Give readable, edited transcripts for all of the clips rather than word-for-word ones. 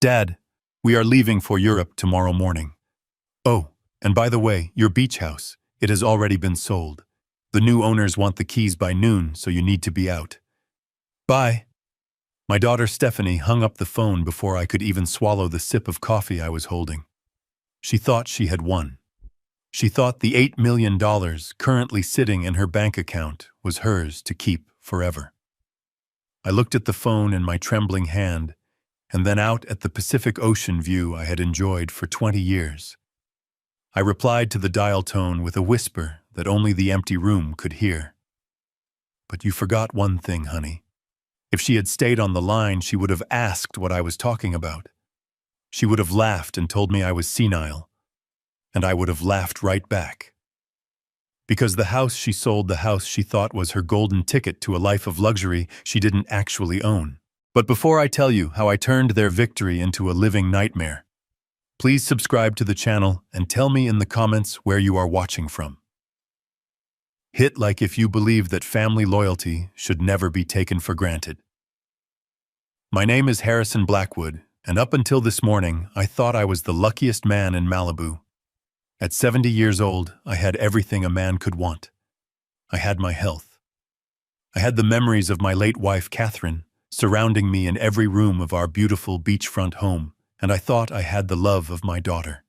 Dad, we are leaving for Europe tomorrow morning. Oh, and by the way, your beach house, it has already been sold. The new owners want the keys by noon, so you need to be out. Bye. My daughter Stephanie hung up the phone before I could even swallow the sip of coffee I was holding. She thought she had won. She thought the $8 million currently sitting in her bank account was hers to keep forever. I looked at the phone in my trembling hand, and then out at the Pacific Ocean view I had enjoyed for 20 years. I replied to the dial tone with a whisper that only the empty room could hear. But you forgot one thing, honey. If she had stayed on the line, she would have asked what I was talking about. She would have laughed and told me I was senile, and I would have laughed right back. Because the house she sold, the house she thought was her golden ticket to a life of luxury she didn't actually own. But before I tell you how I turned their victory into a living nightmare, please subscribe to the channel and tell me in the comments where you are watching from. Hit like if you believe that family loyalty should never be taken for granted. My name is Harrison Blackwood, and up until this morning, I thought I was the luckiest man in Malibu. At 70 years old, I had everything a man could want. I had my health. I had the memories of my late wife, Catherine, surrounding me in every room of our beautiful beachfront home, and I thought I had the love of my daughter.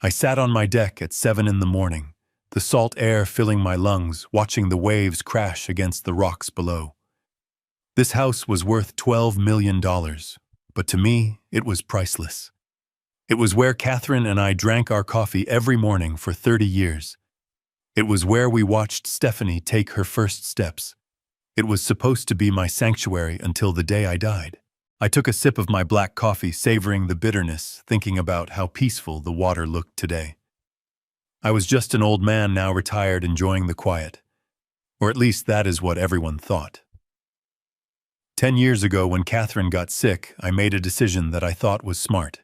I sat on my deck at 7 in the morning, the salt air filling my lungs, watching the waves crash against the rocks below. This house was worth $12 million, but to me, it was priceless. It was where Catherine and I drank our coffee every morning for 30 years. It was where we watched Stephanie take her first steps. It was supposed to be my sanctuary until the day I died. I took a sip of my black coffee, savoring the bitterness, thinking about how peaceful the water looked today. I was just an old man now retired, enjoying the quiet. Or at least that is what everyone thought. 10 years ago, when Catherine got sick, I made a decision that I thought was smart.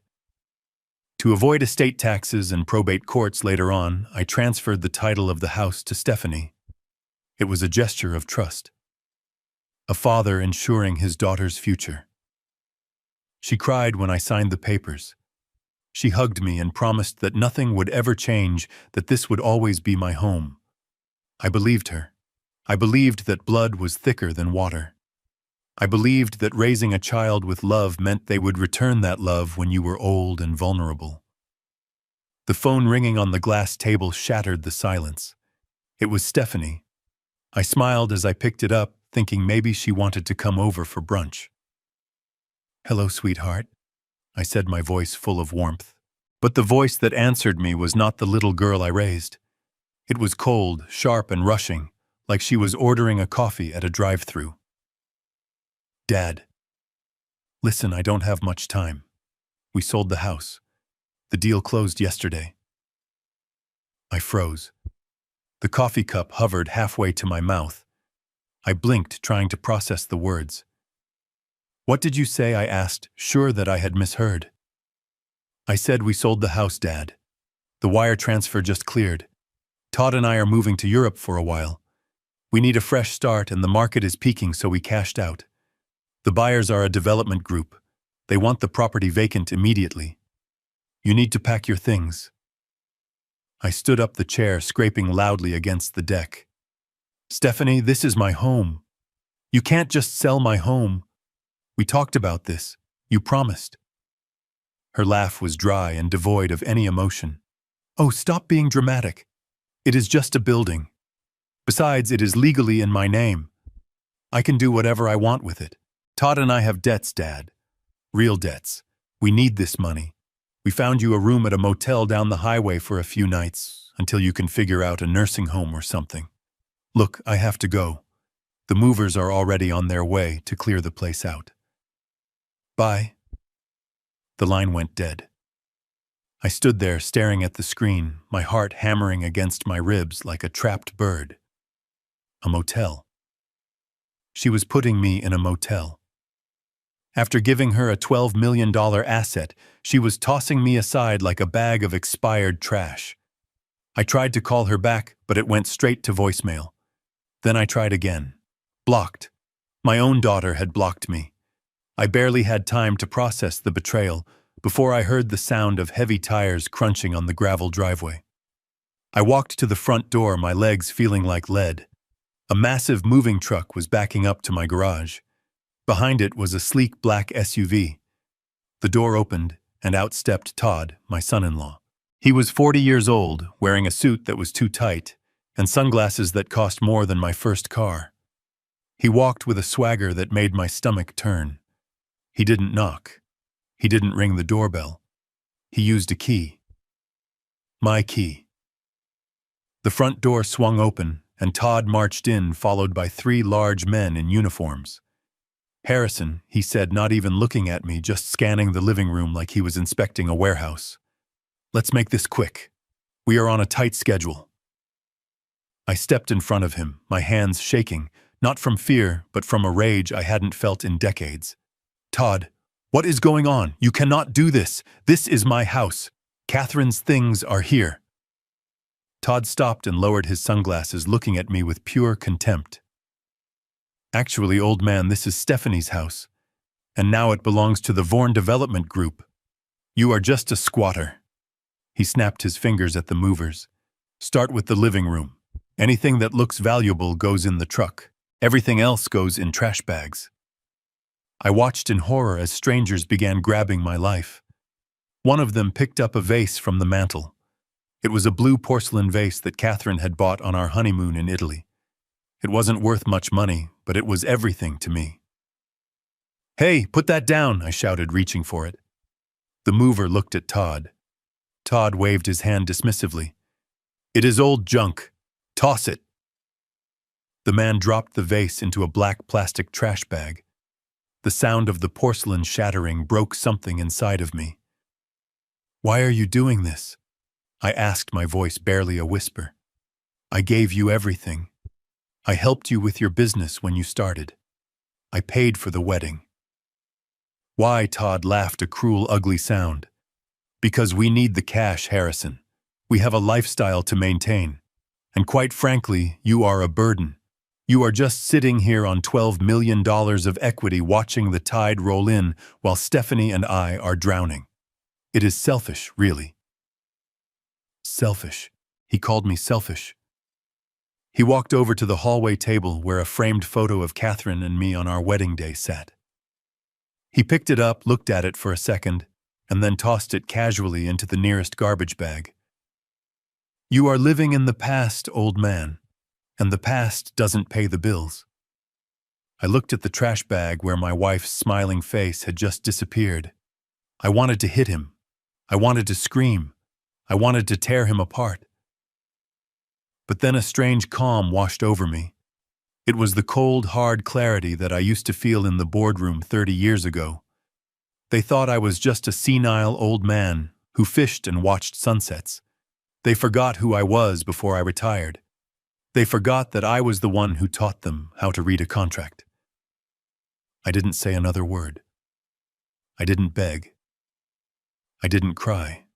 To avoid estate taxes and probate courts later on, I transferred the title of the house to Stephanie. It was a gesture of trust. A father ensuring his daughter's future. She cried when I signed the papers. She hugged me and promised that nothing would ever change, that this would always be my home. I believed her. I believed that blood was thicker than water. I believed that raising a child with love meant they would return that love when you were old and vulnerable. The phone ringing on the glass table shattered the silence. It was Stephanie. I smiled as I picked it up, thinking maybe she wanted to come over for brunch. "Hello, sweetheart," I said, my voice full of warmth. But the voice that answered me was not the little girl I raised. It was cold, sharp, and rushing, like she was ordering a coffee at a drive-thru. "Dad, listen, I don't have much time. We sold the house. The deal closed yesterday." I froze. The coffee cup hovered halfway to my mouth. I blinked, trying to process the words. "What did you say?" I asked, sure that I had misheard. "I said we sold the house, Dad. The wire transfer just cleared. Todd and I are moving to Europe for a while. We need a fresh start and the market is peaking, so we cashed out. The buyers are a development group. They want the property vacant immediately. You need to pack your things." I stood up the chair, scraping loudly against the deck. "Stephanie, this is my home. You can't just sell my home. We talked about this. You promised." Her laugh was dry and devoid of any emotion. "Oh, stop being dramatic. It is just a building. Besides, it is legally in my name. I can do whatever I want with it. Todd and I have debts, Dad. Real debts. We need this money. We found you a room at a motel down the highway for a few nights, until you can figure out a nursing home or something. Look, I have to go. The movers are already on their way to clear the place out. Bye." The line went dead. I stood there staring at the screen, my heart hammering against my ribs like a trapped bird. A motel. She was putting me in a motel. After giving her a $12 million asset, she was tossing me aside like a bag of expired trash. I tried to call her back, but it went straight to voicemail. Then I tried again. Blocked. My own daughter had blocked me. I barely had time to process the betrayal before I heard the sound of heavy tires crunching on the gravel driveway. I walked to the front door, my legs feeling like lead. A massive moving truck was backing up to my garage. Behind it was a sleek black SUV. The door opened, and out stepped Todd, my son-in-law. He was 40 years old, wearing a suit that was too tight, and sunglasses that cost more than my first car. He walked with a swagger that made my stomach turn. He didn't knock. He didn't ring the doorbell. He used a key. My key. The front door swung open, and Todd marched in, followed by 3 large men in uniforms. "Harrison," he said, not even looking at me, just scanning the living room like he was inspecting a warehouse. "Let's make this quick. We are on a tight schedule." I stepped in front of him, my hands shaking, not from fear, but from a rage I hadn't felt in decades. "Todd, what is going on? You cannot do this. This is my house. Catherine's things are here." Todd stopped and lowered his sunglasses, looking at me with pure contempt. "Actually, old man, this is Stephanie's house, and now it belongs to the Vorn Development Group. You are just a squatter." He snapped his fingers at the movers. "Start with the living room. Anything that looks valuable goes in the truck. Everything else goes in trash bags." I watched in horror as strangers began grabbing my life. One of them picked up a vase from the mantel. It was a blue porcelain vase that Catherine had bought on our honeymoon in Italy. It wasn't worth much money, but it was everything to me. "Hey, put that down," I shouted, reaching for it. The mover looked at Todd. Todd waved his hand dismissively. "It is old junk. Toss it." The man dropped the vase into a black plastic trash bag. The sound of the porcelain shattering broke something inside of me. "Why are you doing this?" I asked, my voice barely a whisper. "I gave you everything. I helped you with your business when you started. I paid for the wedding." "Why?" Todd laughed, a cruel, ugly sound. "Because we need the cash, Harrison. We have a lifestyle to maintain. And quite frankly, you are a burden. You are just sitting here on $12 million of equity watching the tide roll in while Stephanie and I are drowning. It is selfish, really." Selfish. He called me selfish. He walked over to the hallway table where a framed photo of Catherine and me on our wedding day sat. He picked it up, looked at it for a second, and then tossed it casually into the nearest garbage bag. "You are living in the past, old man, and the past doesn't pay the bills." I looked at the trash bag where my wife's smiling face had just disappeared. I wanted to hit him. I wanted to scream. I wanted to tear him apart. But then a strange calm washed over me. It was the cold, hard clarity that I used to feel in the boardroom 30 years ago. They thought I was just a senile old man who fished and watched sunsets. They forgot who I was before I retired. They forgot that I was the one who taught them how to read a contract. I didn't say another word. I didn't beg. I didn't cry.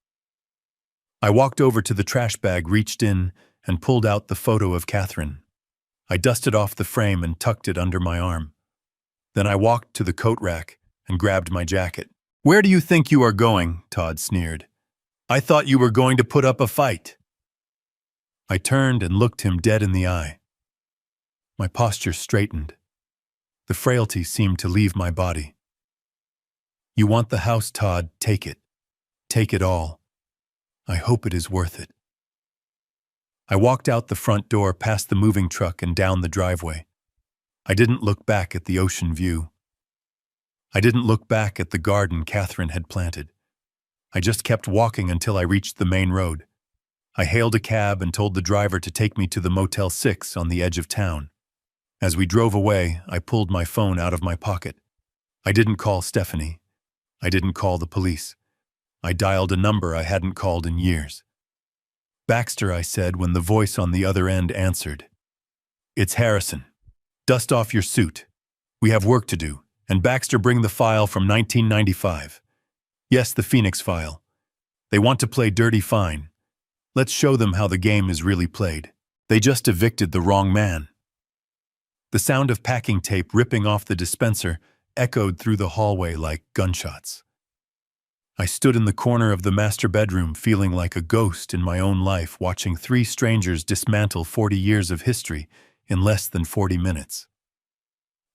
I walked over to the trash bag, reached in, and pulled out the photo of Catherine. I dusted off the frame and tucked it under my arm. Then I walked to the coat rack and grabbed my jacket. "Where do you think you are going?" Todd sneered. "I thought you were going to put up a fight." I turned and looked him dead in the eye. My posture straightened. The frailty seemed to leave my body. "You want the house, Todd? Take it. Take it all. I hope it is worth it." I walked out the front door, past the moving truck, and down the driveway. I didn't look back at the ocean view. I didn't look back at the garden Catherine had planted. I just kept walking until I reached the main road. I hailed a cab and told the driver to take me to the Motel 6 on the edge of town. As we drove away, I pulled my phone out of my pocket. I didn't call Stephanie. I didn't call the police. I dialed a number I hadn't called in years. "Baxter," I said when the voice on the other end answered. "It's Harrison. Dust off your suit. We have work to do. And Baxter, bring the file from 1995. Yes, the Phoenix file. They want to play dirty fine. Let's show them how the game is really played. They just evicted the wrong man." The sound of packing tape ripping off the dispenser echoed through the hallway like gunshots. I stood in the corner of the master bedroom feeling like a ghost in my own life, watching three strangers dismantle 40 years of history in less than 40 minutes.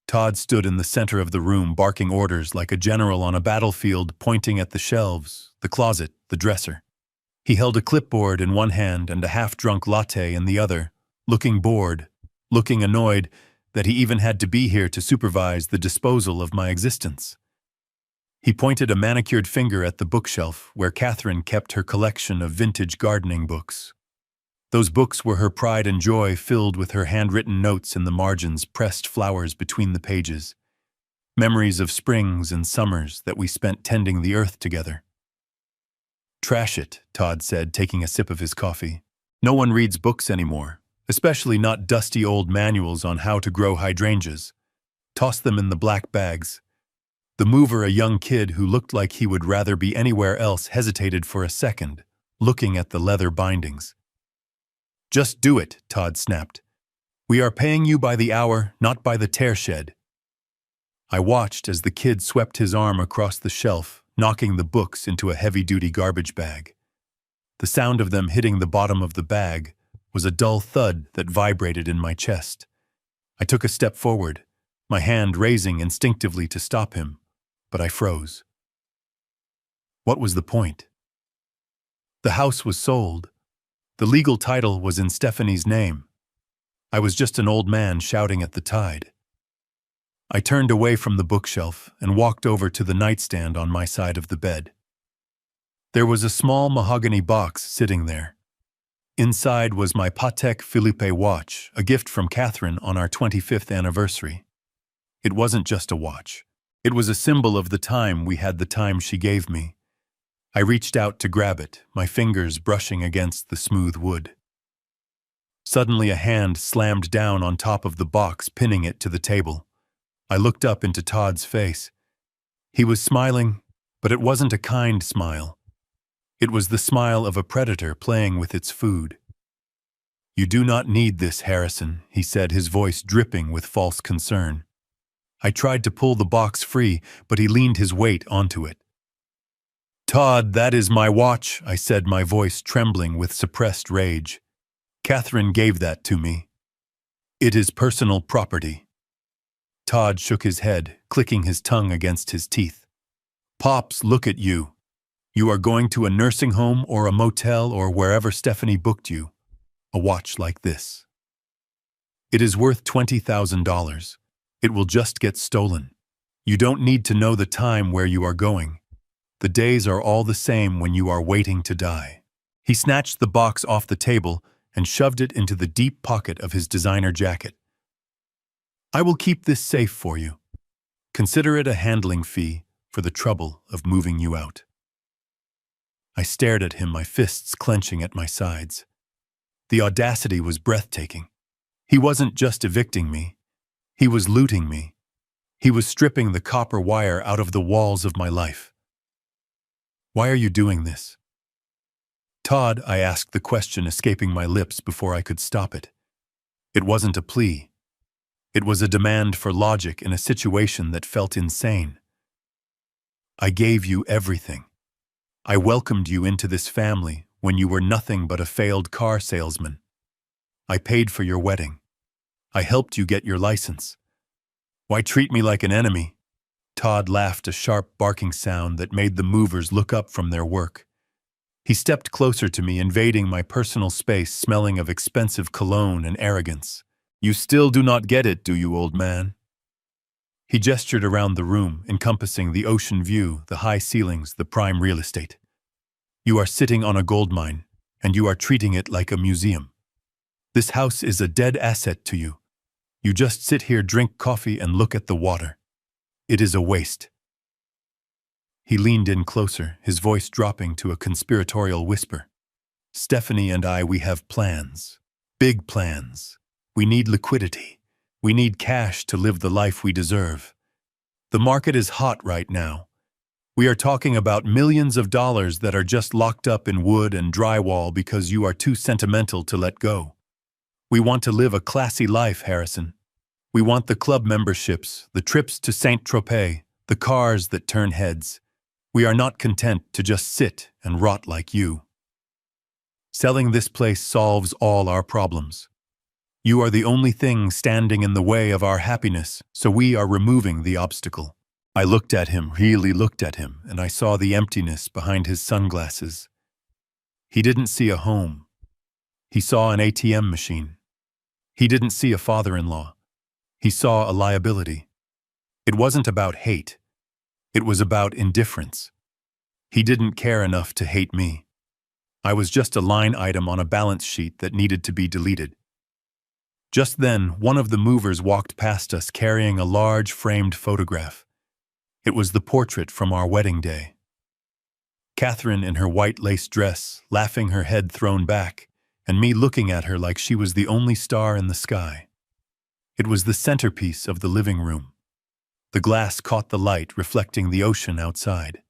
Todd stood in the center of the room, barking orders like a general on a battlefield, pointing at the shelves, the closet, the dresser. He held a clipboard in one hand and a half-drunk latte in the other, looking bored, looking annoyed that he even had to be here to supervise the disposal of my existence. He pointed a manicured finger at the bookshelf where Catherine kept her collection of vintage gardening books. Those books were her pride and joy, filled with her handwritten notes in the margins, pressed flowers between the pages. Memories of springs and summers that we spent tending the earth together. "Trash it," Todd said, taking a sip of his coffee. "No one reads books anymore, especially not dusty old manuals on how to grow hydrangeas. Toss them in the black bags." The mover, a young kid who looked like he would rather be anywhere else, hesitated for a second, looking at the leather bindings. "Just do it," Todd snapped. "We are paying you by the hour, not by the tear shed." I watched as the kid swept his arm across the shelf, knocking the books into a heavy-duty garbage bag. The sound of them hitting the bottom of the bag was a dull thud that vibrated in my chest. I took a step forward, my hand raising instinctively to stop him, but I froze. What was the point? The house was sold. The legal title was in Stephanie's name. I was just an old man shouting at the tide. I turned away from the bookshelf and walked over to the nightstand on my side of the bed. There was a small mahogany box sitting there. Inside was my Patek Philippe watch, a gift from Catherine on our 25th anniversary. It wasn't just a watch. It was a symbol of the time we had, the time she gave me. I reached out to grab it, my fingers brushing against the smooth wood. Suddenly a hand slammed down on top of the box, pinning it to the table. I looked up into Todd's face. He was smiling, but it wasn't a kind smile. It was the smile of a predator playing with its food. "You do not need this, Harrison," he said, his voice dripping with false concern. I tried to pull the box free, but he leaned his weight onto it. "Todd, that is my watch," I said, my voice trembling with suppressed rage. "Catherine gave that to me. It is personal property." Todd shook his head, clicking his tongue against his teeth. "Pops, look at you. You are going to a nursing home or a motel or wherever Stephanie booked you. A watch like this. It is worth $20,000. It will just get stolen. You don't need to know the time where you are going. The days are all the same when you are waiting to die." He snatched the box off the table and shoved it into the deep pocket of his designer jacket. "I will keep this safe for you. Consider it a handling fee for the trouble of moving you out." I stared at him, my fists clenching at my sides. The audacity was breathtaking. He wasn't just evicting me. He was looting me. He was stripping the copper wire out of the walls of my life. "Why are you doing this?" "Todd," I asked, the question escaping my lips before I could stop it. It wasn't a plea. It was a demand for logic in a situation that felt insane. "I gave you everything. I welcomed you into this family when you were nothing but a failed car salesman. I paid for your wedding. I helped you get your license. Why treat me like an enemy?" Todd laughed, a sharp barking sound that made the movers look up from their work. He stepped closer to me, invading my personal space, smelling of expensive cologne and arrogance. "You still do not get it, do you, old man?" He gestured around the room, encompassing the ocean view, the high ceilings, the prime real estate. "You are sitting on a gold mine, and you are treating it like a museum. This house is a dead asset to you. You just sit here, drink coffee, and look at the water. It is a waste." He leaned in closer, his voice dropping to a conspiratorial whisper. "Stephanie and I, we have plans. Big plans. We need liquidity. We need cash to live the life we deserve. The market is hot right now. We are talking about millions of dollars that are just locked up in wood and drywall because you are too sentimental to let go. We want to live a classy life, Harrison. We want the club memberships, the trips to Saint-Tropez, the cars that turn heads. We are not content to just sit and rot like you. Selling this place solves all our problems. You are the only thing standing in the way of our happiness, so we are removing the obstacle. I looked at him, really looked at him, and I saw the emptiness behind his sunglasses. He didn't see a home. He saw an ATM machine. He didn't see a father-in-law. He saw a liability. It wasn't about hate. It was about indifference. He didn't care enough to hate me. I was just a line item on a balance sheet that needed to be deleted. Just then, one of the movers walked past us carrying a large framed photograph. It was the portrait from our wedding day. Catherine in her white lace dress, laughing, her head thrown back, and me looking at her like she was the only star in the sky. It was the centerpiece of the living room. The glass caught the light, reflecting the ocean outside.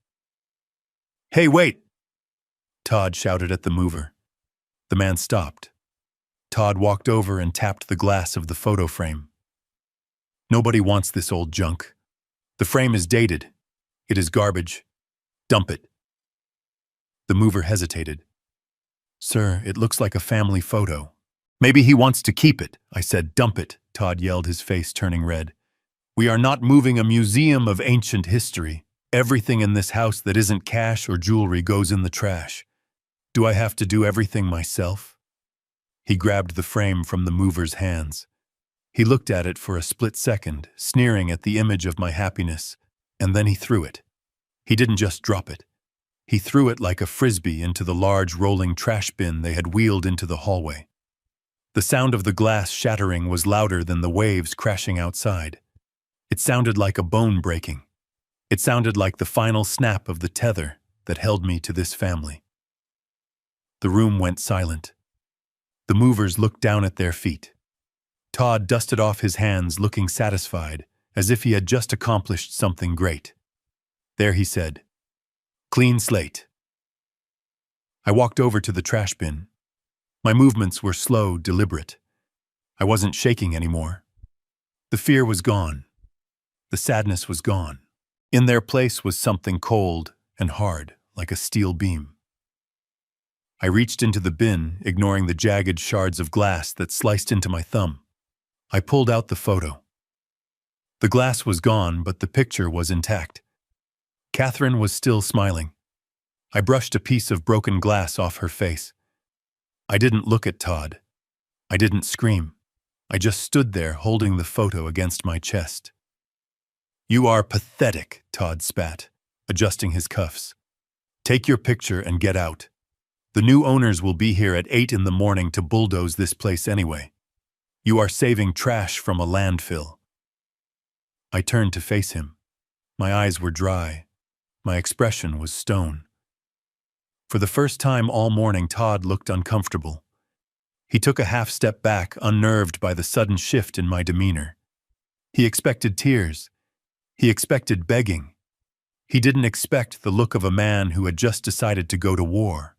"Hey, wait!" Todd shouted at the mover. The man stopped. Todd walked over and tapped the glass of the photo frame. "Nobody wants this old junk. The frame is dated. It is garbage. Dump it." The mover hesitated. "Sir, it looks like a family photo." "Maybe he wants to keep it." I said. "Dump it," Todd yelled, his face turning red. "We are not moving a museum of ancient history. Everything in this house that isn't cash or jewelry goes in the trash. Do I have to do everything myself?" He grabbed the frame from the mover's hands. He looked at it for a split second, sneering at the image of my happiness, and then he threw it. He didn't just drop it. He threw it like a frisbee into the large rolling trash bin they had wheeled into the hallway. The sound of the glass shattering was louder than the waves crashing outside. It sounded like a bone breaking. It sounded like the final snap of the tether that held me to this family. The room went silent. The movers looked down at their feet. Todd dusted off his hands, looking satisfied, as if he had just accomplished something great. "There," he said. "Clean slate." I walked over to the trash bin. My movements were slow, deliberate. I wasn't shaking anymore. The fear was gone. The sadness was gone. In their place was something cold and hard, like a steel beam. I reached into the bin, ignoring the jagged shards of glass that sliced into my thumb. I pulled out the photo. The glass was gone, but the picture was intact. Catherine was still smiling. I brushed a piece of broken glass off her face. I didn't look at Todd. I didn't scream. I just stood there holding the photo against my chest. "You are pathetic," Todd spat, adjusting his cuffs. "Take your picture and get out. The new owners will be here at 8 in the morning to bulldoze this place anyway. You are saving trash from a landfill." I turned to face him. My eyes were dry. My expression was stone. For the first time all morning, Todd looked uncomfortable. He took a half step back, unnerved by the sudden shift in my demeanor. He expected tears. He expected begging. He didn't expect the look of a man who had just decided to go to war.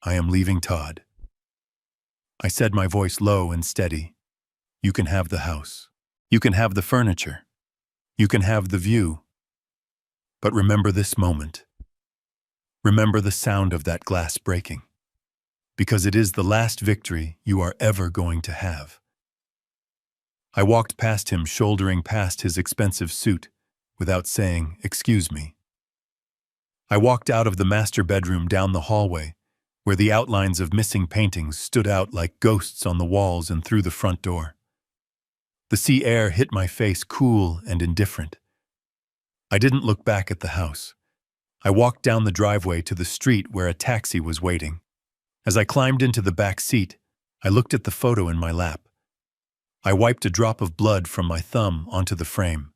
"I am leaving, Todd." I said, my voice low and steady. "You can have the house. You can have the furniture. You can have the view. But remember this moment. Remember the sound of that glass breaking. Because it is the last victory you are ever going to have." I walked past him, shouldering past his expensive suit, without saying, "Excuse me." I walked out of the master bedroom, down the hallway, where the outlines of missing paintings stood out like ghosts on the walls, and through the front door. The sea air hit my face, cool and indifferent. I didn't look back at the house. I walked down the driveway to the street where a taxi was waiting. As I climbed into the back seat, I looked at the photo in my lap. I wiped a drop of blood from my thumb onto the frame.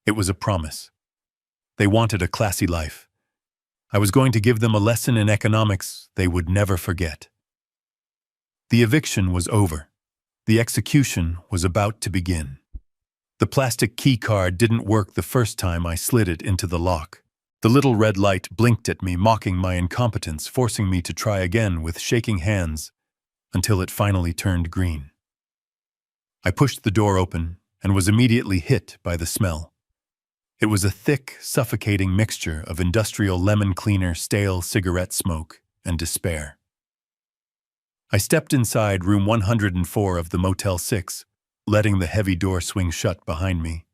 It was a promise. They wanted a classy life. I was going to give them a lesson in economics they would never forget. The eviction was over. The execution was about to begin. The plastic key card didn't work the first time I slid it into the lock. The little red light blinked at me, mocking my incompetence, forcing me to try again with shaking hands until it finally turned green. I pushed the door open and was immediately hit by the smell. It was a thick, suffocating mixture of industrial lemon cleaner, stale cigarette smoke, and despair. I stepped inside room 104 of the Motel 6, letting the heavy door swing shut behind me.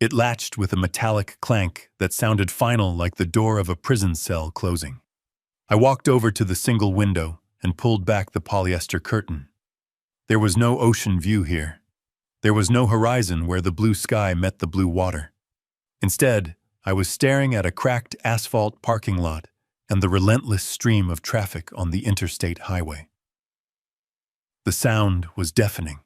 It latched with a metallic clank that sounded final, like the door of a prison cell closing. I walked over to the single window and pulled back the polyester curtain. There was no ocean view here. There was no horizon where the blue sky met the blue water. Instead, I was staring at a cracked asphalt parking lot and the relentless stream of traffic on the interstate highway. The sound was deafening.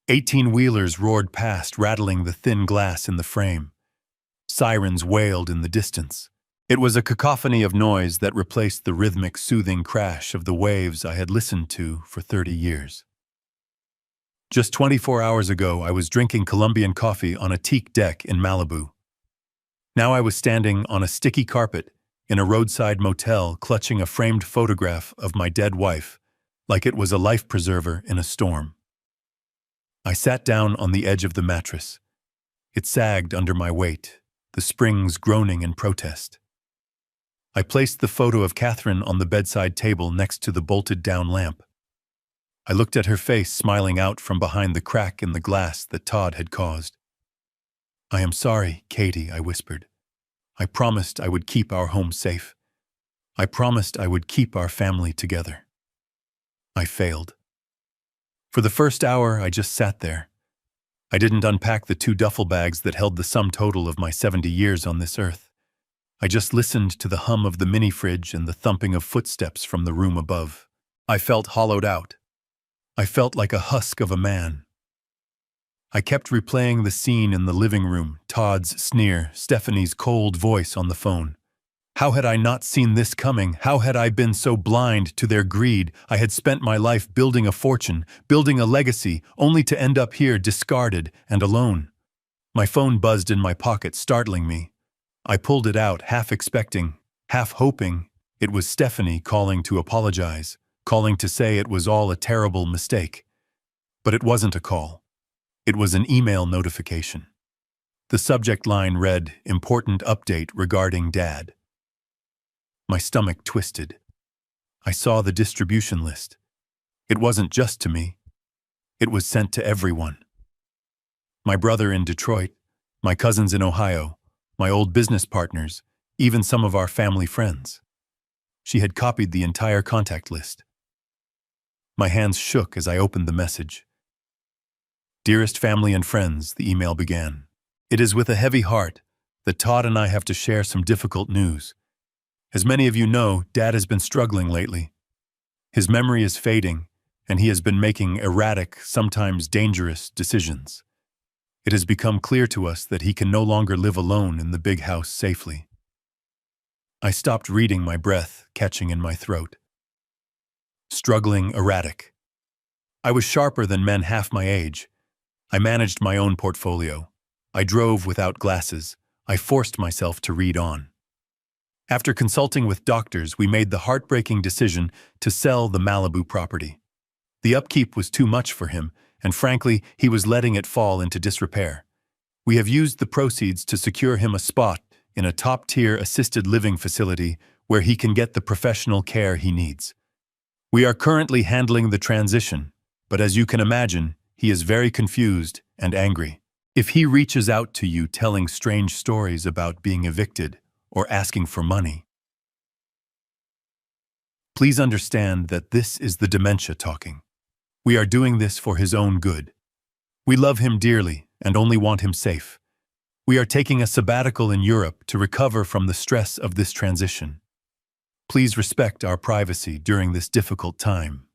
18-wheelers roared past, rattling the thin glass in the frame. Sirens wailed in the distance. It was a cacophony of noise that replaced the rhythmic, soothing crash of the waves I had listened to for 30 years. Just 24 hours ago, I was drinking Colombian coffee on a teak deck in Malibu. Now I was standing on a sticky carpet in a roadside motel, clutching a framed photograph of my dead wife, like it was a life preserver in a storm. I sat down on the edge of the mattress. It sagged under my weight, the springs groaning in protest. I placed the photo of Catherine on the bedside table next to the bolted-down lamp. I looked at her face smiling out from behind the crack in the glass that Todd had caused. "I am sorry, Katie," I whispered. "I promised I would keep our home safe. I promised I would keep our family together." I failed. For the first hour, I just sat there. I didn't unpack the 2 duffel bags that held the sum total of my 70 years on this earth. I just listened to the hum of the mini-fridge and the thumping of footsteps from the room above. I felt hollowed out. I felt like a husk of a man. I kept replaying the scene in the living room, Todd's sneer, Stephanie's cold voice on the phone. How had I not seen this coming? How had I been so blind to their greed? I had spent my life building a fortune, building a legacy, only to end up here discarded and alone. My phone buzzed in my pocket, startling me. I pulled it out, half expecting, half hoping it was Stephanie calling to apologize, calling to say it was all a terrible mistake. But it wasn't a call. It was an email notification. The subject line read, "Important update regarding Dad." My stomach twisted. I saw the distribution list. It wasn't just to me. It was sent to everyone. My brother in Detroit, my cousins in Ohio, my old business partners, even some of our family friends. She had copied the entire contact list. My hands shook as I opened the message. "Dearest family and friends," the email began. "It is with a heavy heart that Todd and I have to share some difficult news. As many of you know, Dad has been struggling lately. His memory is fading, and he has been making erratic, sometimes dangerous decisions. It has become clear to us that he can no longer live alone in the big house safely." I stopped reading, my breath catching in my throat. Struggling, erratic. I was sharper than men half my age. I managed my own portfolio. I drove without glasses. I forced myself to read on. After consulting with doctors, we made the heartbreaking decision to sell the Malibu property. The upkeep was too much for him, and frankly, he was letting it fall into disrepair. We have used the proceeds to secure him a spot in a top-tier assisted living facility where he can get the professional care he needs. We are currently handling the transition, but as you can imagine, he is very confused and angry. If he reaches out to you telling strange stories about being evicted or asking for money, please understand that this is the dementia talking. We are doing this for his own good. We love him dearly and only want him safe. We are taking a sabbatical in Europe to recover from the stress of this transition. Please respect our privacy during this difficult time.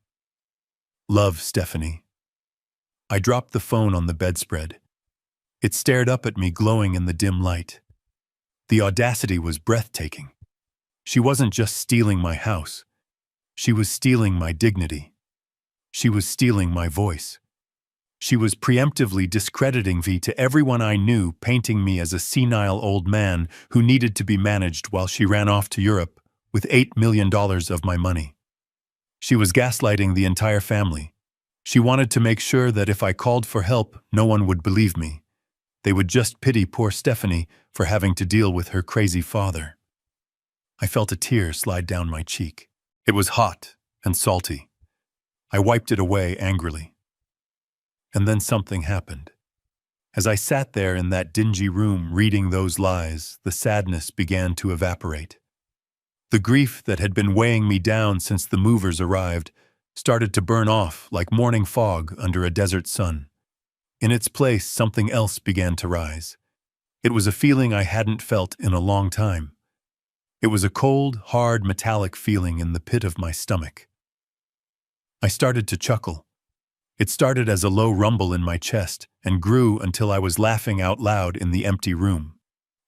Love, Stephanie. I dropped the phone on the bedspread. It stared up at me, glowing in the dim light. The audacity was breathtaking. She wasn't just stealing my house. She was stealing my dignity. She was stealing my voice. She was preemptively discrediting me to everyone I knew, painting me as a senile old man who needed to be managed while she ran off to Europe with $8 million of my money. She was gaslighting the entire family. She wanted to make sure that if I called for help, no one would believe me. They would just pity poor Stephanie for having to deal with her crazy father. I felt a tear slide down my cheek. It was hot and salty. I wiped it away angrily. And then something happened. As I sat there in that dingy room reading those lies, the sadness began to evaporate. The grief that had been weighing me down since the movers arrived started to burn off like morning fog under a desert sun. In its place, something else began to rise. It was a feeling I hadn't felt in a long time. It was a cold, hard, metallic feeling in the pit of my stomach. I started to chuckle. It started as a low rumble in my chest and grew until I was laughing out loud in the empty room.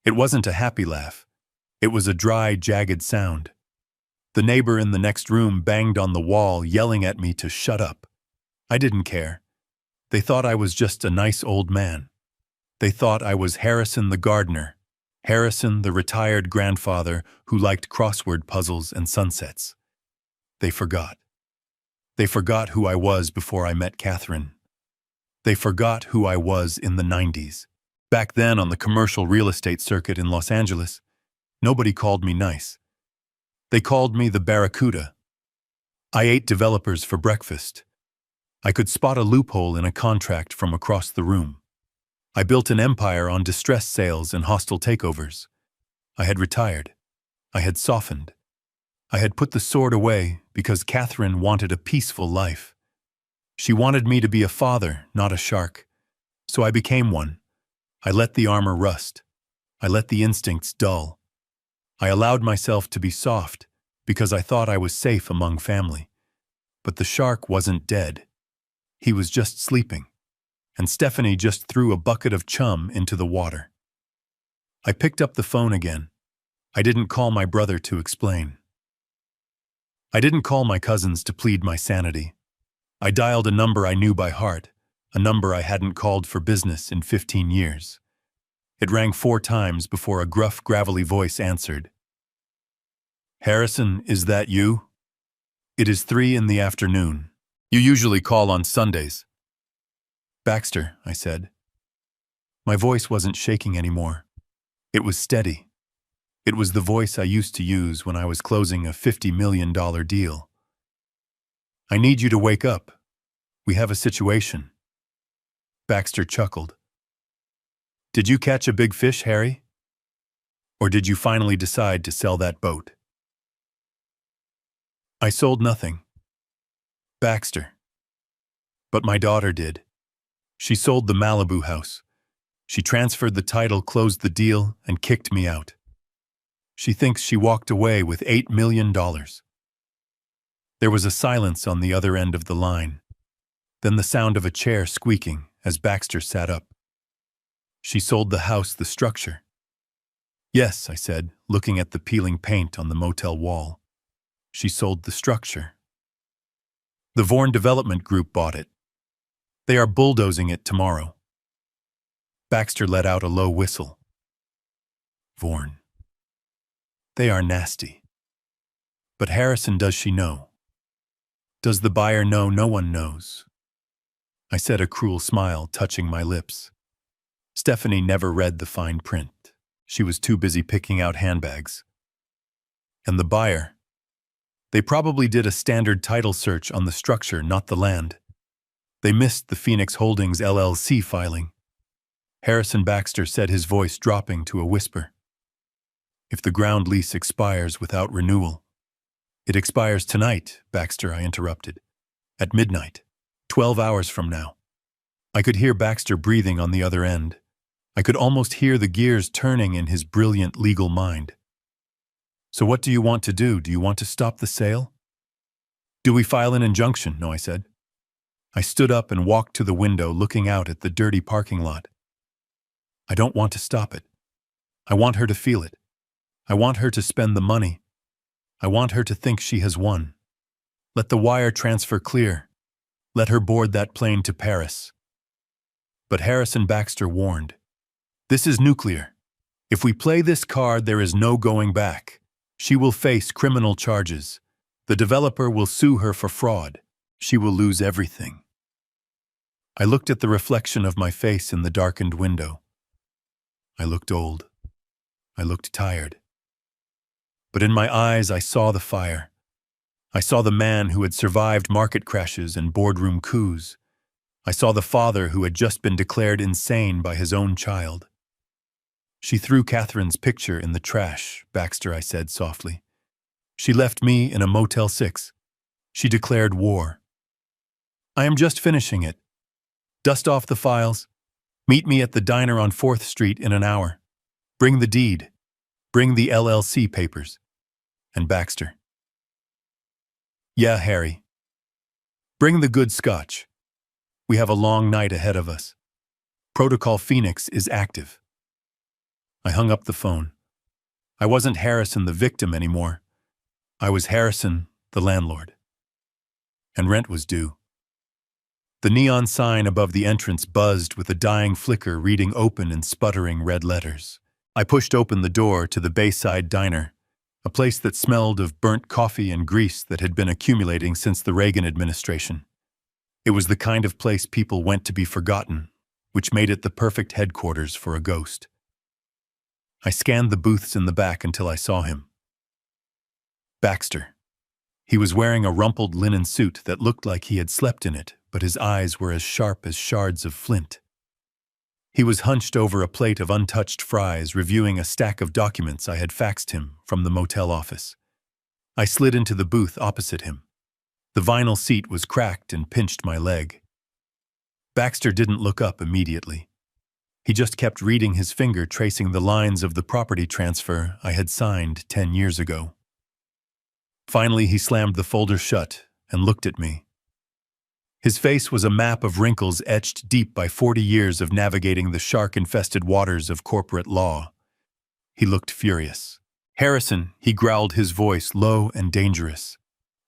It wasn't a happy laugh. It was a dry, jagged sound. The neighbor in the next room banged on the wall, yelling at me to shut up. I didn't care. They thought I was just a nice old man. They thought I was Harrison the gardener, Harrison the retired grandfather who liked crossword puzzles and sunsets. They forgot. They forgot who I was before I met Catherine. They forgot who I was in the 90s. Back then on the commercial real estate circuit in Los Angeles, nobody called me nice. They called me the Barracuda. I ate developers for breakfast. I could spot a loophole in a contract from across the room. I built an empire on distress sales and hostile takeovers. I had retired. I had softened. I had put the sword away because Catherine wanted a peaceful life. She wanted me to be a father, not a shark. So I became one. I let the armor rust. I let the instincts dull. I allowed myself to be soft because I thought I was safe among family. But the shark wasn't dead. He was just sleeping, and Stephanie just threw a bucket of chum into the water. I picked up the phone again. I didn't call my brother to explain. I didn't call my cousins to plead my sanity. I dialed a number I knew by heart, a number I hadn't called for business in 15 years. It rang 4 times before a gruff, gravelly voice answered. "Harrison, is that you? It is 3 in the afternoon. You usually call on Sundays." "Baxter," I said. My voice wasn't shaking anymore. It was steady. It was the voice I used to use when I was closing a $50 million deal. "I need you to wake up. We have a situation." Baxter chuckled. "Did you catch a big fish, Harry? Or did you finally decide to sell that boat?" "I sold nothing, Baxter. But my daughter did. She sold the Malibu house. She transferred the title, closed the deal, and kicked me out. She thinks she walked away with $8 million. There was a silence on the other end of the line. Then the sound of a chair squeaking as Baxter sat up. "She sold the house, the structure." "Yes," I said, looking at the peeling paint on the motel wall. "She sold the structure. The Vaughan Development Group bought it. They are bulldozing it tomorrow." Baxter let out a low whistle. "Vaughan. They are nasty. But Harrison, does she know? Does the buyer know? No one knows." I said, a cruel smile touching my lips. Stephanie never read the fine print. She was too busy picking out handbags. "And the buyer? They probably did a standard title search on the structure, not the land. They missed the Phoenix Holdings LLC filing." Harrison Baxter said, his voice dropping to a whisper. "If the ground lease expires without renewal." "It expires tonight, Baxter," I interrupted. "At midnight. 12 hours from now." I could hear Baxter breathing on the other end. I could almost hear the gears turning in his brilliant legal mind. "So what do you want to do? Do you want to stop the sale?" "Do we file an injunction?" "No," I said. I stood up and walked to the window, looking out at the dirty parking lot. "I don't want to stop it. I want her to feel it. I want her to spend the money. I want her to think she has won. Let the wire transfer clear. Let her board that plane to Paris." But Harrison Baxter warned, "This is nuclear. If we play this card, there is no going back. She will face criminal charges. The developer will sue her for fraud. She will lose everything." I looked at the reflection of my face in the darkened window. I looked old. I looked tired. But in my eyes I saw the fire. I saw the man who had survived market crashes and boardroom coups. I saw the father who had just been declared insane by his own child. "She threw Catherine's picture in the trash," Baxter, I said softly. "She left me in a Motel 6. She declared war. I am just finishing it. Dust off the files. Meet me at the diner on 4th Street in an hour. Bring the deed. Bring the LLC papers." And Baxter, "Yeah, Harry. Bring the good scotch. We have a long night ahead of us. Protocol Phoenix is active." I hung up the phone. I wasn't Harrison the victim anymore. I was Harrison, the landlord. And rent was due. The neon sign above the entrance buzzed with a dying flicker reading open in sputtering red letters. I pushed open the door to the Bayside Diner, a place that smelled of burnt coffee and grease that had been accumulating since the Reagan administration. It was the kind of place people went to be forgotten, which made it the perfect headquarters for a ghost. I scanned the booths in the back until I saw him. Baxter. He was wearing a rumpled linen suit that looked like he had slept in it, but his eyes were as sharp as shards of flint. He was hunched over a plate of untouched fries, reviewing a stack of documents I had faxed him from the motel office. I slid into the booth opposite him. The vinyl seat was cracked and pinched my leg. Baxter didn't look up immediately. He just kept reading his finger, tracing the lines of the property transfer I had signed 10 years ago. Finally, he slammed the folder shut and looked at me. His face was a map of wrinkles etched deep by 40 years of navigating the shark-infested waters of corporate law. He looked furious. "Harrison," he growled, his voice low and dangerous.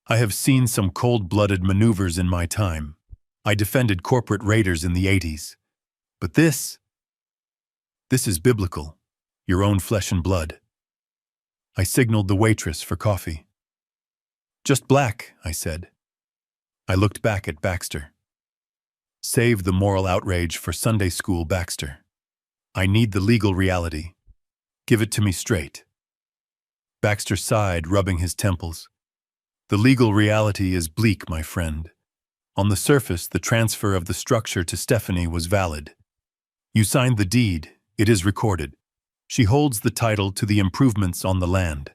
"I have seen some cold-blooded maneuvers in my time. I defended corporate raiders in the 80s. But this is biblical, your own flesh and blood." I signaled the waitress for coffee. "Just black," I said. I looked back at Baxter. "Save the moral outrage for Sunday school, Baxter. I need the legal reality. Give it to me straight." Baxter sighed, rubbing his temples. "The legal reality is bleak, my friend. On the surface, the transfer of the structure to Stephanie was valid. You signed the deed, it is recorded. She holds the title to the improvements on the land.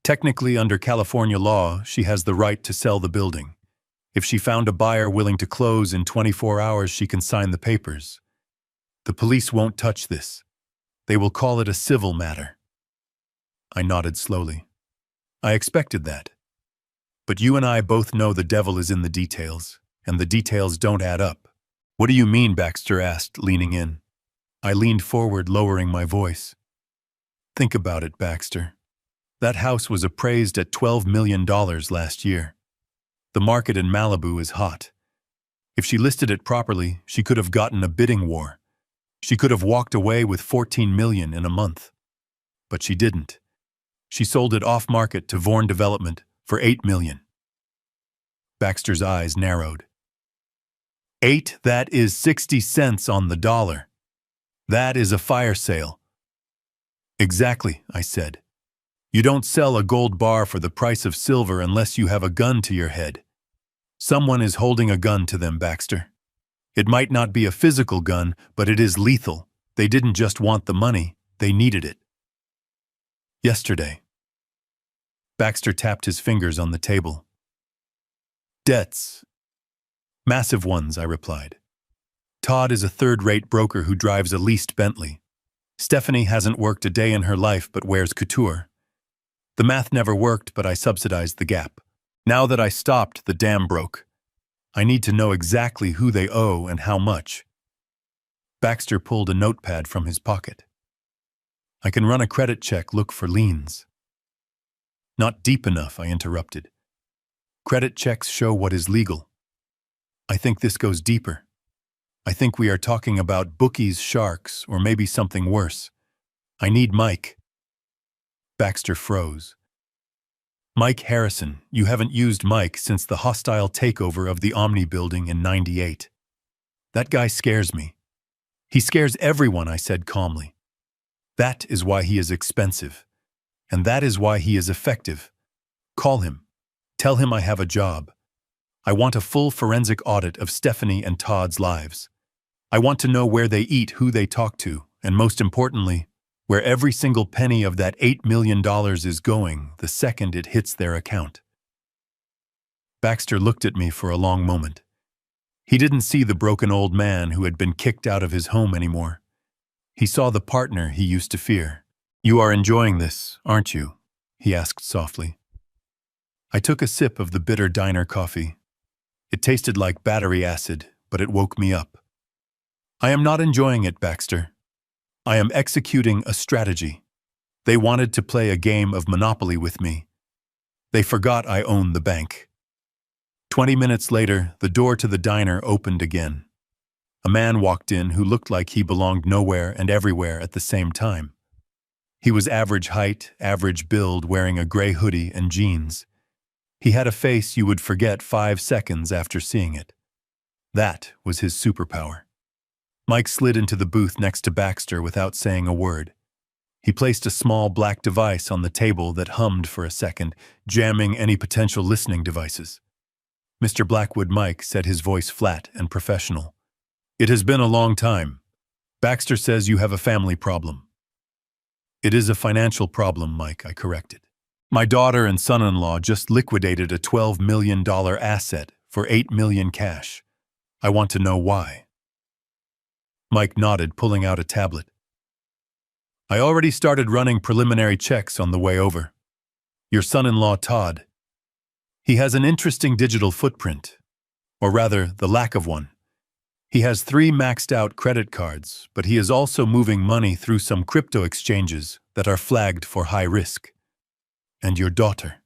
Technically, under California law, she has the right to sell the building. If she found a buyer willing to close in 24 hours, she can sign the papers. The police won't touch this. They will call it a civil matter." I nodded slowly. I expected that. But you and I both know the devil is in the details, and the details don't add up. "What do you mean?" Baxter asked, leaning in. I leaned forward, lowering my voice. "Think about it, Baxter. That house was appraised at $12 million last year. The market in Malibu is hot. If she listed it properly, she could have gotten a bidding war. She could have walked away with $14 million in a month. But she didn't. She sold it off-market to Vorn Development for $8 million. Baxter's eyes narrowed. "8, that is 60 cents on the dollar. That is a fire sale." "Exactly," I said. "You don't sell a gold bar for the price of silver unless you have a gun to your head. Someone is holding a gun to them, Baxter. It might not be a physical gun, but it is lethal. They didn't just want the money, they needed it." "Yesterday." Baxter tapped his fingers on the table. "Debts. Massive ones," I replied. "Todd is a third-rate broker who drives a leased Bentley. Stephanie hasn't worked a day in her life but wears couture. The math never worked, but I subsidized the gap. Now that I stopped, the dam broke. I need to know exactly who they owe and how much." Baxter pulled a notepad from his pocket. "I can run a credit check, look for liens." "Not deep enough," I interrupted. "Credit checks show what is legal. I think this goes deeper. I think we are talking about bookies, sharks, or maybe something worse. I need Mike." Baxter froze. "Mike Harrison. You haven't used Mike since the hostile takeover of the Omni building in '98. That guy scares me. He scares everyone, I said calmly. That is why he is expensive. And that is why he is effective. Call him. Tell him I have a job. I want a full forensic audit of Stephanie and Todd's lives. I want to know where they eat, who they talk to, and most importantly, where every single penny of that $8 million is going the second it hits their account. Baxter looked at me for a long moment. He didn't see the broken old man who had been kicked out of his home anymore. He saw the partner he used to fear. "You are enjoying this, aren't you?" he asked softly. I took a sip of the bitter diner coffee. It tasted like battery acid, but it woke me up. "I am not enjoying it, Baxter. I am executing a strategy. They wanted to play a game of Monopoly with me. They forgot I own the bank." 20 minutes later, the door to the diner opened again. A man walked in who looked like he belonged nowhere and everywhere at the same time. He was average height, average build, wearing a gray hoodie and jeans. He had a face you would forget 5 seconds after seeing it. That was his superpower. Mike slid into the booth next to Baxter without saying a word. He placed a small black device on the table that hummed for a second, jamming any potential listening devices. "Mr. Blackwood," Mike said, his voice flat and professional. "It has been a long time. Baxter says you have a family problem." "It is a financial problem, Mike," I corrected. "My daughter and son-in-law just liquidated a $12 million asset for $8 million cash. I want to know why." Mike nodded, pulling out a tablet. "I already started running preliminary checks on the way over. Your son-in-law, Todd. He has an interesting digital footprint, or rather, the lack of one. He has 3 maxed-out credit cards, but he is also moving money through some crypto exchanges that are flagged for high risk. And your daughter.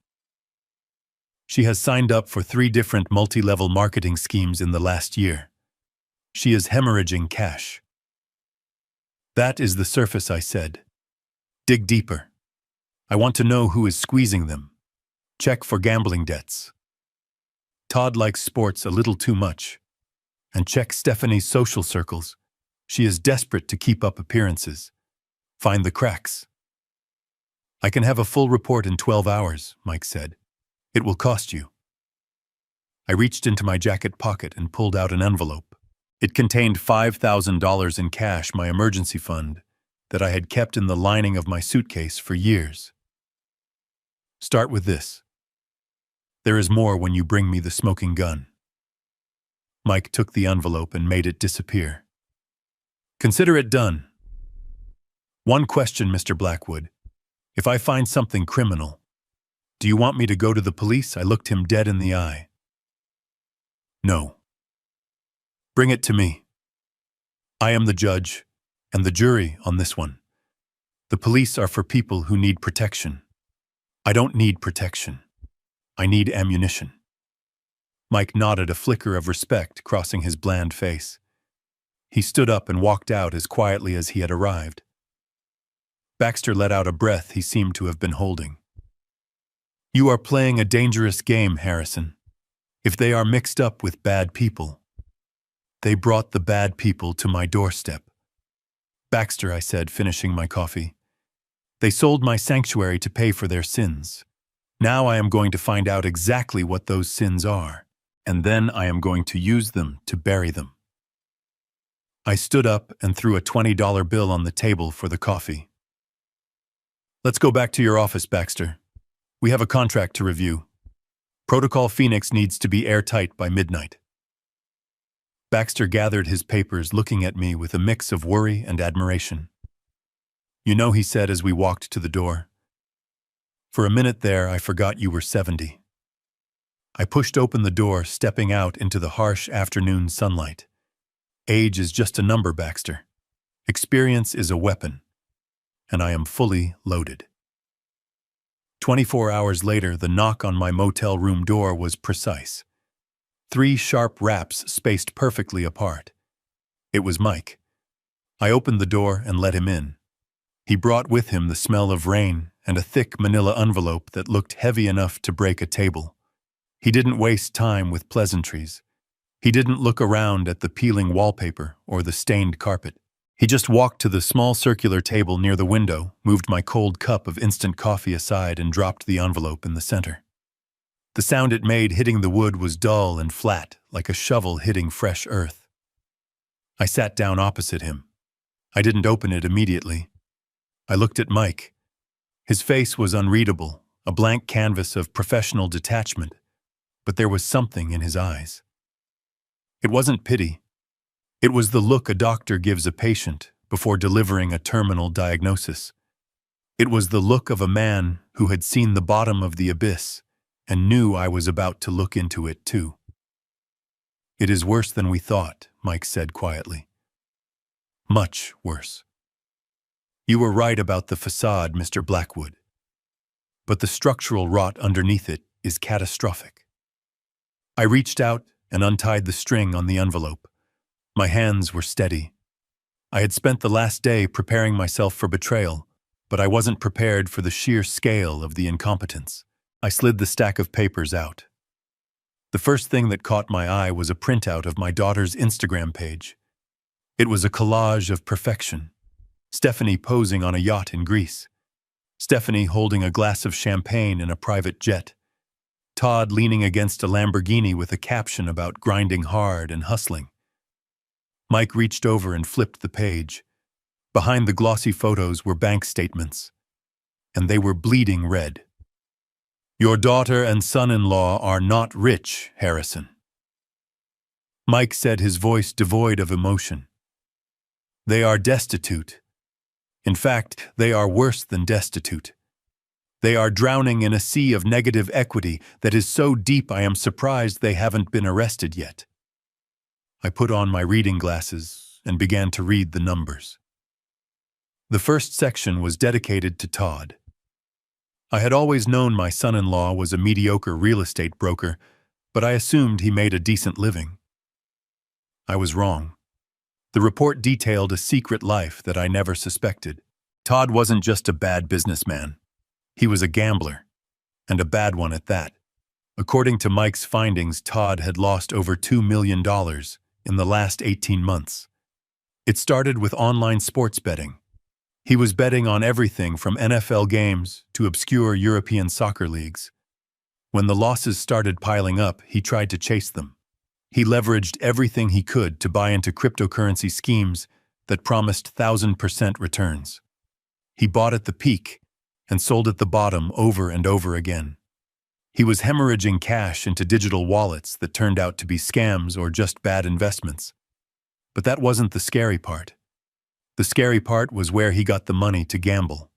She has signed up for 3 different multi-level marketing schemes in the last year. She is hemorrhaging cash." "That is the surface," I said. "Dig deeper. I want to know who is squeezing them. Check for gambling debts. Todd likes sports a little too much. And check Stephanie's social circles. She is desperate to keep up appearances. Find the cracks." "I can have a full report in 12 hours, Mike said. "It will cost you." I reached into my jacket pocket and pulled out an envelope. It contained $5,000 in cash, my emergency fund, that I had kept in the lining of my suitcase for years. "Start with this. There is more when you bring me the smoking gun." Mike took the envelope and made it disappear. "Consider it done. One question, Mr. Blackwood. If I find something criminal, do you want me to go to the police?" I looked him dead in the eye. "No. Bring it to me. I am the judge and the jury on this one. The police are for people who need protection. I don't need protection. I need ammunition." Mike nodded, a flicker of respect crossing his bland face. He stood up and walked out as quietly as he had arrived. Baxter let out a breath he seemed to have been holding. "You are playing a dangerous game, Harrison. If they are mixed up with bad people, they brought the bad people to my doorstep." "Baxter," I said, finishing my coffee. "They sold my sanctuary to pay for their sins. Now I am going to find out exactly what those sins are, and then I am going to use them to bury them." I stood up and threw a $20 bill on the table for the coffee. "Let's go back to your office, Baxter. We have a contract to review. Protocol Phoenix needs to be airtight by midnight." Baxter gathered his papers, looking at me with a mix of worry and admiration. "You know," he said as we walked to the door, "for a minute there I forgot you were 70. I pushed open the door, stepping out into the harsh afternoon sunlight. Age is just a number, Baxter. Experience is a weapon, and I am fully loaded." 24 hours later, the knock on my motel room door was precise. 3 sharp raps spaced perfectly apart. It was Mike. I opened the door and let him in. He brought with him the smell of rain and a thick manila envelope that looked heavy enough to break a table. He didn't waste time with pleasantries. He didn't look around at the peeling wallpaper or the stained carpet. He just walked to the small circular table near the window, moved my cold cup of instant coffee aside, and dropped the envelope in the center. The sound it made hitting the wood was dull and flat, like a shovel hitting fresh earth. I sat down opposite him. I didn't open it immediately. I looked at Mike. His face was unreadable, a blank canvas of professional detachment, but there was something in his eyes. It wasn't pity. It was the look a doctor gives a patient before delivering a terminal diagnosis. It was the look of a man who had seen the bottom of the abyss and knew I was about to look into it too. "It is worse than we thought," Mike said quietly. "Much worse. You were right about the facade, Mr. Blackwood. But the structural rot underneath it is catastrophic." I reached out and untied the string on the envelope. My hands were steady. I had spent the last day preparing myself for betrayal, but I wasn't prepared for the sheer scale of the incompetence. I slid the stack of papers out. The first thing that caught my eye was a printout of my daughter's Instagram page. It was a collage of perfection. Stephanie posing on a yacht in Greece. Stephanie holding a glass of champagne in a private jet. Todd leaning against a Lamborghini with a caption about grinding hard and hustling. Mike reached over and flipped the page. Behind the glossy photos were bank statements, and they were bleeding red. "Your daughter and son-in-law are not rich, Harrison." Mike said, his voice devoid of emotion. "They are destitute. In fact, they are worse than destitute. They are drowning in a sea of negative equity that is so deep I am surprised they haven't been arrested yet." I put on my reading glasses and began to read the numbers. The first section was dedicated to Todd. I had always known my son-in-law was a mediocre real estate broker, but I assumed he made a decent living. I was wrong. The report detailed a secret life that I never suspected. Todd wasn't just a bad businessman. He was a gambler, and a bad one at that. According to Mike's findings, Todd had lost over $2 million in the last 18 months. It started with online sports betting. He was betting on everything from NFL games to obscure European soccer leagues. When the losses started piling up, he tried to chase them. He leveraged everything he could to buy into cryptocurrency schemes that promised 1,000% returns. He bought at the peak and sold at the bottom over and over again. He was hemorrhaging cash into digital wallets that turned out to be scams or just bad investments. But that wasn't the scary part. The scary part was where he got the money to gamble.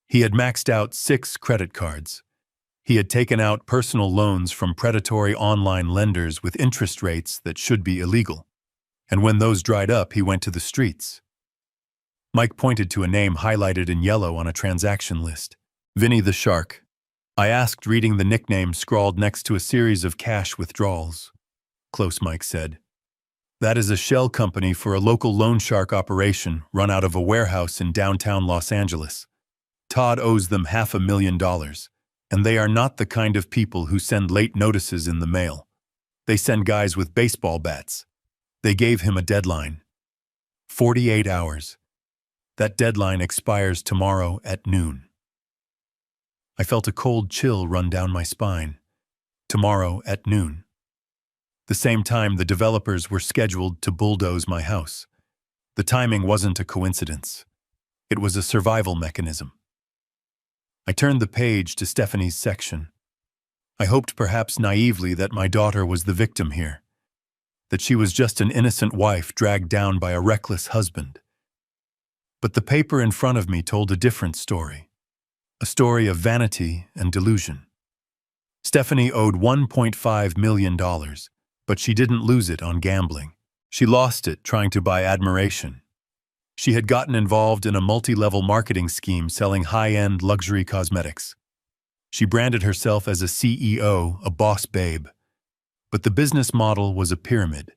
He had maxed out 6 credit cards. He had taken out personal loans from predatory online lenders with interest rates that should be illegal. And when those dried up, he went to the streets. Mike pointed to a name highlighted in yellow on a transaction list. Vinny the Shark. I asked, reading the nickname scrawled next to a series of cash withdrawals. "Close," Mike said. "That is a shell company for a local loan shark operation run out of a warehouse in downtown Los Angeles. Todd owes them $500,000, and they are not the kind of people who send late notices in the mail. They send guys with baseball bats. They gave him a deadline. 48 hours. That deadline expires tomorrow at noon." I felt a cold chill run down my spine. Tomorrow at noon. The same time the developers were scheduled to bulldoze my house. The timing wasn't a coincidence. It was a survival mechanism. I turned the page to Stephanie's section. I hoped, perhaps naively, that my daughter was the victim here. That she was just an innocent wife dragged down by a reckless husband. But the paper in front of me told a different story. A story of vanity and delusion. Stephanie owed $1.5 million, but she didn't lose it on gambling. She lost it trying to buy admiration. She had gotten involved in a multi-level marketing scheme selling high-end luxury cosmetics. She branded herself as a CEO, a boss babe. But the business model was a pyramid.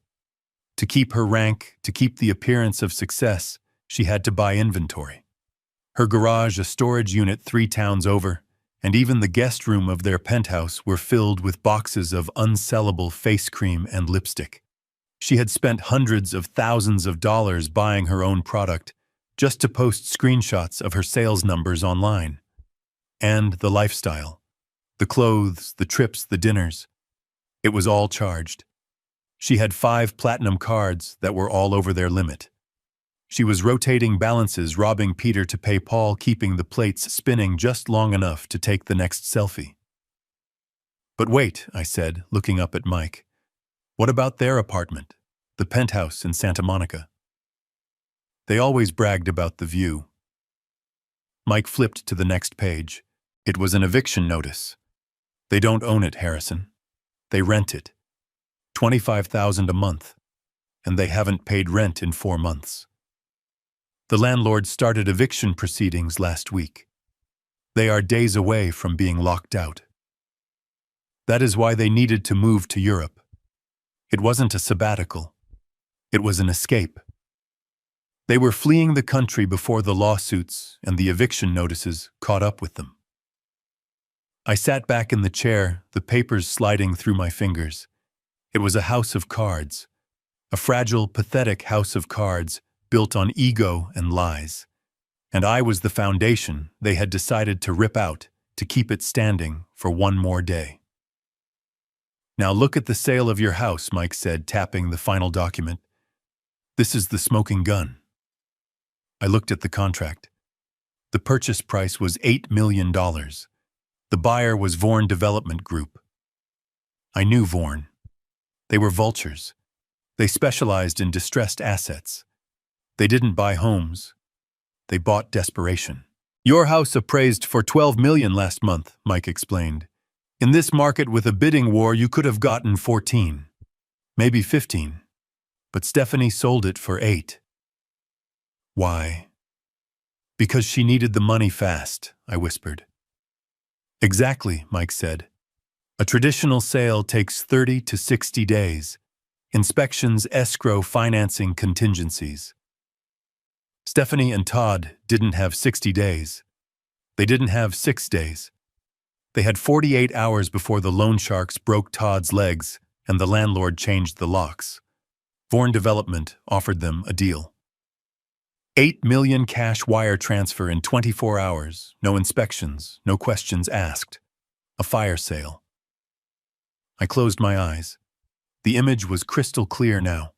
To keep her rank, to keep the appearance of success, she had to buy inventory. Her garage, a storage unit 3 towns over, and even the guest room of their penthouse were filled with boxes of unsellable face cream and lipstick. She had spent hundreds of thousands of dollars buying her own product just to post screenshots of her sales numbers online. And the lifestyle. The clothes, the trips, the dinners. It was all charged. She had 5 platinum cards that were all over their limit. She was rotating balances, robbing Peter to pay Paul, keeping the plates spinning just long enough to take the next selfie. But wait, I said, looking up at Mike. What about their apartment, the penthouse in Santa Monica? They always bragged about the view. Mike flipped to the next page. It was an eviction notice. They don't own it, Harrison. They rent it. $25,000 a month. And they haven't paid rent in 4 months. The landlord started eviction proceedings last week. They are days away from being locked out. That is why they needed to move to Europe. It wasn't a sabbatical. It was an escape. They were fleeing the country before the lawsuits and the eviction notices caught up with them. I sat back in the chair, the papers sliding through my fingers. It was a house of cards, a fragile, pathetic house of cards built on ego and lies. And I was the foundation they had decided to rip out to keep it standing for one more day. Now look at the sale of your house, Mike said, tapping the final document. This is the smoking gun. I looked at the contract. The purchase price was $8 million. The buyer was Vorn Development Group. I knew Vorn. They were vultures. They specialized in distressed assets. They didn't buy homes. They bought desperation. Your house appraised for $12 million last month, Mike explained. In this market with a bidding war, you could have gotten 14, maybe 15. But Stephanie sold it for 8. Why? Because she needed the money fast, I whispered. Exactly, Mike said. A traditional sale takes 30 to 60 days. Inspections, escrow, financing, contingencies. Stephanie and Todd didn't have 60 days. They didn't have 6 days. They had 48 hours before the loan sharks broke Todd's legs and the landlord changed the locks. Vorn Development offered them a deal. $8 million cash wire transfer in 24 hours, no inspections, no questions asked. A fire sale. I closed my eyes. The image was crystal clear now.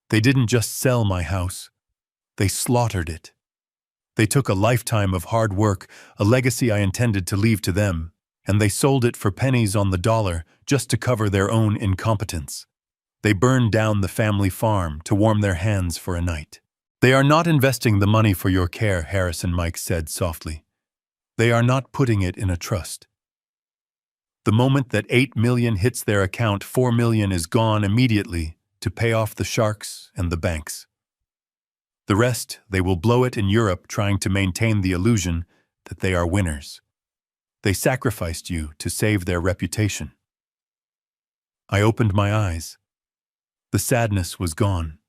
They didn't just sell my house. They slaughtered it. They took a lifetime of hard work, a legacy I intended to leave to them, and they sold it for pennies on the dollar just to cover their own incompetence. They burned down the family farm to warm their hands for a night. They are not investing the money for your care, Harrison, Mike said softly. They are not putting it in a trust. The moment that $8 million hits their account, $4 million is gone immediately to pay off the sharks and the banks. The rest, they will blow it in Europe trying to maintain the illusion that they are winners. They sacrificed you to save their reputation. I opened my eyes. The sadness was gone.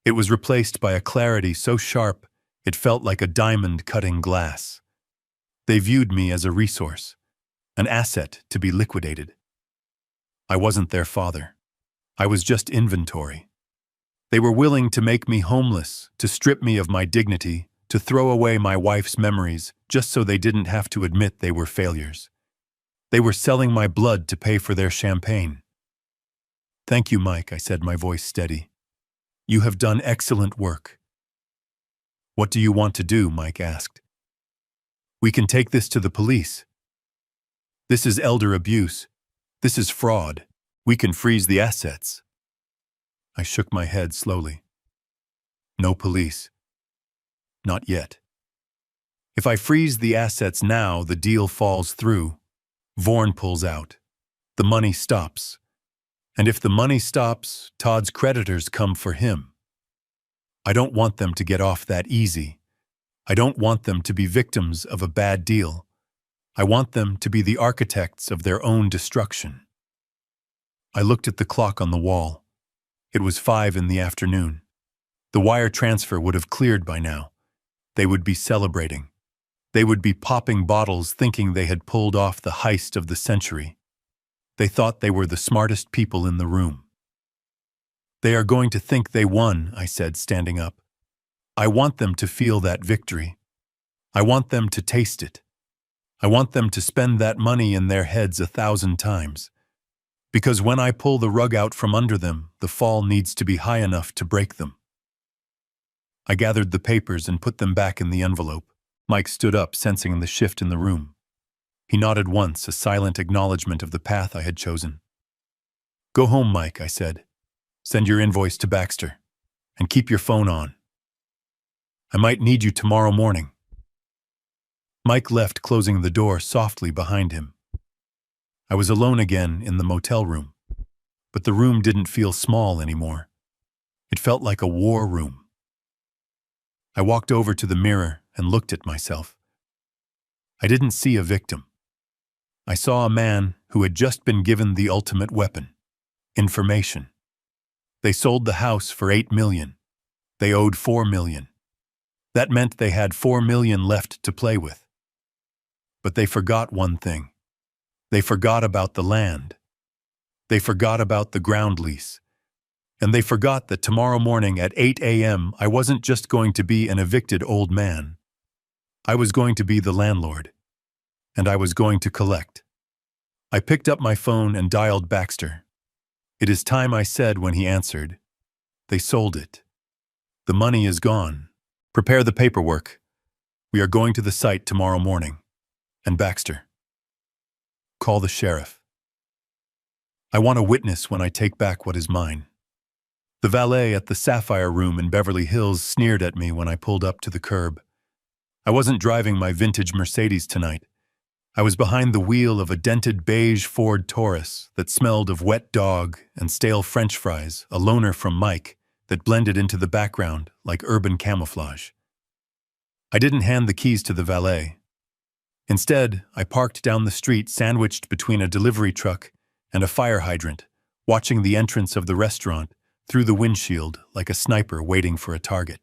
It was replaced by a clarity so sharp it felt like a diamond cutting glass. They viewed me as a resource, an asset to be liquidated. I wasn't their father. I was just inventory. They were willing to make me homeless, to strip me of my dignity, to throw away my wife's memories, just so they didn't have to admit they were failures. They were selling my blood to pay for their champagne. Thank you, Mike, I said, my voice steady. You have done excellent work. What do you want to do? Mike asked. We can take this to the police. This is elder abuse. This is fraud. We can freeze the assets. I shook my head slowly. No police. Not yet. If I freeze the assets now, the deal falls through. Vorn pulls out. The money stops. And if the money stops, Todd's creditors come for him. I don't want them to get off that easy. I don't want them to be victims of a bad deal. I want them to be the architects of their own destruction. I looked at the clock on the wall. It was 5 in the afternoon. The wire transfer would have cleared by now. They would be celebrating. They would be popping bottles thinking they had pulled off the heist of the century. They thought they were the smartest people in the room. They are going to think they won, I said, standing up. I want them to feel that victory. I want them to taste it. I want them to spend that money in their heads 1,000 times. Because when I pull the rug out from under them, the fall needs to be high enough to break them. I gathered the papers and put them back in the envelope. Mike stood up, sensing the shift in the room. He nodded once, a silent acknowledgement of the path I had chosen. Go home, Mike, I said. Send your invoice to Baxter. And keep your phone on. I might need you tomorrow morning. Mike left, closing the door softly behind him. I was alone again in the motel room. But the room didn't feel small anymore. It felt like a war room. I walked over to the mirror and looked at myself. I didn't see a victim. I saw a man who had just been given the ultimate weapon, information. They sold the house for $8 million. They owed $4 million. That meant they had $4 million left to play with. But they forgot one thing. They forgot about the land. They forgot about the ground lease. And they forgot that tomorrow morning at 8 a.m. I wasn't just going to be an evicted old man. I was going to be the landlord. And I was going to collect. I picked up my phone and dialed Baxter. It is time, I said when he answered. They sold it. The money is gone. Prepare the paperwork. We are going to the site tomorrow morning. And Baxter. Call the sheriff. I want a witness when I take back what is mine. The valet at the Sapphire Room in Beverly Hills sneered at me when I pulled up to the curb. I wasn't driving my vintage Mercedes tonight. I was behind the wheel of a dented beige Ford Taurus that smelled of wet dog and stale French fries, a loaner from Mike, that blended into the background like urban camouflage. I didn't hand the keys to the valet. Instead, I parked down the street sandwiched between a delivery truck and a fire hydrant, watching the entrance of the restaurant through the windshield like a sniper waiting for a target.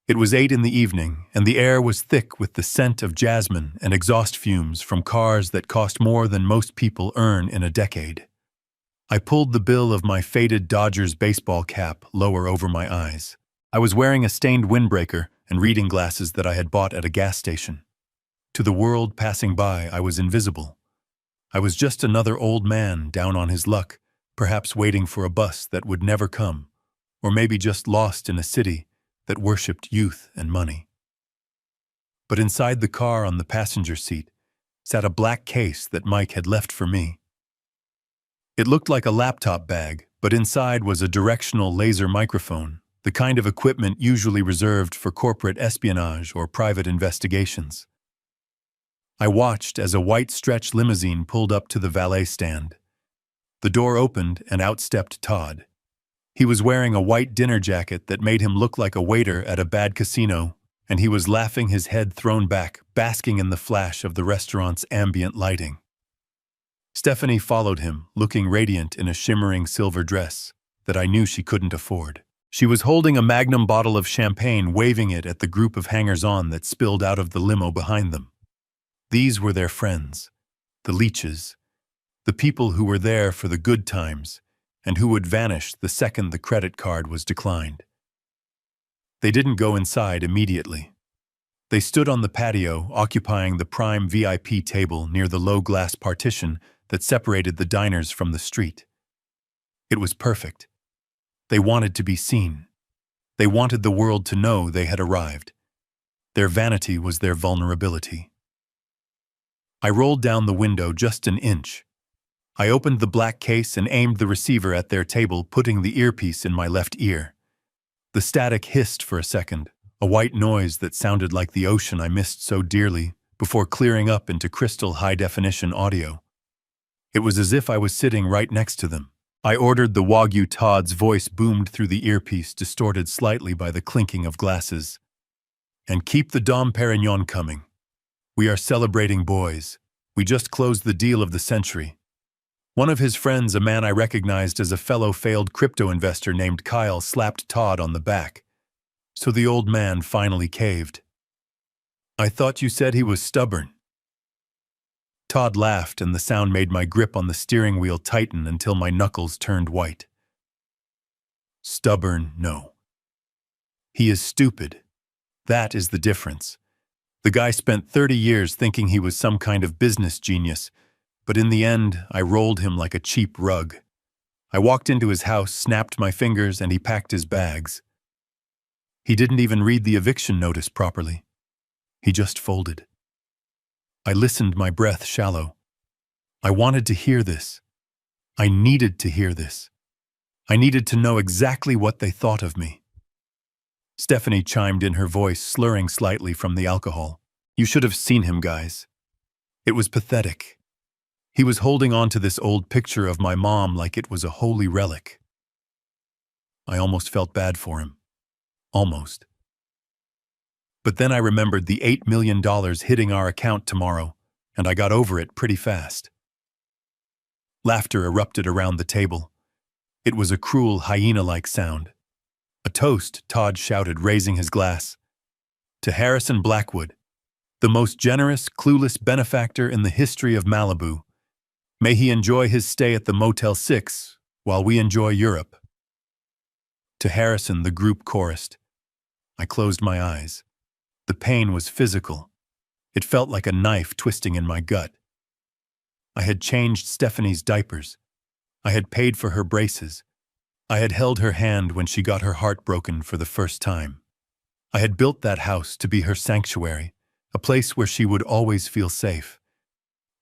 It was 8 in the evening, and the air was thick with the scent of jasmine and exhaust fumes from cars that cost more than most people earn in a decade. I pulled the bill of my faded Dodgers baseball cap lower over my eyes. I was wearing a stained windbreaker and reading glasses that I had bought at a gas station. To the world passing by, I was invisible. I was just another old man down on his luck, perhaps waiting for a bus that would never come, or maybe just lost in a city that worshipped youth and money. But inside the car on the passenger seat sat a black case that Mike had left for me. It looked like a laptop bag, but inside was a directional laser microphone, the kind of equipment usually reserved for corporate espionage or private investigations. I watched as a white stretch limousine pulled up to the valet stand. The door opened and out stepped Todd. He was wearing a white dinner jacket that made him look like a waiter at a bad casino, and he was laughing, his head thrown back, basking in the flash of the restaurant's ambient lighting. Stephanie followed him, looking radiant in a shimmering silver dress that I knew she couldn't afford. She was holding a magnum bottle of champagne, waving it at the group of hangers-on that spilled out of the limo behind them. These were their friends, the leeches, the people who were there for the good times and who would vanish the second the credit card was declined. They didn't go inside immediately. They stood on the patio, occupying the prime VIP table near the low glass partition that separated the diners from the street. It was perfect. They wanted to be seen. They wanted the world to know they had arrived. Their vanity was their vulnerability. I rolled down the window just an inch. I opened the black case and aimed the receiver at their table, putting the earpiece in my left ear. The static hissed for a second, a white noise that sounded like the ocean I missed so dearly, before clearing up into crystal high-definition audio. It was as if I was sitting right next to them. I ordered the Wagyu. Todd's voice boomed through the earpiece, distorted slightly by the clinking of glasses. And keep the Dom Perignon coming. We are celebrating, boys. We just closed the deal of the century. One of his friends, a man I recognized as a fellow failed crypto investor named Kyle, slapped Todd on the back. So the old man finally caved. I thought you said he was stubborn. Todd laughed, and the sound made my grip on the steering wheel tighten until my knuckles turned white. Stubborn, no. He is stupid. That is the difference. The guy spent 30 years thinking he was some kind of business genius, but in the end, I rolled him like a cheap rug. I walked into his house, snapped my fingers, and he packed his bags. He didn't even read the eviction notice properly. He just folded. I listened, my breath shallow. I wanted to hear this. I needed to hear this. I needed to know exactly what they thought of me. Stephanie chimed in, her voice slurring slightly from the alcohol. You should have seen him, guys. It was pathetic. He was holding on to this old picture of my mom like it was a holy relic. I almost felt bad for him. Almost. But then I remembered the $8 million hitting our account tomorrow, and I got over it pretty fast. Laughter erupted around the table. It was a cruel, hyena-like sound. A toast, Todd shouted, raising his glass. To Harrison Blackwood, the most generous, clueless benefactor in the history of Malibu. May he enjoy his stay at the Motel 6 while we enjoy Europe. To Harrison, the group chorused. I closed my eyes. The pain was physical. It felt like a knife twisting in my gut. I had changed Stephanie's diapers. I had paid for her braces. I had held her hand when she got her heart broken for the first time. I had built that house to be her sanctuary, a place where she would always feel safe.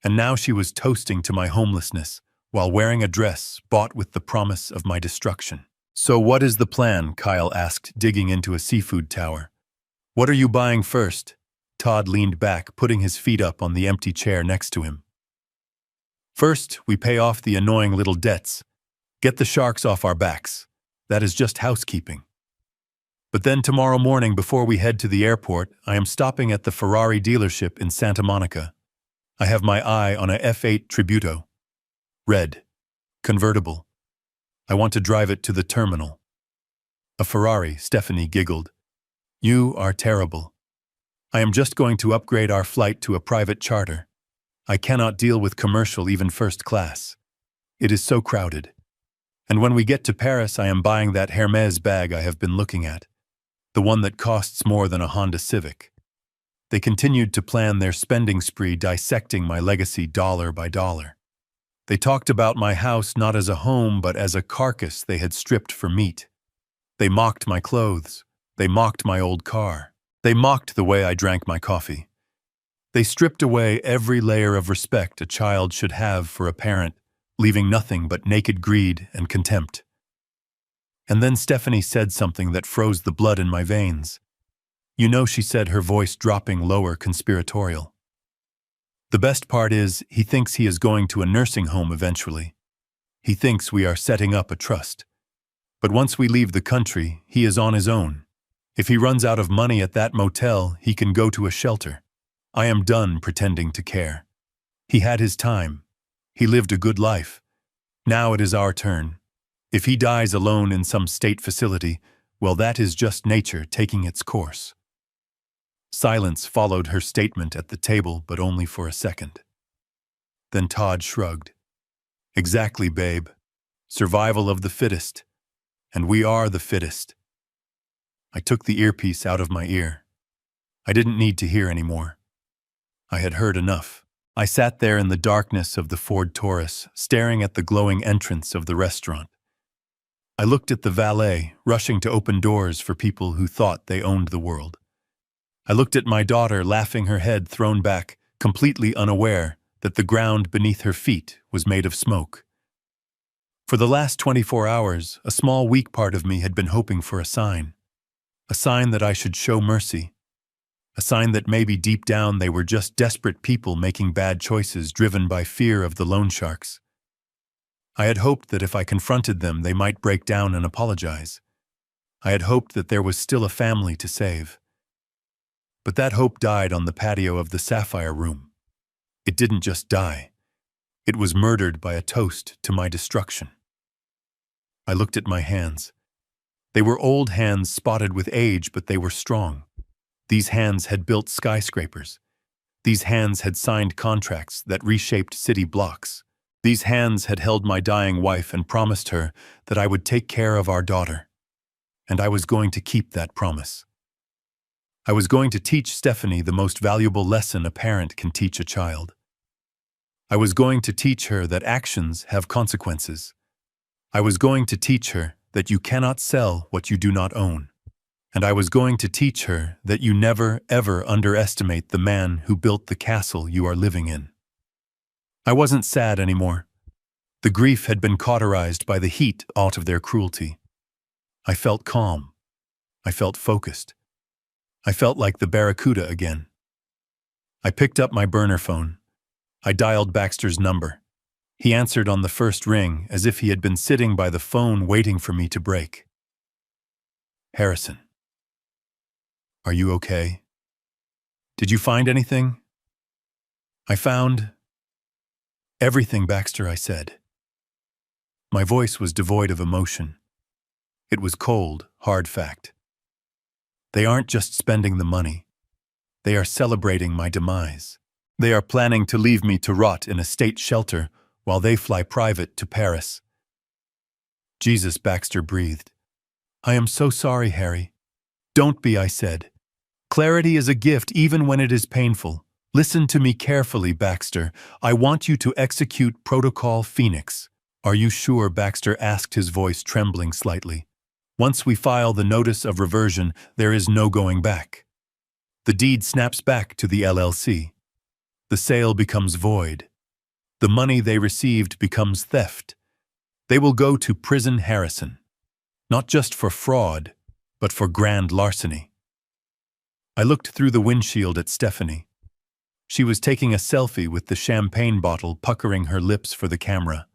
And now she was toasting to my homelessness while wearing a dress bought with the promise of my destruction. So what is the plan? Kyle asked, digging into a seafood tower. What are you buying first? Todd leaned back, putting his feet up on the empty chair next to him. First, we pay off the annoying little debts. Get the sharks off our backs. That is just housekeeping. But then tomorrow morning, before we head to the airport, I am stopping at the Ferrari dealership in Santa Monica. I have my eye on a F8 Tributo. Red. Convertible. I want to drive it to the terminal. A Ferrari, Stephanie giggled. You are terrible. I am just going to upgrade our flight to a private charter. I cannot deal with commercial, even first class. It is so crowded. And when we get to Paris, I am buying that Hermès bag I have been looking at. The one that costs more than a Honda Civic. They continued to plan their spending spree, dissecting my legacy dollar by dollar. They talked about my house not as a home, but as a carcass they had stripped for meat. They mocked my clothes. They mocked my old car. They mocked the way I drank my coffee. They stripped away every layer of respect a child should have for a parent, leaving nothing but naked greed and contempt. And then Stephanie said something that froze the blood in my veins. You know, she said, her voice dropping lower, conspiratorial. The best part is, he thinks he is going to a nursing home eventually. He thinks we are setting up a trust. But once we leave the country, he is on his own. If he runs out of money at that motel, he can go to a shelter. I am done pretending to care. He had his time. He lived a good life. Now it is our turn. If he dies alone in some state facility, well, that is just nature taking its course. Silence followed her statement at the table, but only for a second. Then Todd shrugged. Exactly, babe. Survival of the fittest. And we are the fittest. I took the earpiece out of my ear. I didn't need to hear anymore. I had heard enough. I sat there in the darkness of the Ford Taurus, staring at the glowing entrance of the restaurant. I looked at the valet, rushing to open doors for people who thought they owned the world. I looked at my daughter, laughing, her head thrown back, completely unaware that the ground beneath her feet was made of smoke. For the last 24 hours, a small, weak part of me had been hoping for a sign that I should show mercy, a sign that maybe deep down they were just desperate people making bad choices driven by fear of the loan sharks. I had hoped that if I confronted them, they might break down and apologize. I had hoped that there was still a family to save. But that hope died on the patio of the Sapphire Room. It didn't just die. It was murdered by a toast to my destruction. I looked at my hands. They were old hands, spotted with age, but they were strong. These hands had built skyscrapers. These hands had signed contracts that reshaped city blocks. These hands had held my dying wife and promised her that I would take care of our daughter. And I was going to keep that promise. I was going to teach Stephanie the most valuable lesson a parent can teach a child. I was going to teach her that actions have consequences. I was going to teach her that you cannot sell what you do not own. And I was going to teach her that you never, ever underestimate the man who built the castle you are living in. I wasn't sad anymore. The grief had been cauterized by the heat out of their cruelty. I felt calm. I felt focused. I felt like the Barracuda again. I picked up my burner phone. I dialed Baxter's number. He answered on the first ring as if he had been sitting by the phone waiting for me to break. Harrison. Are you okay? Did you find anything? I found everything, Baxter, I said. My voice was devoid of emotion. It was cold, hard fact. They aren't just spending the money. They are celebrating my demise. They are planning to leave me to rot in a state shelter while they fly private to Paris. Jesus, Baxter breathed. I am so sorry, Harry. Don't be, I said. Clarity is a gift even when it is painful. Listen to me carefully, Baxter. I want you to execute Protocol Phoenix. Are you sure? Baxter asked, his voice trembling slightly. Once we file the notice of reversion, there is no going back. The deed snaps back to the LLC. The sale becomes void. The money they received becomes theft. They will go to prison, Harrison. Not just for fraud, but for grand larceny. I looked through the windshield at Stephanie. She was taking a selfie with the champagne bottle, puckering her lips for the camera.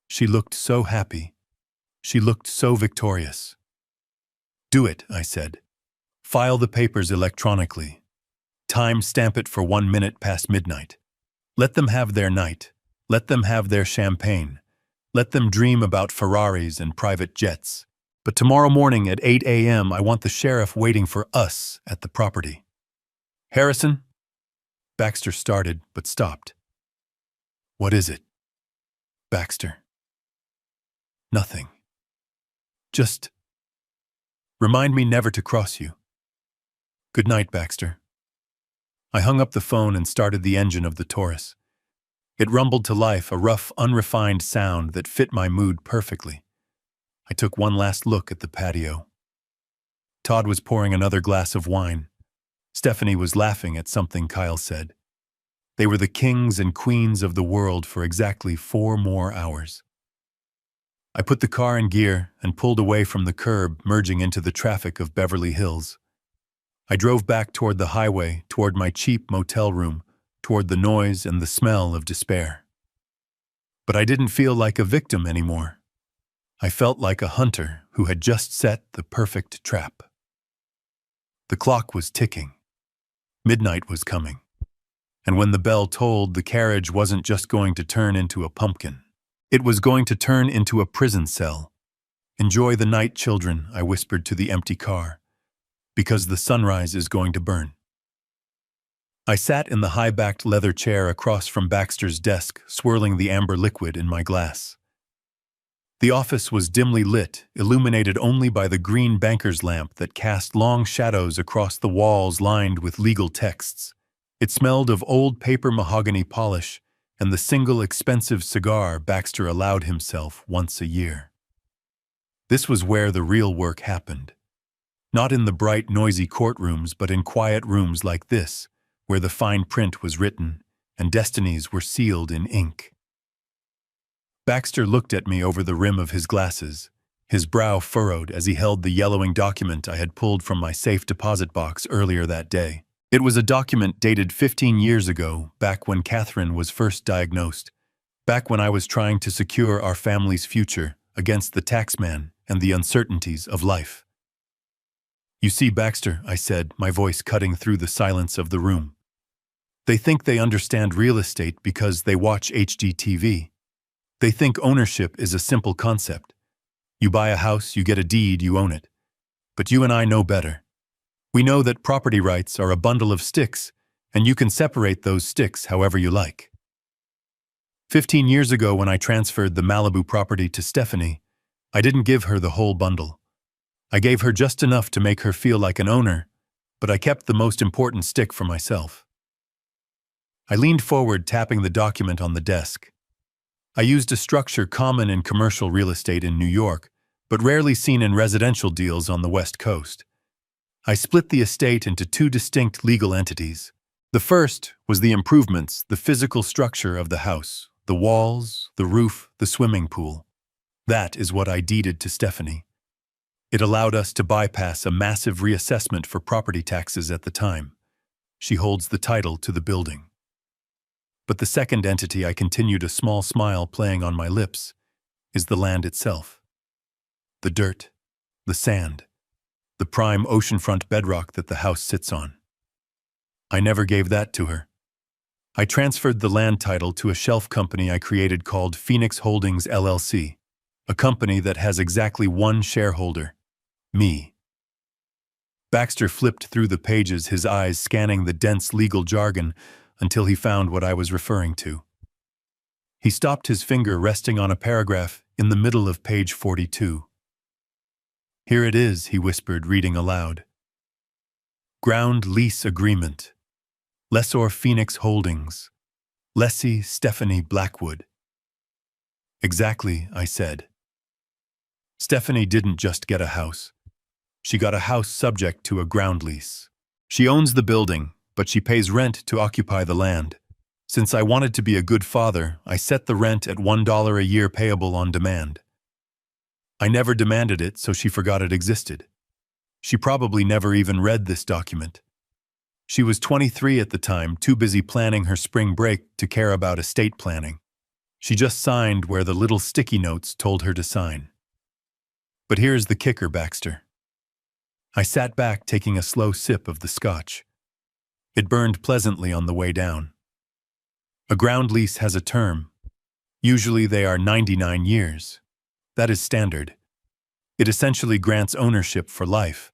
She looked so happy. She looked so victorious. Do it, I said. File the papers electronically. Time stamp it for 1 minute past midnight. Let them have their night. Let them have their champagne. Let them dream about Ferraris and private jets. But tomorrow morning at 8 a.m., I want the sheriff waiting for us at the property. Harrison? Baxter started, but stopped. What is it? Baxter. Nothing. Just remind me never to cross you. Good night, Baxter. I hung up the phone and started the engine of the Taurus. It rumbled to life, a rough, unrefined sound that fit my mood perfectly. I took one last look at the patio. Todd was pouring another glass of wine. Stephanie was laughing at something Kyle said. They were the kings and queens of the world for exactly 4 more hours. I put the car in gear and pulled away from the curb, merging into the traffic of Beverly Hills. I drove back toward the highway, toward my cheap motel room, toward the noise and the smell of despair. But I didn't feel like a victim anymore. I felt like a hunter who had just set the perfect trap. The clock was ticking. Midnight was coming. And when the bell tolled, the carriage wasn't just going to turn into a pumpkin. It was going to turn into a prison cell. Enjoy the night, children, I whispered to the empty car, because the sunrise is going to burn. I sat in the high-backed leather chair across from Baxter's desk, swirling the amber liquid in my glass. The office was dimly lit, illuminated only by the green banker's lamp that cast long shadows across the walls lined with legal texts. It smelled of old paper mahogany polish and the single expensive cigar Baxter allowed himself once a year. This was where the real work happened. Not in the bright, noisy courtrooms, but in quiet rooms like this, where the fine print was written and destinies were sealed in ink. Baxter looked at me over the rim of his glasses, his brow furrowed as he held the yellowing document I had pulled from my safe deposit box earlier that day. It was a document dated 15 years ago, back when Catherine was first diagnosed, back when I was trying to secure our family's future against the taxman and the uncertainties of life. You see, Baxter, I said, my voice cutting through the silence of the room. They think they understand real estate because they watch HGTV. They think ownership is a simple concept. You buy a house, you get a deed, you own it. But you and I know better. We know that property rights are a bundle of sticks, and you can separate those sticks however you like. 15 years ago, when I transferred the Malibu property to Stephanie, I didn't give her the whole bundle. I gave her just enough to make her feel like an owner, but I kept the most important stick for myself. I leaned forward, tapping the document on the desk. I used a structure common in commercial real estate in New York, but rarely seen in residential deals on the West Coast. I split the estate into two distinct legal entities. The first was the improvements, the physical structure of the house, the walls, the roof, the swimming pool. That is what I deeded to Stephanie. It allowed us to bypass a massive reassessment for property taxes at the time. She holds the title to the building. But the second entity, I continued, a small smile playing on my lips, is the land itself. The dirt, the sand, the prime oceanfront bedrock that the house sits on. I never gave that to her. I transferred the land title to a shelf company I created called Phoenix Holdings LLC, a company that has exactly one shareholder, me. Baxter flipped through the pages, his eyes scanning the dense legal jargon until he found what I was referring to. He stopped, his finger resting on a paragraph in the middle of page 42. Here it is, he whispered, reading aloud. Ground lease agreement. Lessor Phoenix Holdings. Lessee Stephanie Blackwood. Exactly, I said. Stephanie didn't just get a house. She got a house subject to a ground lease. She owns the building, but she pays rent to occupy the land. Since I wanted to be a good father, I set the rent at $1 a year payable on demand. I never demanded it, so she forgot it existed. She probably never even read this document. She was 23 at the time, too busy planning her spring break to care about estate planning. She just signed where the little sticky notes told her to sign. But here's the kicker, Baxter. I sat back, taking a slow sip of the scotch. It burned pleasantly on the way down. A ground lease has a term. Usually they are 99 years. That is standard. It essentially grants ownership for life.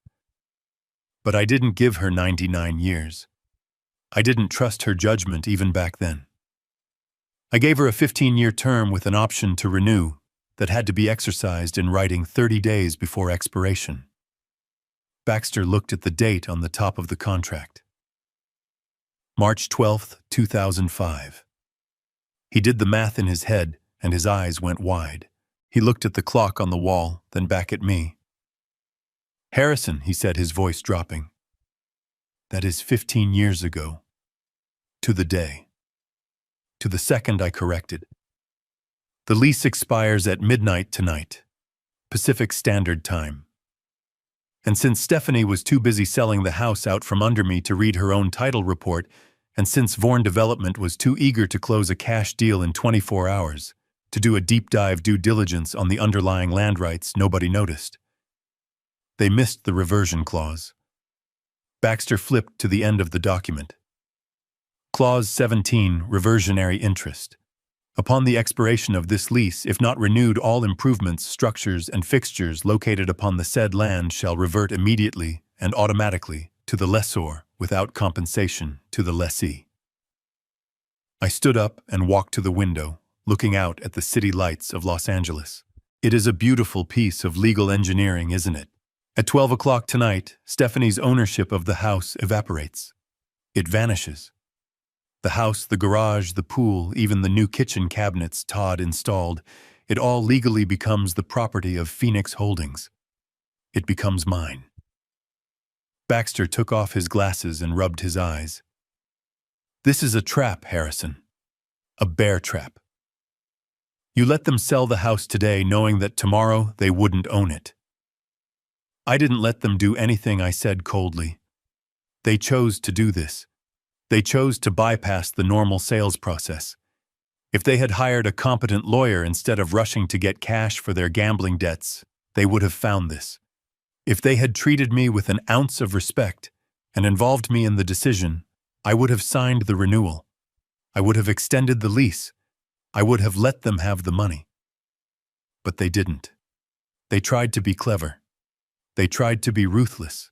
But I didn't give her 99 years. I didn't trust her judgment even back then. I gave her a 15-year term with an option to renew that had to be exercised in writing 30 days before expiration. Baxter looked at the date on the top of the contract. March 12, 2005. He did the math in his head, and his eyes went wide. He looked at the clock on the wall, then back at me. Harrison, he said, his voice dropping. That is 15 years ago. To the day. To the second, I corrected. The lease expires at midnight tonight, Pacific Standard Time. And since Stephanie was too busy selling the house out from under me to read her own title report, and since Vorn Development was too eager to close a cash deal in 24 hours, to do a deep dive due diligence on the underlying land rights, nobody noticed. They missed the reversion clause. Baxter flipped to the end of the document. Clause 17, reversionary interest. Upon the expiration of this lease, if not renewed, all improvements, structures, and fixtures located upon the said land shall revert immediately and automatically to the lessor without compensation to the lessee. I stood up and walked to the window, looking out at the city lights of Los Angeles. It is a beautiful piece of legal engineering, isn't it? At 12 o'clock tonight, Stephanie's ownership of the house evaporates. It vanishes. The house, the garage, the pool, even the new kitchen cabinets Todd installed, it all legally becomes the property of Phoenix Holdings. It becomes mine. Baxter took off his glasses and rubbed his eyes. This is a trap, Harrison. A bear trap. You let them sell the house today knowing that tomorrow they wouldn't own it. I didn't let them do anything, I said coldly. They chose to do this. They chose to bypass the normal sales process. If they had hired a competent lawyer instead of rushing to get cash for their gambling debts, they would have found this. If they had treated me with an ounce of respect and involved me in the decision, I would have signed the renewal. I would have extended the lease. I would have let them have the money. But they didn't. They tried to be clever. They tried to be ruthless.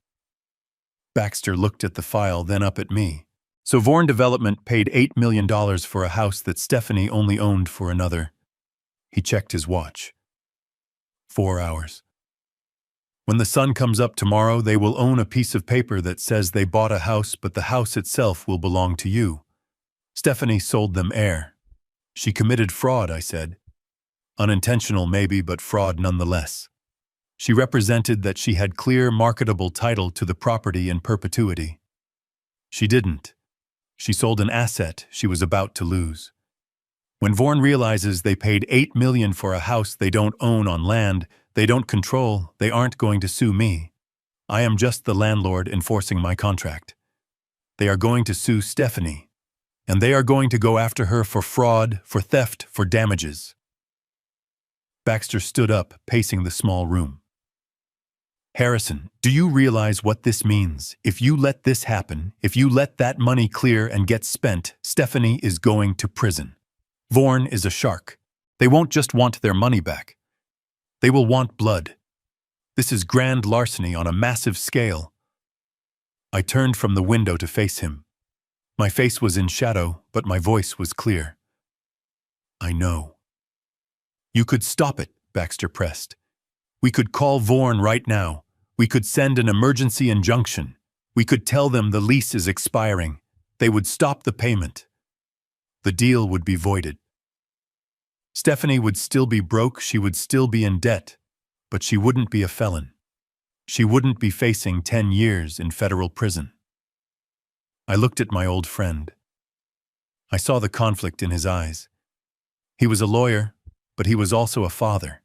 Baxter looked at the file, then up at me. So Vorn Development paid $8 million for a house that Stephanie only owned for another. He checked his watch. 4 hours. When the sun comes up tomorrow, they will own a piece of paper that says they bought a house, but the house itself will belong to you. Stephanie sold them air. She committed fraud, I said. Unintentional maybe, but fraud nonetheless. She represented that she had clear, marketable title to the property in perpetuity. She didn't. She sold an asset she was about to lose. When Vorn realizes they paid $8 million for a house they don't own on land they don't control, they aren't going to sue me. I am just the landlord enforcing my contract. They are going to sue Stephanie, and they are going to go after her for fraud, for theft, for damages. Baxter stood up, pacing the small room. Harrison, do you realize what this means? If you let this happen, if you let that money clear and get spent, Stephanie is going to prison. Vorn is a shark. They won't just want their money back. They will want blood. This is grand larceny on a massive scale. I turned from the window to face him. My face was in shadow, but my voice was clear. I know. You could stop it, Baxter pressed. We could call Vorn right now. We could send an emergency injunction. We could tell them the lease is expiring. They would stop the payment. The deal would be voided. Stephanie would still be broke, she would still be in debt, but she wouldn't be a felon. She wouldn't be facing 10 years in federal prison. I looked at my old friend. I saw the conflict in his eyes. He was a lawyer, but he was also a father.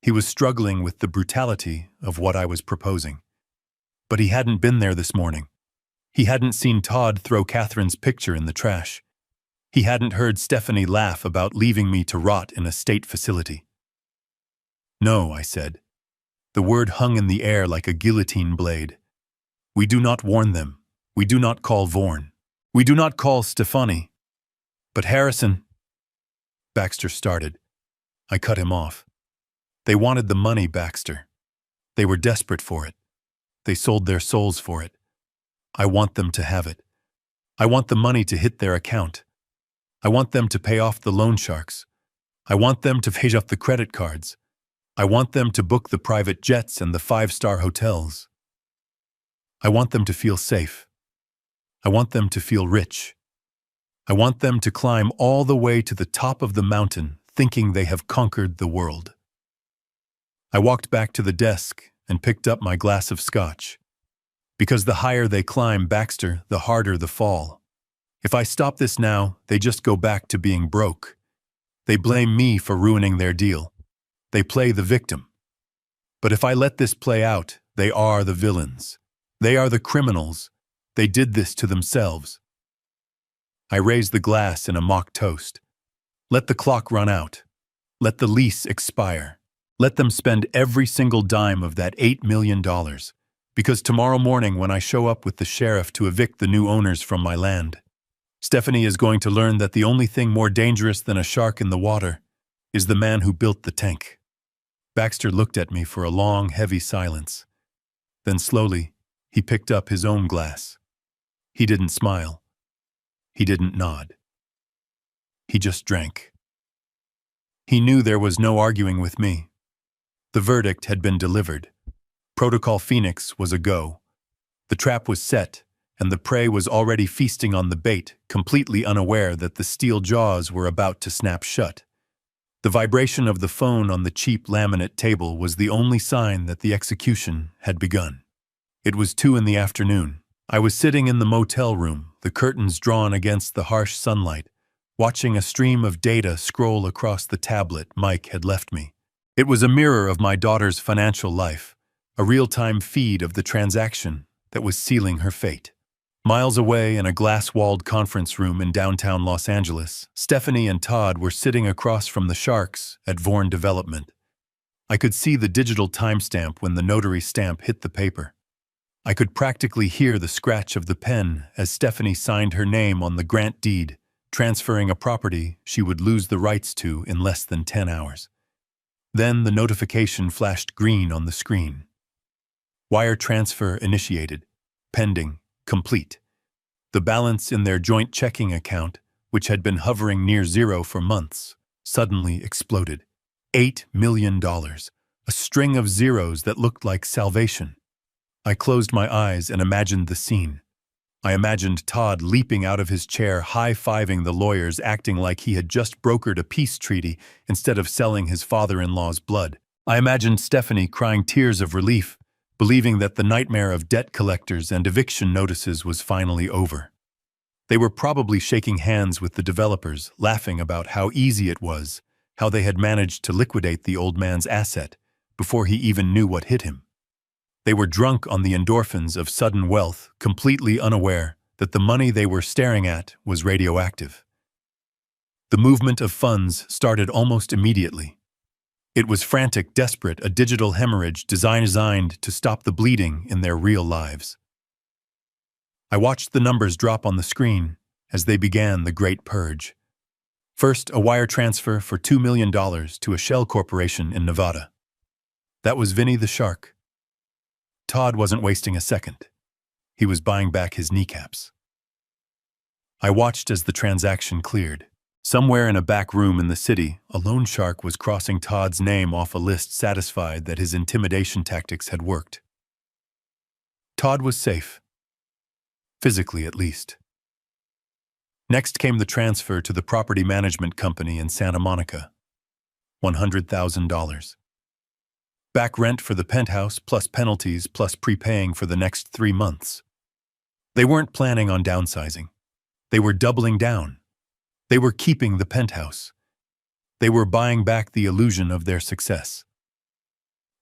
He was struggling with the brutality of what I was proposing. But he hadn't been there this morning. He hadn't seen Todd throw Catherine's picture in the trash. He hadn't heard Stephanie laugh about leaving me to rot in a state facility. No, I said. The word hung in the air like a guillotine blade. We do not warn them. We do not call Vorn. We do not call Stephanie. But Harrison... Baxter started. I cut him off. They wanted the money, Baxter. They were desperate for it. They sold their souls for it. I want them to have it. I want the money to hit their account. I want them to pay off the loan sharks. I want them to pay off the credit cards. I want them to book the private jets and the 5-star hotels. I want them to feel safe. I want them to feel rich. I want them to climb all the way to the top of the mountain, thinking they have conquered the world. I walked back to the desk and picked up my glass of scotch. Because the higher they climb, Baxter, the harder the fall. If I stop this now, they just go back to being broke. They blame me for ruining their deal. They play the victim. But if I let this play out, they are the villains. They are the criminals. They did this to themselves. I raised the glass in a mock toast. Let the clock run out. Let the lease expire. Let them spend every single dime of that $8 million. Because tomorrow morning when I show up with the sheriff to evict the new owners from my land, Stephanie is going to learn that the only thing more dangerous than a shark in the water is the man who built the tank. Baxter looked at me for a long, heavy silence. Then slowly, he picked up his own glass. He didn't smile. He didn't nod. He just drank. He knew there was no arguing with me. The verdict had been delivered. Protocol Phoenix was a go. The trap was set, and the prey was already feasting on the bait, completely unaware that the steel jaws were about to snap shut. The vibration of the phone on the cheap laminate table was the only sign that the execution had begun. It was 2 p.m. I was sitting in the motel room, the curtains drawn against the harsh sunlight, watching a stream of data scroll across the tablet Mike had left me. It was a mirror of my daughter's financial life, a real-time feed of the transaction that was sealing her fate. Miles away in a glass-walled conference room in downtown Los Angeles, Stephanie and Todd were sitting across from the Sharks at Vorn Development. I could see the digital timestamp when the notary stamp hit the paper. I could practically hear the scratch of the pen as Stephanie signed her name on the grant deed, transferring a property she would lose the rights to in less than 10 hours. Then the notification flashed green on the screen. Wire transfer initiated. pending, complete. The balance in their joint checking account, which had been hovering near zero for months, suddenly exploded. $8 million, a string of zeros that looked like salvation. I closed my eyes and imagined the scene. I imagined Todd leaping out of his chair, high-fiving the lawyers, acting like he had just brokered a peace treaty instead of selling his father-in-law's blood. I imagined Stephanie crying tears of relief, believing that the nightmare of debt collectors and eviction notices was finally over. They were probably shaking hands with the developers, laughing about how easy it was, how they had managed to liquidate the old man's asset before he even knew what hit him. They were drunk on the endorphins of sudden wealth, completely unaware that the money they were staring at was radioactive. The movement of funds started almost immediately. It was frantic, desperate, a digital hemorrhage designed to stop the bleeding in their real lives. I watched the numbers drop on the screen as they began the Great Purge. First, a wire transfer for $2 million to a shell corporation in Nevada. That was Vinny the Shark. Todd wasn't wasting a second. He was buying back his kneecaps. I watched as the transaction cleared. Somewhere in a back room in the city, a loan shark was crossing Todd's name off a list, satisfied that his intimidation tactics had worked. Todd was safe. Physically, at least. Next came the transfer to the property management company in Santa Monica. $100,000. Back rent for the penthouse, plus penalties, plus prepaying for the next 3 months. They weren't planning on downsizing. They were doubling down. They were keeping the penthouse. They were buying back the illusion of their success.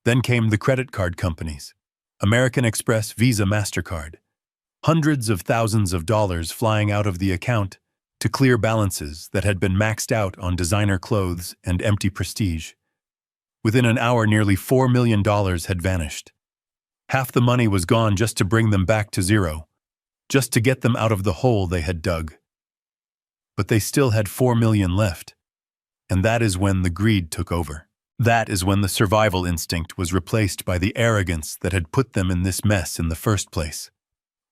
Then came the credit card companies. American Express, Visa, MasterCard. Hundreds of thousands of dollars flying out of the account to clear balances that had been maxed out on designer clothes and empty prestige. Within an hour, nearly $4 million had vanished. Half the money was gone just to bring them back to zero, just to get them out of the hole they had dug. But they still had $4 million left, and that is when the greed took over. That is when the survival instinct was replaced by the arrogance that had put them in this mess in the first place.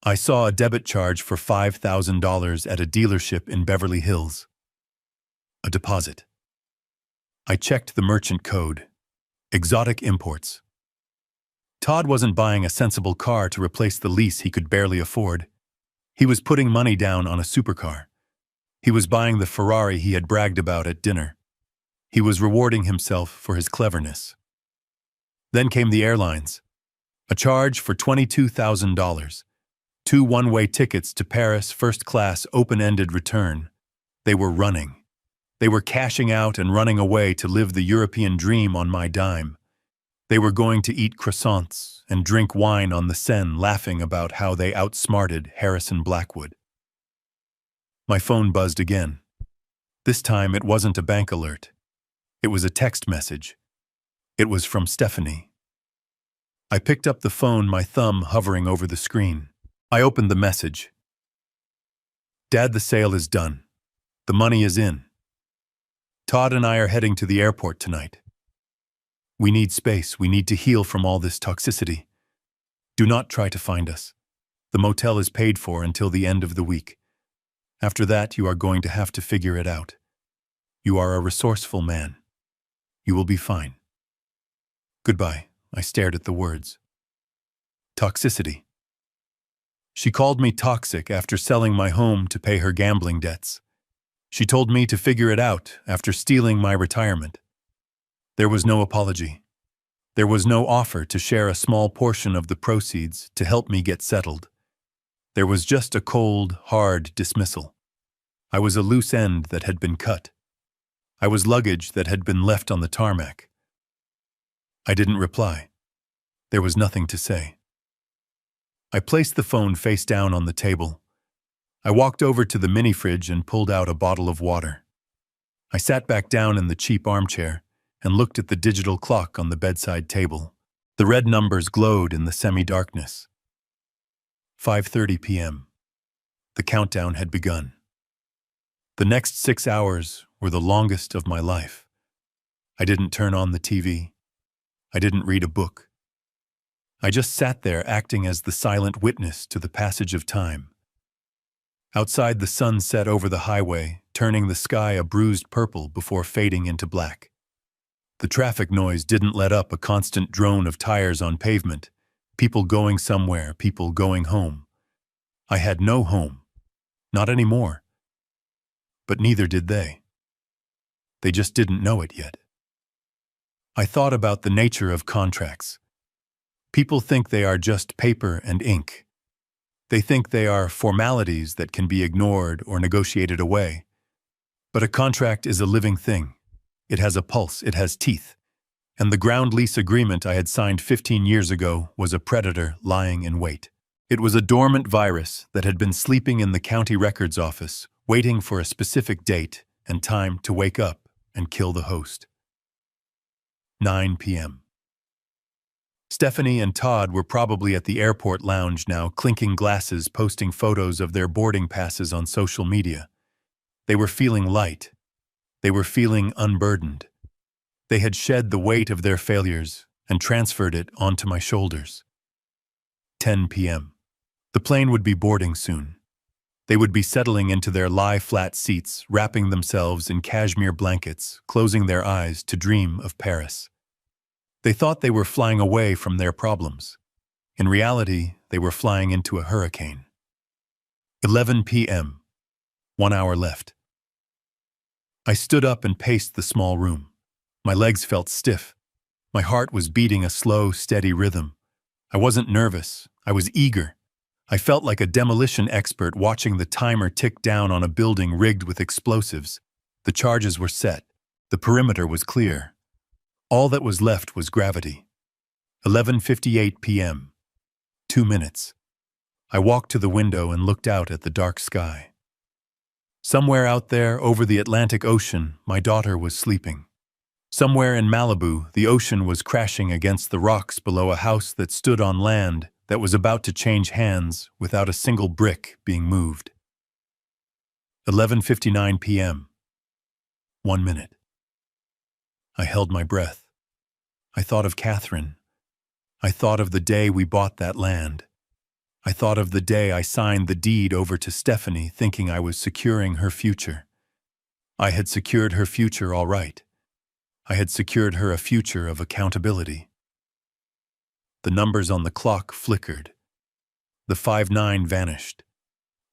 I saw a debit charge for $5,000 at a dealership in Beverly Hills. A deposit. I checked the merchant code. Exotic imports. Todd wasn't buying a sensible car to replace the lease he could barely afford. He was putting money down on a supercar. He was buying the Ferrari he had bragged about at dinner. He was rewarding himself for his cleverness. Then came the airlines. A charge for $22,000. 2 one-way tickets to Paris, first class, open-ended return. They were running. They were cashing out and running away to live the European dream on my dime. They were going to eat croissants and drink wine on the Seine, laughing about how they outsmarted Harrison Blackwood. My phone buzzed again. This time it wasn't a bank alert. It was a text message. It was from Stephanie. I picked up the phone, my thumb hovering over the screen. I opened the message. Dad, the sale is done. The money is in. Todd and I are heading to the airport tonight. We need space. We need to heal from all this toxicity. Do not try to find us. The motel is paid for until the end of the week. After that, you are going to have to figure it out. You are a resourceful man. You will be fine. Goodbye. I stared at the words. Toxicity. She called me toxic after selling my home to pay her gambling debts. She told me to figure it out after stealing my retirement. There was no apology. There was no offer to share a small portion of the proceeds to help me get settled. There was just a cold, hard dismissal. I was a loose end that had been cut. I was luggage that had been left on the tarmac. I didn't reply. There was nothing to say. I placed the phone face down on the table. I walked over to the mini-fridge and pulled out a bottle of water. I sat back down in the cheap armchair and looked at the digital clock on the bedside table. The red numbers glowed in the semi-darkness. 5:30 p.m. The countdown had begun. The next 6 hours were the longest of my life. I didn't turn on the TV. I didn't read a book. I just sat there acting as the silent witness to the passage of time. Outside, the sun set over the highway, turning the sky a bruised purple before fading into black. The traffic noise didn't let up a constant drone of tires on pavement, people going somewhere, people going home. I had no home. Not anymore. But neither did they. They just didn't know it yet. I thought about the nature of contracts. People think they are just paper and ink. They think they are formalities that can be ignored or negotiated away. But a contract is a living thing. It has a pulse, it has teeth. And the ground lease agreement I had signed 15 years ago was a predator lying in wait. It was a dormant virus that had been sleeping in the county records office, waiting for a specific date and time to wake up and kill the host. 9 p.m. Stephanie and Todd were probably at the airport lounge now, clinking glasses, posting photos of their boarding passes on social media. They were feeling light. They were feeling unburdened. They had shed the weight of their failures and transferred it onto my shoulders. 10 p.m. The plane would be boarding soon. They would be settling into their lie-flat seats, wrapping themselves in cashmere blankets, closing their eyes to dream of Paris. They thought they were flying away from their problems. In reality, they were flying into a hurricane. 11 p.m. 1 hour left. I stood up and paced the small room. My legs felt stiff. My heart was beating a slow, steady rhythm. I wasn't nervous. I was eager. I felt like a demolition expert watching the timer tick down on a building rigged with explosives. The charges were set. The perimeter was clear. All that was left was gravity. 11:58 p.m. 2 minutes. I walked to the window and looked out at the dark sky. Somewhere out there, over the Atlantic Ocean, my daughter was sleeping. Somewhere in Malibu, the ocean was crashing against the rocks below a house that stood on land that was about to change hands without a single brick being moved. 11:59 p.m. 1 minute. I held my breath. I thought of Catherine. I thought of the day we bought that land. I thought of the day I signed the deed over to Stephanie, thinking I was securing her future. I had secured her future all right. I had secured her a future of accountability. The numbers on the clock flickered. The 5-9 vanished.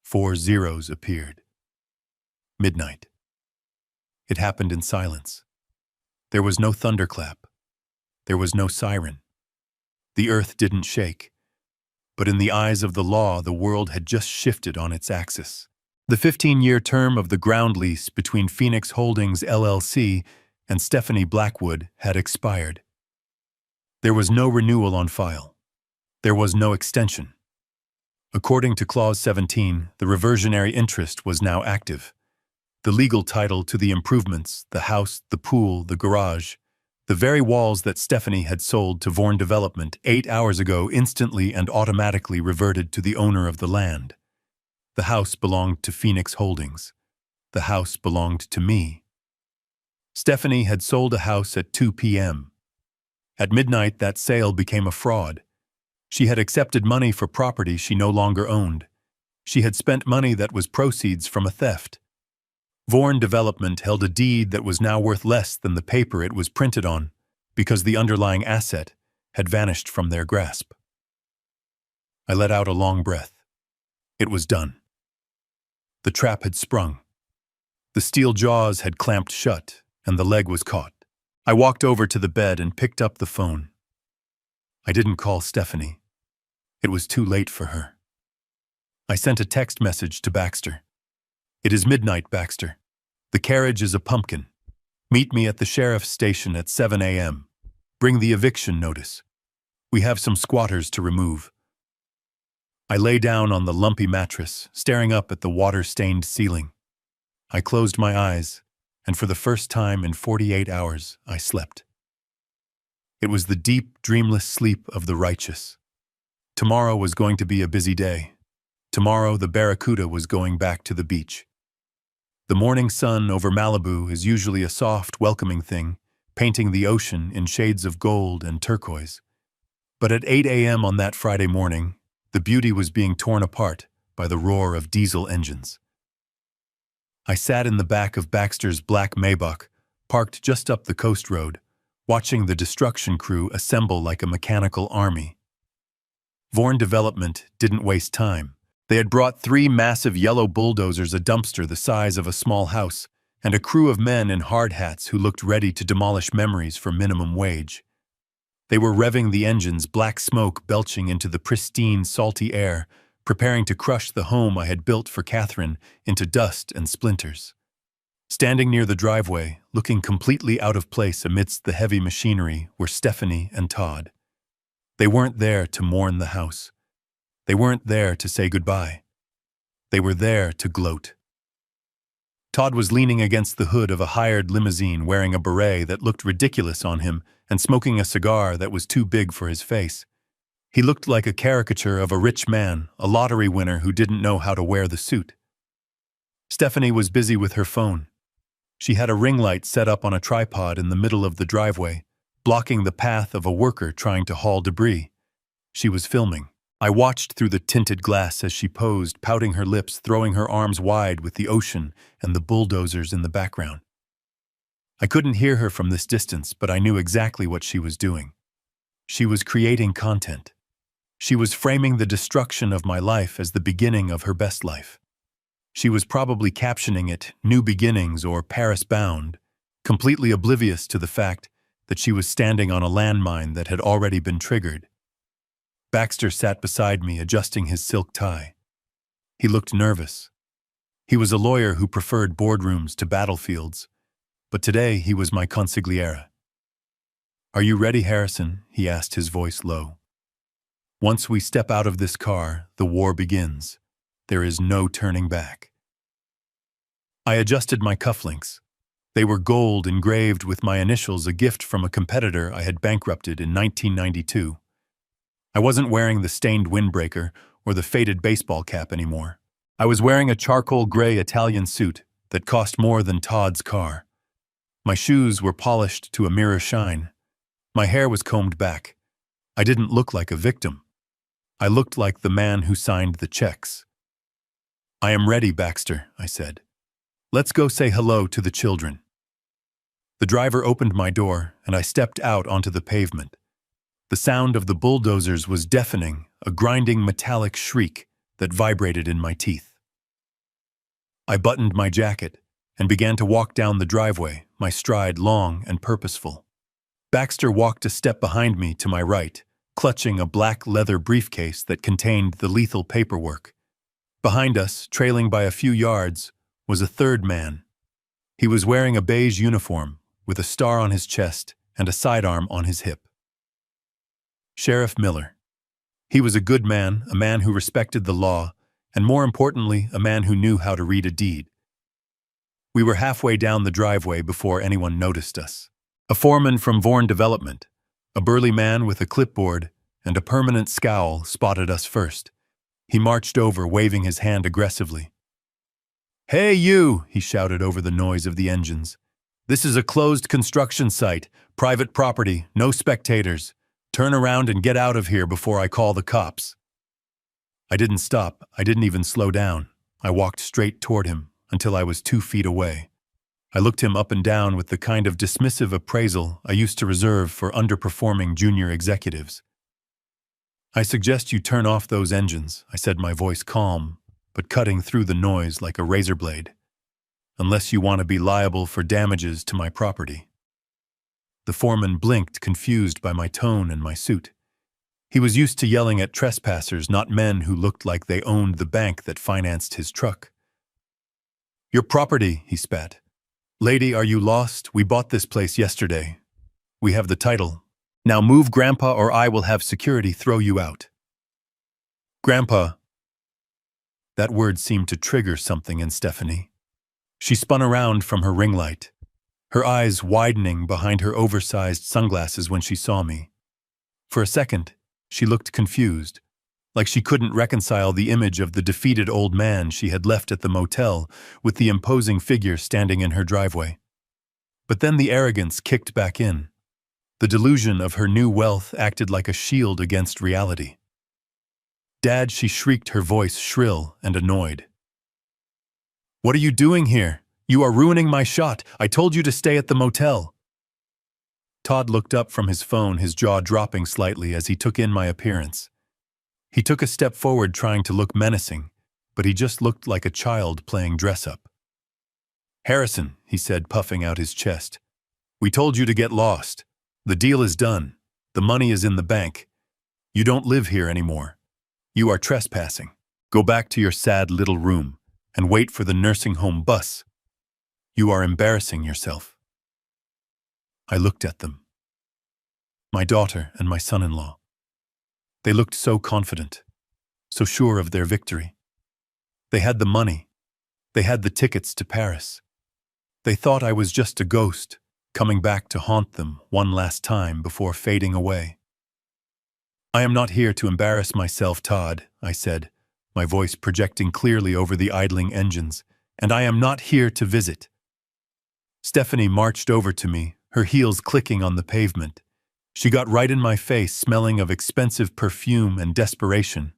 4 zeros appeared. Midnight. It happened in silence. There was no thunderclap. There was no siren. The earth didn't shake. But in the eyes of the law, the world had just shifted on its axis. The 15-year term of the ground lease between Phoenix Holdings LLC and Stephanie Blackwood had expired. There was no renewal on file. There was no extension. According to Clause 17, the reversionary interest was now active. The legal title to the improvements, the house, the pool, the garage, the very walls that Stephanie had sold to Vorn Development 8 hours ago instantly and automatically reverted to the owner of the land. The house belonged to Phoenix Holdings. The house belonged to me. Stephanie had sold a house at 2 p.m. At midnight, that sale became a fraud. She had accepted money for property she no longer owned. She had spent money that was proceeds from a theft. Vorn Development held a deed that was now worth less than the paper it was printed on, because the underlying asset had vanished from their grasp. I let out a long breath. It was done. The trap had sprung. The steel jaws had clamped shut, and the leg was caught. I walked over to the bed and picked up the phone. I didn't call Stephanie. It was too late for her. I sent a text message to Baxter. It is midnight, Baxter. The carriage is a pumpkin. Meet me at the sheriff's station at 7 a.m. Bring the eviction notice. We have some squatters to remove. I lay down on the lumpy mattress, staring up at the water-stained ceiling. I closed my eyes, and for the first time in 48 hours, I slept. It was the deep, dreamless sleep of the righteous. Tomorrow was going to be a busy day. Tomorrow, the Barracuda was going back to the beach. The morning sun over Malibu is usually a soft, welcoming thing, painting the ocean in shades of gold and turquoise. But at 8 a.m. on that Friday morning, the beauty was being torn apart by the roar of diesel engines. I sat in the back of Baxter's black Maybach, parked just up the coast road, watching the destruction crew assemble like a mechanical army. Vorn Development didn't waste time. They had brought 3 massive yellow bulldozers, a dumpster the size of a small house, and a crew of men in hard hats who looked ready to demolish memories for minimum wage. They were revving the engines, black smoke belching into the pristine, salty air, preparing to crush the home I had built for Catherine into dust and splinters. Standing near the driveway, looking completely out of place amidst the heavy machinery, were Stephanie and Todd. They weren't there to mourn the house. They weren't there to say goodbye. They were there to gloat. Todd was leaning against the hood of a hired limousine, wearing a beret that looked ridiculous on him and smoking a cigar that was too big for his face. He looked like a caricature of a rich man, a lottery winner who didn't know how to wear the suit. Stephanie was busy with her phone. She had a ring light set up on a tripod in the middle of the driveway, blocking the path of a worker trying to haul debris. She was filming. I watched through the tinted glass as she posed, pouting her lips, throwing her arms wide with the ocean and the bulldozers in the background. I couldn't hear her from this distance, but I knew exactly what she was doing. She was creating content. She was framing the destruction of my life as the beginning of her best life. She was probably captioning it New Beginnings or Paris Bound, completely oblivious to the fact that she was standing on a landmine that had already been triggered. Baxter sat beside me, adjusting his silk tie. He looked nervous. He was a lawyer who preferred boardrooms to battlefields, but today he was my consigliere. "Are you ready, Harrison?" he asked, his voice low. "Once we step out of this car, the war begins. There is no turning back." I adjusted my cufflinks. They were gold engraved with my initials, a gift from a competitor I had bankrupted in 1992. I wasn't wearing the stained windbreaker or the faded baseball cap anymore. I was wearing a charcoal gray Italian suit that cost more than Todd's car. My shoes were polished to a mirror shine. My hair was combed back. I didn't look like a victim. I looked like the man who signed the checks. "I am ready, Baxter," I said. "Let's go say hello to the children." The driver opened my door, and I stepped out onto the pavement. The sound of the bulldozers was deafening, a grinding metallic shriek that vibrated in my teeth. I buttoned my jacket and began to walk down the driveway, my stride long and purposeful. Baxter walked a step behind me to my right, clutching a black leather briefcase that contained the lethal paperwork. Behind us, trailing by a few yards, was a third man. He was wearing a beige uniform, with a star on his chest and a sidearm on his hip. Sheriff Miller. He was a good man, a man who respected the law, and more importantly, a man who knew how to read a deed. We were halfway down the driveway before anyone noticed us. A foreman from Vorn Development, a burly man with a clipboard and a permanent scowl, spotted us first. He marched over, waving his hand aggressively. "Hey you!" he shouted over the noise of the engines. "This is a closed construction site, private property, no spectators. Turn around and get out of here before I call the cops." I didn't stop. I didn't even slow down. I walked straight toward him until I was 2 feet away. I looked him up and down with the kind of dismissive appraisal I used to reserve for underperforming junior executives. "I suggest you turn off those engines," I said, my voice calm, but cutting through the noise like a razor blade, "unless you want to be liable for damages to my property." The foreman blinked, confused by my tone and my suit. He was used to yelling at trespassers, not men who looked like they owned the bank that financed his truck. "Your property," he spat. "Lady, are you lost? We bought this place yesterday. We have the title. Now move, Grandpa, or I will have security throw you out." "Grandpa." That word seemed to trigger something in Stephanie. She spun around from her ring light, her eyes widening behind her oversized sunglasses when she saw me. For a second, she looked confused, like she couldn't reconcile the image of the defeated old man she had left at the motel with the imposing figure standing in her driveway. But then the arrogance kicked back in. The delusion of her new wealth acted like a shield against reality. "Dad," she shrieked, her voice shrill and annoyed. "What are you doing here? You are ruining my shot. I told you to stay at the motel." Todd looked up from his phone, his jaw dropping slightly as he took in my appearance. He took a step forward, trying to look menacing, but he just looked like a child playing dress-up. "Harrison," he said, puffing out his chest, "we told you to get lost. The deal is done. The money is in the bank. You don't live here anymore. You are trespassing. Go back to your sad little room and wait for the nursing home bus. You are embarrassing yourself." I looked at them. My daughter and my son-in-law. They looked so confident, so sure of their victory. They had the money. They had the tickets to Paris. They thought I was just a ghost, coming back to haunt them one last time before fading away. "I am not here to embarrass myself, Todd," I said, my voice projecting clearly over the idling engines, "and I am not here to visit." Stephanie marched over to me, her heels clicking on the pavement. She got right in my face, smelling of expensive perfume and desperation.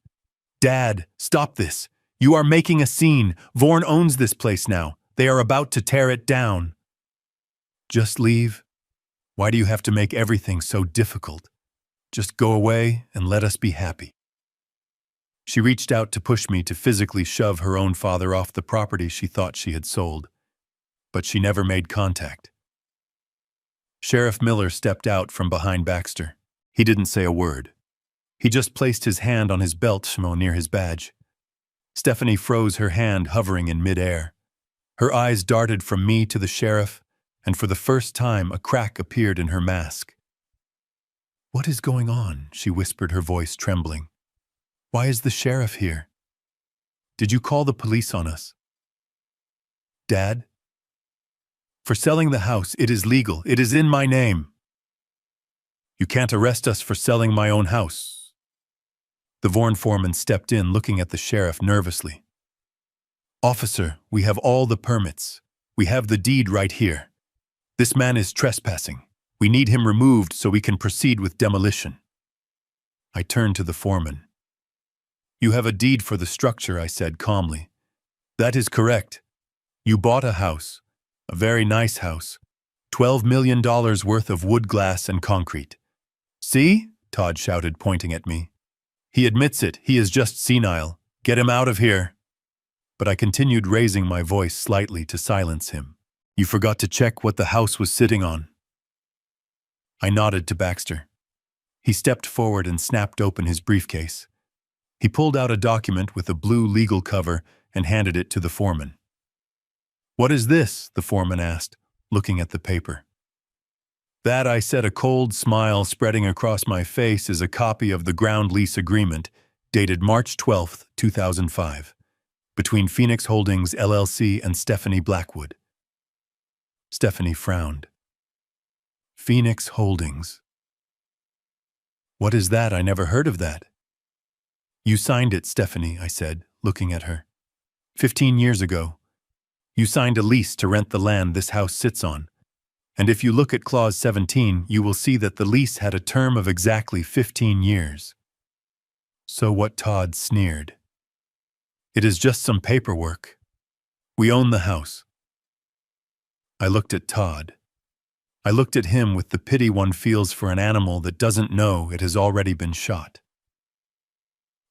"Dad, stop this. You are making a scene. Vaughn owns this place now. They are about to tear it down." "Just leave? Why do you have to make everything so difficult? Just go away and let us be happy." She reached out to push me to physically shove her own father off the property she thought she had sold. But she never made contact. Sheriff Miller stepped out from behind Baxter. He didn't say a word. He just placed his hand on his belt near his badge. Stephanie froze, her hand hovering in midair. Her eyes darted from me to the sheriff, and for the first time a crack appeared in her mask. "What is going on?" she whispered, her voice trembling. "Why is the sheriff here? Did you call the police on us?" "Dad? For selling the house, it is legal. It is in my name." "You can't arrest us for selling my own house." The Vaughn foreman stepped in, looking at the sheriff nervously. "Officer, we have all the permits. We have the deed right here. This man is trespassing. We need him removed so we can proceed with demolition." I turned to the foreman. "You have a deed for the structure," I said calmly. "That is correct. You bought a house. A very nice house. $12 million worth of wood, glass, and concrete." "See?" Todd shouted, pointing at me. "He admits it. He is just senile. Get him out of here." But I continued, raising my voice slightly to silence him. "You forgot to check what the house was sitting on." I nodded to Baxter. He stepped forward and snapped open his briefcase. He pulled out a document with a blue legal cover and handed it to the foreman. "What is this?" the foreman asked, looking at the paper. "That," I said, a cold smile spreading across my face, "is a copy of the ground lease agreement dated March 12, 2005, between Phoenix Holdings, LLC and Stephanie Blackwood." Stephanie frowned. "Phoenix Holdings. What is that? I never heard of that." "You signed it, Stephanie," I said, looking at her. 15 years ago. You signed a lease to rent the land this house sits on. And if you look at Clause 17, you will see that the lease had a term of exactly 15 years. "So what?" Todd sneered. "It is just some paperwork. We own the house." I looked at Todd. I looked at him with the pity one feels for an animal that doesn't know it has already been shot.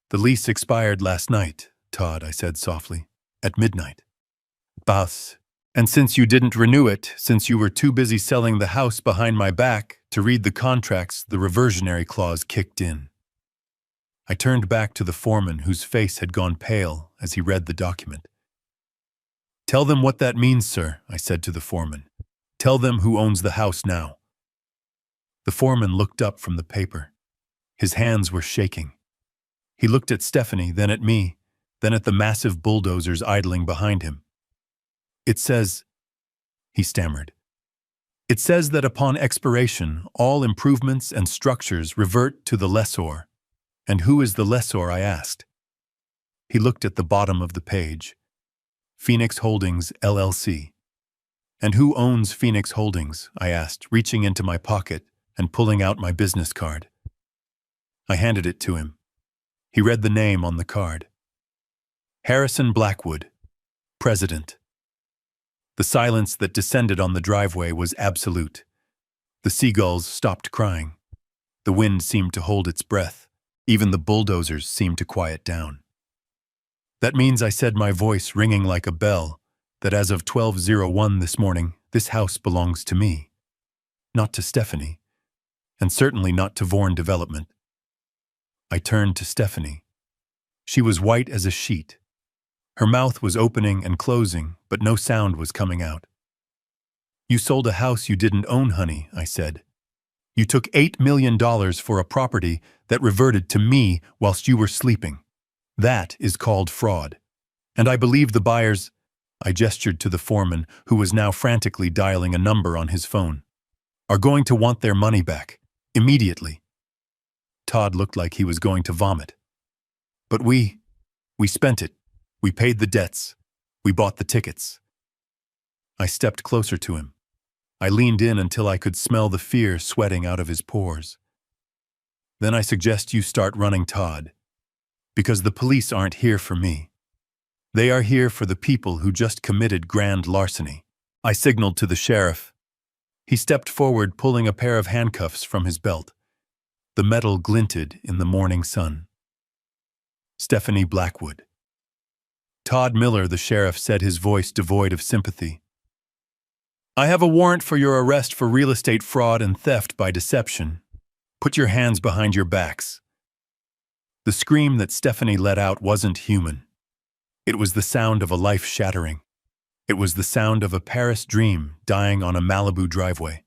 "The lease expired last night, Todd," I said softly, "at midnight. Bas. And since you didn't renew it, since you were too busy selling the house behind my back to read the contracts, the reversionary clause kicked in." I turned back to the foreman, whose face had gone pale as he read the document. "Tell them what that means, sir," I said to the foreman. "Tell them who owns the house now." The foreman looked up from the paper. His hands were shaking. He looked at Stephanie, then at me, then at the massive bulldozers idling behind him. "It says," he stammered, "it says that upon expiration, all improvements and structures revert to the lessor." "And who is the lessor?" I asked. He looked at the bottom of the page. "Phoenix Holdings, LLC." "And who owns Phoenix Holdings?" I asked, reaching into my pocket and pulling out my business card. I handed it to him. He read the name on the card. Harrison Blackwood, President. The silence that descended on the driveway was absolute. The seagulls stopped crying. The wind seemed to hold its breath. Even the bulldozers seemed to quiet down. That means, I said, my voice ringing like a bell, that as of 12:01 this morning, this house belongs to me. Not to Stephanie, and certainly not to Vaughan Development. I turned to Stephanie. She was white as a sheet. Her mouth was opening and closing, but no sound was coming out. You sold a house you didn't own, honey, I said. You took $8 million for a property that reverted to me whilst you were sleeping. That is called fraud. And I believe the buyers— I gestured to the foreman, who was now frantically dialing a number on his phone— are going to want their money back, immediately. Todd looked like he was going to vomit. But we spent it. We paid the debts. We bought the tickets. I stepped closer to him. I leaned in until I could smell the fear sweating out of his pores. Then I suggest you start running, Todd. Because the police aren't here for me. They are here for the people who just committed grand larceny. I signaled to the sheriff. He stepped forward, pulling a pair of handcuffs from his belt. The metal glinted in the morning sun. Stephanie Blackwood. Todd Miller, the sheriff said, his voice devoid of sympathy. I have a warrant for your arrest for real estate fraud and theft by deception. Put your hands behind your backs. The scream that Stephanie let out wasn't human. It was the sound of a life shattering. It was the sound of a Paris dream dying on a Malibu driveway.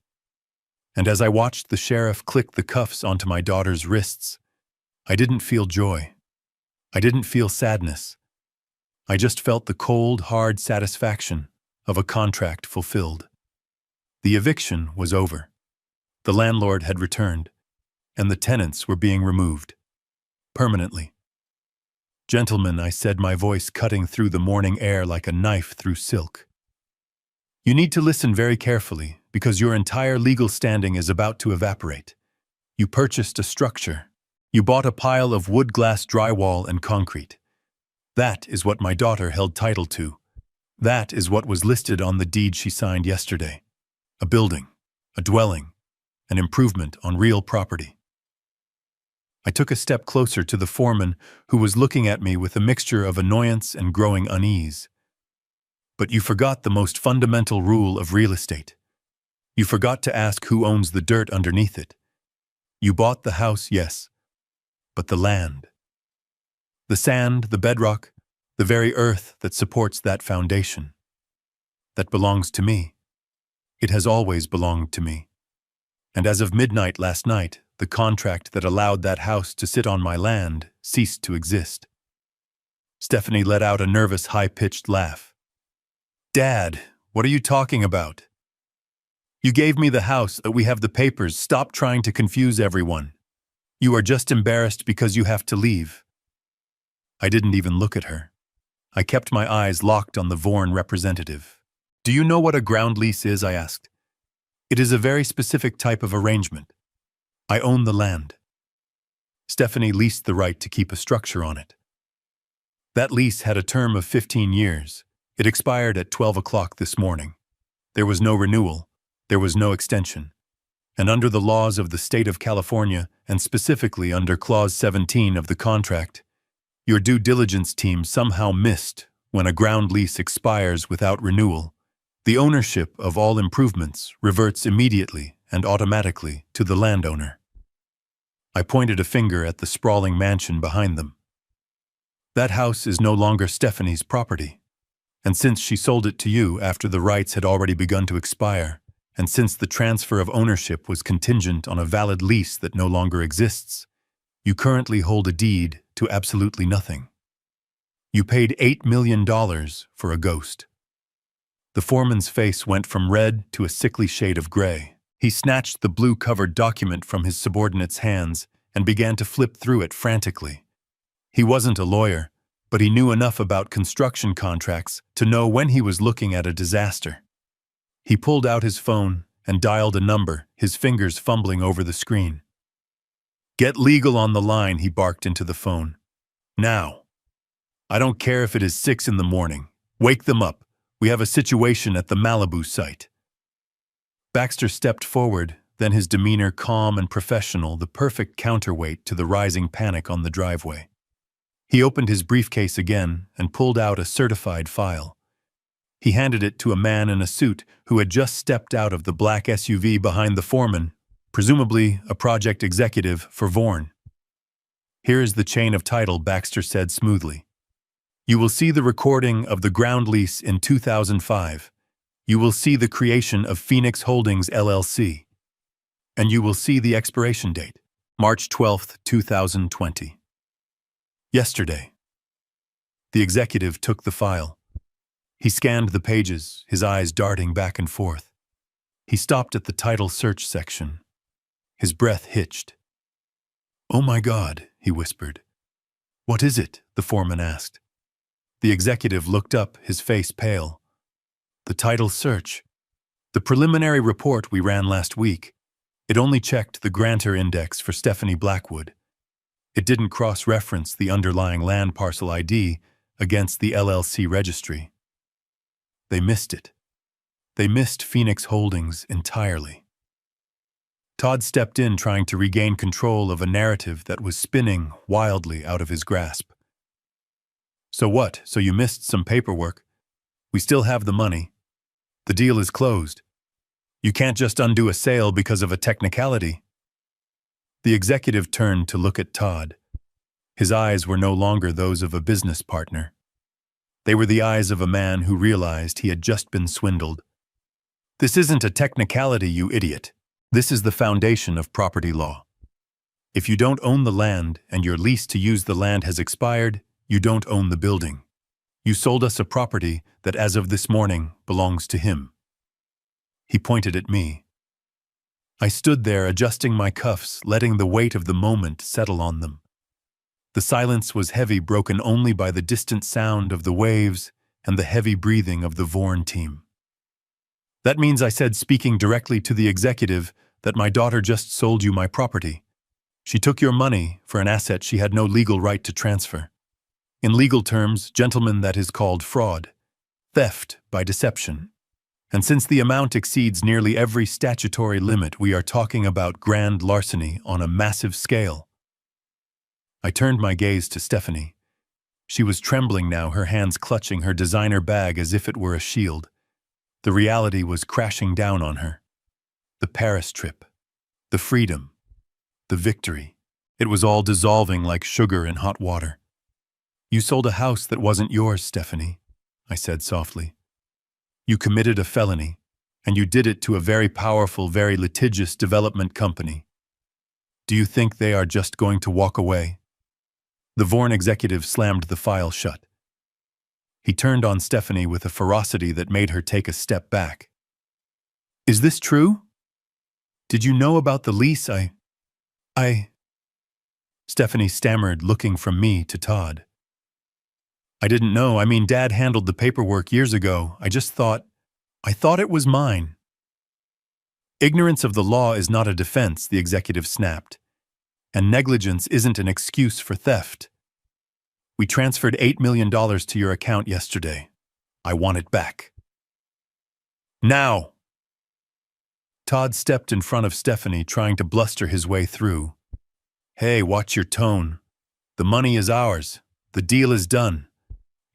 And as I watched the sheriff click the cuffs onto my daughter's wrists, I didn't feel joy. I didn't feel sadness. I just felt the cold, hard satisfaction of a contract fulfilled. The eviction was over. The landlord had returned, and the tenants were being removed. Permanently. Gentlemen, I said, my voice cutting through the morning air like a knife through silk. You need to listen very carefully, because your entire legal standing is about to evaporate. You purchased a structure. You bought a pile of wood, glass, drywall, and concrete. That is what my daughter held title to. That is what was listed on the deed she signed yesterday. A building, a dwelling, an improvement on real property. I took a step closer to the foreman, who was looking at me with a mixture of annoyance and growing unease. But you forgot the most fundamental rule of real estate. You forgot to ask who owns the dirt underneath it. You bought the house, yes, but the land. The sand, the bedrock, the very earth that supports that foundation. That belongs to me. It has always belonged to me. And as of midnight last night, the contract that allowed that house to sit on my land ceased to exist. Stephanie let out a nervous, high-pitched laugh. Dad, what are you talking about? You gave me the house, that we have the papers. Stop trying to confuse everyone. You are just embarrassed because you have to leave. I didn't even look at her. I kept my eyes locked on the Vaughan representative. Do you know what a ground lease is? I asked. It is a very specific type of arrangement. I own the land. Stephanie leased the right to keep a structure on it. That lease had a term of 15 years. It expired at 12 o'clock this morning. There was no renewal. There was no extension. And under the laws of the state of California, and specifically under Clause 17 of the contract, your due diligence team somehow missed when a ground lease expires without renewal. The ownership of all improvements reverts immediately and automatically to the landowner. I pointed a finger at the sprawling mansion behind them. That house is no longer Stephanie's property. And since she sold it to you after the rights had already begun to expire, and since the transfer of ownership was contingent on a valid lease that no longer exists, you currently hold a deed to absolutely nothing. You paid $8 million for a ghost. The foreman's face went from red to a sickly shade of gray. He snatched the blue-covered document from his subordinate's hands and began to flip through it frantically. He wasn't a lawyer, but he knew enough about construction contracts to know when he was looking at a disaster. He pulled out his phone and dialed a number, his fingers fumbling over the screen. "Get legal on the line," he barked into the phone. "Now. I don't care if it is 6 in the morning. Wake them up. We have a situation at the Malibu site." Baxter stepped forward, then his demeanor calm and professional, the perfect counterweight to the rising panic on the driveway. He opened his briefcase again and pulled out a certified file. He handed it to a man in a suit who had just stepped out of the black SUV behind the foreman, presumably a project executive for Vorn. "Here is the chain of title," Baxter said smoothly. "You will see the recording of the ground lease in 2005. You will see the creation of Phoenix Holdings LLC. And you will see the expiration date, March 12, 2020. Yesterday." The executive took the file. He scanned the pages, his eyes darting back and forth. He stopped at the title search section. His breath hitched. "Oh my God," he whispered. "What is it?" the foreman asked. The executive looked up, his face pale. "The title search. The preliminary report we ran last week. It only checked the grantor index for Stephanie Blackwood. It didn't cross-reference the underlying land parcel ID against the LLC registry. They missed it. They missed Phoenix Holdings entirely." Todd stepped in, trying to regain control of a narrative that was spinning wildly out of his grasp. "So what? So you missed some paperwork? We still have the money. The deal is closed. You can't just undo a sale because of a technicality." The executive turned to look at Todd. His eyes were no longer those of a business partner. They were the eyes of a man who realized he had just been swindled. "This isn't a technicality, you idiot. This is the foundation of property law. If you don't own the land and your lease to use the land has expired, you don't own the building. You sold us a property that as of this morning belongs to him." He pointed at me. I stood there adjusting my cuffs, letting the weight of the moment settle on them. The silence was heavy, broken only by the distant sound of the waves and the heavy breathing of the Vorn team. "That means," I said, speaking directly to the executive, "that my daughter just sold you my property. She took your money for an asset she had no legal right to transfer. In legal terms, gentlemen, that is called fraud, theft by deception. And since the amount exceeds nearly every statutory limit, we are talking about grand larceny on a massive scale." I turned my gaze to Stephanie. She was trembling now, her hands clutching her designer bag as if it were a shield. The reality was crashing down on her. The Paris trip, the freedom, the victory. It was all dissolving like sugar in hot water. "You sold a house that wasn't yours, Stephanie," I said softly. "You committed a felony, and you did it to a very powerful, very litigious development company. Do you think they are just going to walk away?" The Vorn executive slammed the file shut. He turned on Stephanie with a ferocity that made her take a step back. "Is this true? Did you know about the lease? I... Stephanie stammered, looking from me to Todd. "I didn't know. I mean, Dad handled the paperwork years ago. I thought it was mine." "Ignorance of the law is not a defense," the executive snapped. "And negligence isn't an excuse for theft. We transferred $8 million to your account yesterday. I want it back. Now!" Todd stepped in front of Stephanie, trying to bluster his way through. "Hey, watch your tone. The money is ours. The deal is done.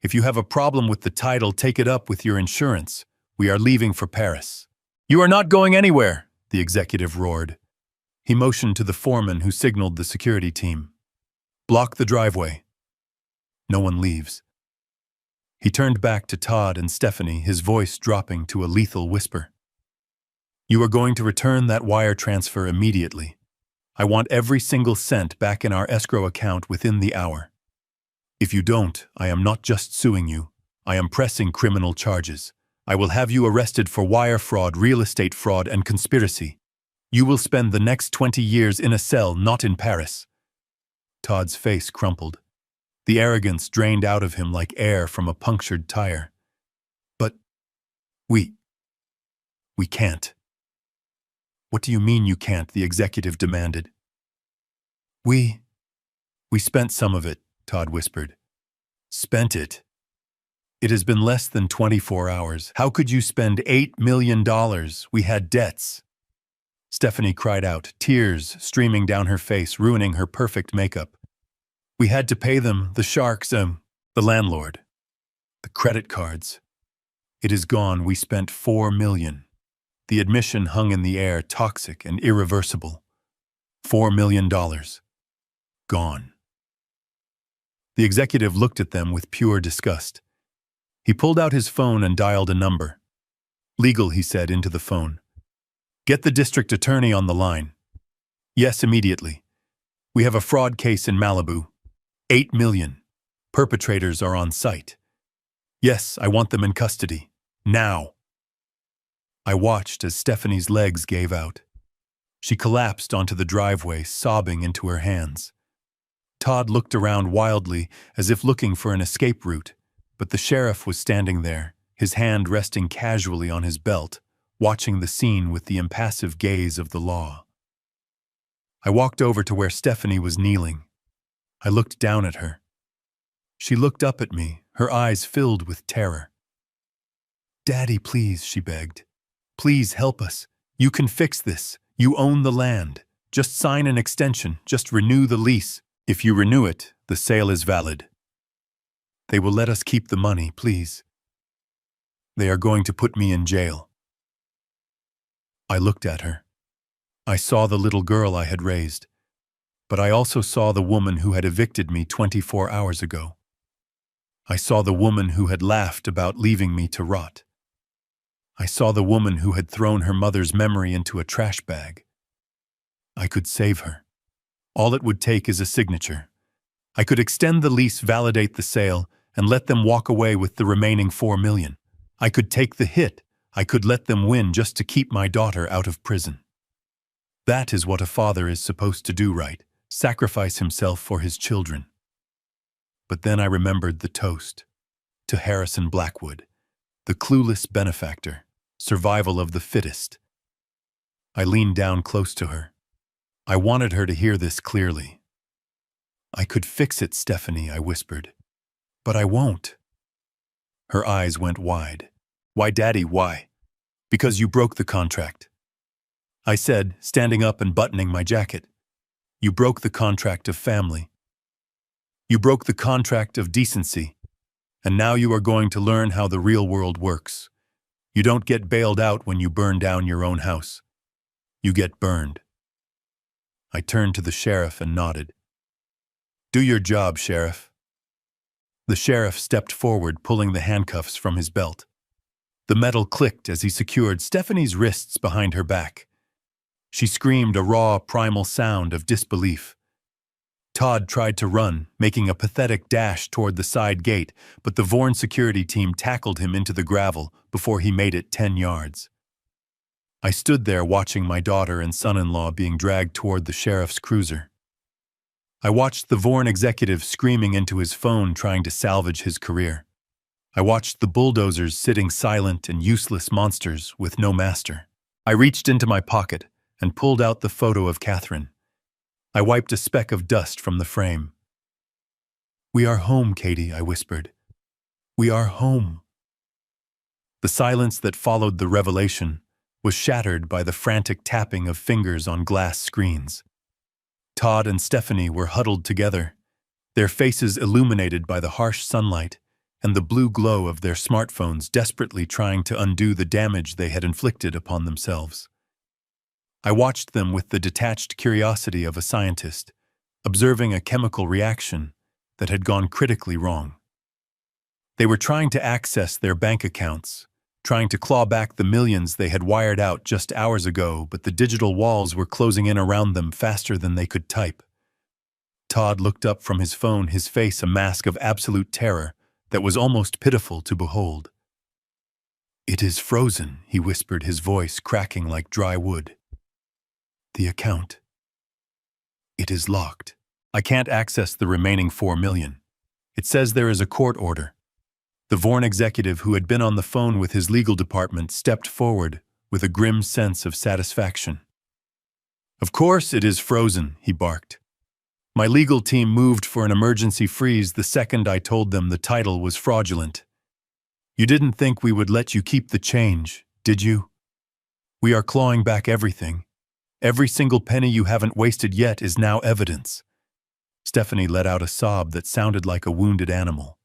If you have a problem with the title, take it up with your insurance. We are leaving for Paris." "You are not going anywhere," the executive roared. He motioned to the foreman, who signaled the security team. "Block the driveway. No one leaves." He turned back to Todd and Stephanie, his voice dropping to a lethal whisper. "You are going to return that wire transfer immediately. I want every single cent back in our escrow account within the hour. If you don't, I am not just suing you. I am pressing criminal charges. I will have you arrested for wire fraud, real estate fraud, and conspiracy. You will spend the next 20 years in a cell, not in Paris." Todd's face crumpled. The arrogance drained out of him like air from a punctured tire. "But we can't." What do you mean you can't? The executive demanded. We spent some of it, Todd whispered. Spent it? It has been less than 24 hours. How could you spend $8 million? We had debts. Stephanie cried out, tears streaming down her face, ruining her perfect makeup. We had to pay them, the sharks, the landlord, the credit cards. It is gone. We spent $4 million. The admission hung in the air, toxic and irreversible. $4 million. Gone. The executive looked at them with pure disgust. He pulled out his phone and dialed a number. Legal, he said into the phone. Get the district attorney on the line. Yes, immediately. We have a fraud case in Malibu. 8 million. Perpetrators are on site. Yes, I want them in custody. Now. I watched as Stephanie's legs gave out. She collapsed onto the driveway, sobbing into her hands. Todd looked around wildly, as if looking for an escape route, but the sheriff was standing there, his hand resting casually on his belt, watching the scene with the impassive gaze of the law. I walked over to where Stephanie was kneeling. I looked down at her. She looked up at me, her eyes filled with terror. Daddy, please, she begged. Please help us. You can fix this. You own the land. Just sign an extension. Just renew the lease. If you renew it, the sale is valid. They will let us keep the money, please. They are going to put me in jail. I looked at her. I saw the little girl I had raised, but I also saw the woman who had evicted me 24 hours ago. I saw the woman who had laughed about leaving me to rot. I saw the woman who had thrown her mother's memory into a trash bag. I could save her. All it would take is a signature. I could extend the lease, validate the sale, and let them walk away with the remaining $4 million. I could take the hit. I could let them win just to keep my daughter out of prison. That is what a father is supposed to do, right? Sacrifice himself for his children. But then I remembered the toast. To Harrison Blackwood, the clueless benefactor, survival of the fittest. I leaned down close to her. I wanted her to hear this clearly. I could fix it, Stephanie, I whispered. But I won't. Her eyes went wide. Why, Daddy, why? Because you broke the contract. I said, standing up and buttoning my jacket. You broke the contract of family. You broke the contract of decency. And now you are going to learn how the real world works. You don't get bailed out when you burn down your own house. You get burned. I turned to the sheriff and nodded. Do your job, Sheriff. The sheriff stepped forward, pulling the handcuffs from his belt. The metal clicked as he secured Stephanie's wrists behind her back. She screamed a raw, primal sound of disbelief. Todd tried to run, making a pathetic dash toward the side gate, but the Vorn security team tackled him into the gravel before he made it 10 yards. I stood there watching my daughter and son-in-law being dragged toward the sheriff's cruiser. I watched the Vorn executive screaming into his phone trying to salvage his career. I watched the bulldozers sitting silent and useless monsters with no master. I reached into my pocket and pulled out the photo of Catherine. I wiped a speck of dust from the frame. We are home, Katie, I whispered. We are home. The silence that followed the revelation was shattered by the frantic tapping of fingers on glass screens. Todd and Stephanie were huddled together, their faces illuminated by the harsh sunlight and the blue glow of their smartphones, desperately trying to undo the damage they had inflicted upon themselves. I watched them with the detached curiosity of a scientist, observing a chemical reaction that had gone critically wrong. They were trying to access their bank accounts, trying to claw back the millions they had wired out just hours ago, but the digital walls were closing in around them faster than they could type. Todd looked up from his phone, his face a mask of absolute terror that was almost pitiful to behold. It is frozen, he whispered, his voice cracking like dry wood. The account. It is locked. I can't access the remaining $4 million. It says there is a court order. The Vorn executive who had been on the phone with his legal department stepped forward with a grim sense of satisfaction. Of course it is frozen, he barked. My legal team moved for an emergency freeze the second I told them the title was fraudulent. You didn't think we would let you keep the change, did you? We are clawing back everything. Every single penny you haven't wasted yet is now evidence. Stephanie let out a sob that sounded like a wounded animal.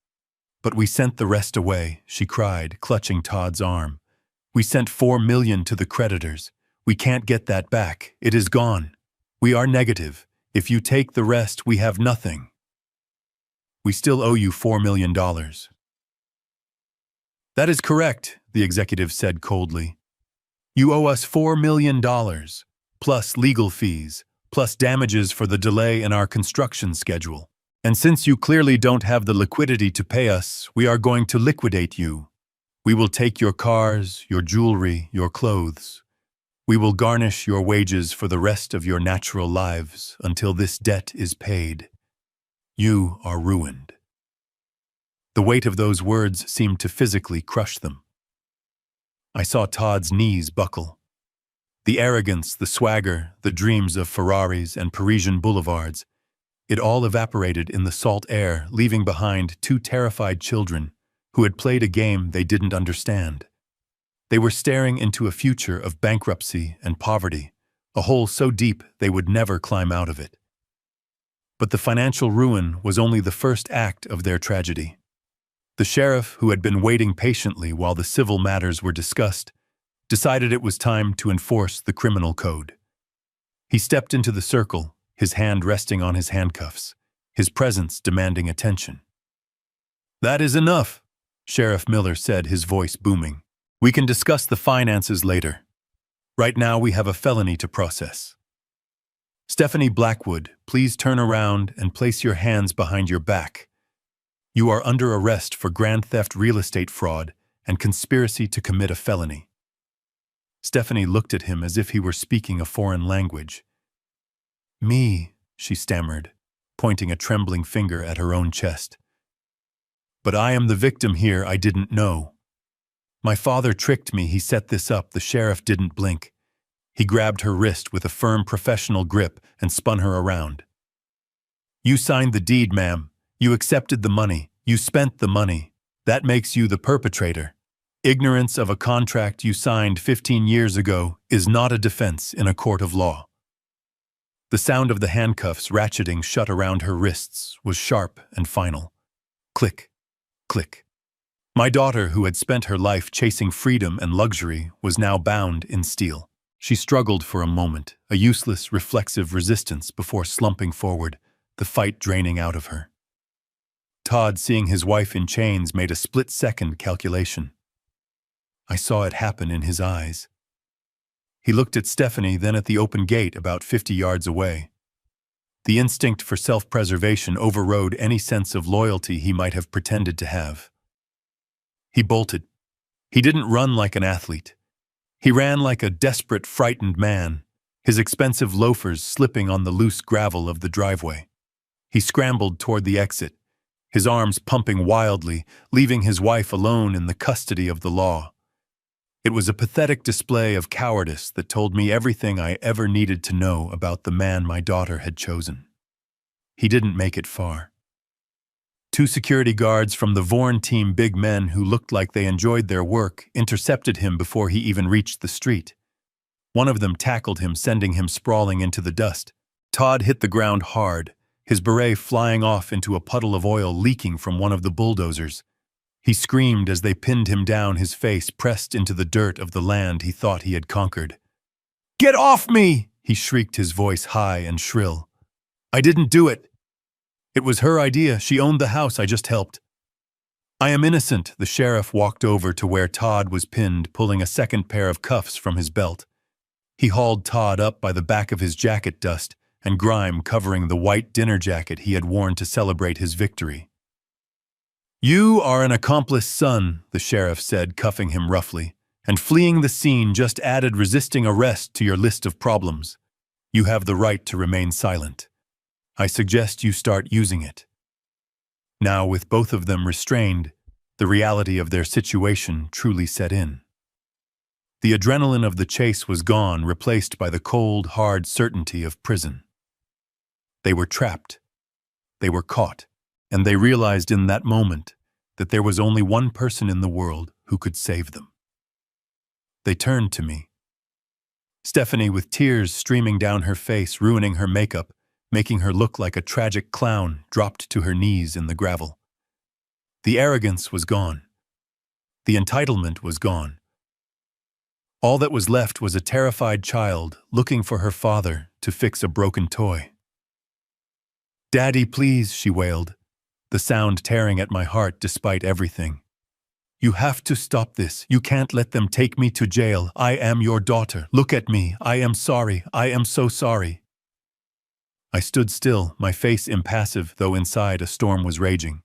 But we sent the rest away, she cried, clutching Todd's arm. We sent $4 million to the creditors. We can't get that back. It is gone. We are negative. If you take the rest, we have nothing. We still owe you $4 million. That is correct, the executive said coldly. You owe us $4 million, plus legal fees, plus damages for the delay in our construction schedule. And since you clearly don't have the liquidity to pay us, we are going to liquidate you. We will take your cars, your jewelry, your clothes. We will garnish your wages for the rest of your natural lives until this debt is paid. You are ruined. The weight of those words seemed to physically crush them. I saw Todd's knees buckle. The arrogance, the swagger, the dreams of Ferraris and Parisian boulevards, it all evaporated in the salt air, leaving behind two terrified children who had played a game they didn't understand. They were staring into a future of bankruptcy and poverty, a hole so deep they would never climb out of it. But the financial ruin was only the first act of their tragedy. The sheriff, who had been waiting patiently while the civil matters were discussed, decided it was time to enforce the criminal code. He stepped into the circle, his hand resting on his handcuffs, his presence demanding attention. That is enough, Sheriff Miller said, his voice booming. We can discuss the finances later. Right now we have a felony to process. Stephanie Blackwood, please turn around and place your hands behind your back. You are under arrest for grand theft real estate fraud and conspiracy to commit a felony. Stephanie looked at him as if he were speaking a foreign language. Me, she stammered, pointing a trembling finger at her own chest. But I am the victim here, I didn't know. My father tricked me, he set this up, the sheriff didn't blink. He grabbed her wrist with a firm professional grip and spun her around. You signed the deed, ma'am. You accepted the money. You spent the money. That makes you the perpetrator. Ignorance of a contract you signed 15 years ago is not a defense in a court of law. The sound of the handcuffs ratcheting shut around her wrists was sharp and final. Click, click. My daughter, who had spent her life chasing freedom and luxury, was now bound in steel. She struggled for a moment, a useless, reflexive resistance before slumping forward, the fight draining out of her. Todd, seeing his wife in chains, made a split-second calculation. I saw it happen in his eyes. He looked at Stephanie, then at the open gate about 50 yards away. The instinct for self-preservation overrode any sense of loyalty he might have pretended to have. He bolted. He didn't run like an athlete. He ran like a desperate, frightened man, his expensive loafers slipping on the loose gravel of the driveway. He scrambled toward the exit, his arms pumping wildly, leaving his wife alone in the custody of the law. It was a pathetic display of cowardice that told me everything I ever needed to know about the man my daughter had chosen. He didn't make it far. Two security guards from the Vaughan team, big men who looked like they enjoyed their work, intercepted him before he even reached the street. One of them tackled him, sending him sprawling into the dust. Todd hit the ground hard, his beret flying off into a puddle of oil leaking from one of the bulldozers. He screamed as they pinned him down, his face pressed into the dirt of the land he thought he had conquered. "Get off me!" he shrieked, his voice high and shrill. "I didn't do it. It was her idea. She owned the house. I just helped." "I am innocent." The sheriff walked over to where Todd was pinned, pulling a second pair of cuffs from his belt. He hauled Todd up by the back of his jacket, dust and grime covering the white dinner jacket he had worn to celebrate his victory. "You are an accomplice, son," the sheriff said, cuffing him roughly, "and fleeing the scene just added resisting arrest to your list of problems. You have the right to remain silent. I suggest you start using it." Now, with both of them restrained, the reality of their situation truly set in. The adrenaline of the chase was gone, replaced by the cold, hard certainty of prison. They were trapped. They were caught. And they realized in that moment that there was only one person in the world who could save them. They turned to me. Stephanie, with tears streaming down her face, ruining her makeup, making her look like a tragic clown, dropped to her knees in the gravel. The arrogance was gone. The entitlement was gone. All that was left was a terrified child looking for her father to fix a broken toy. "Daddy, please," she wailed, the sound tearing at my heart despite everything. "You have to stop this. You can't let them take me to jail. I am your daughter. Look at me. I am sorry. I am so sorry." I stood still, my face impassive, though inside a storm was raging.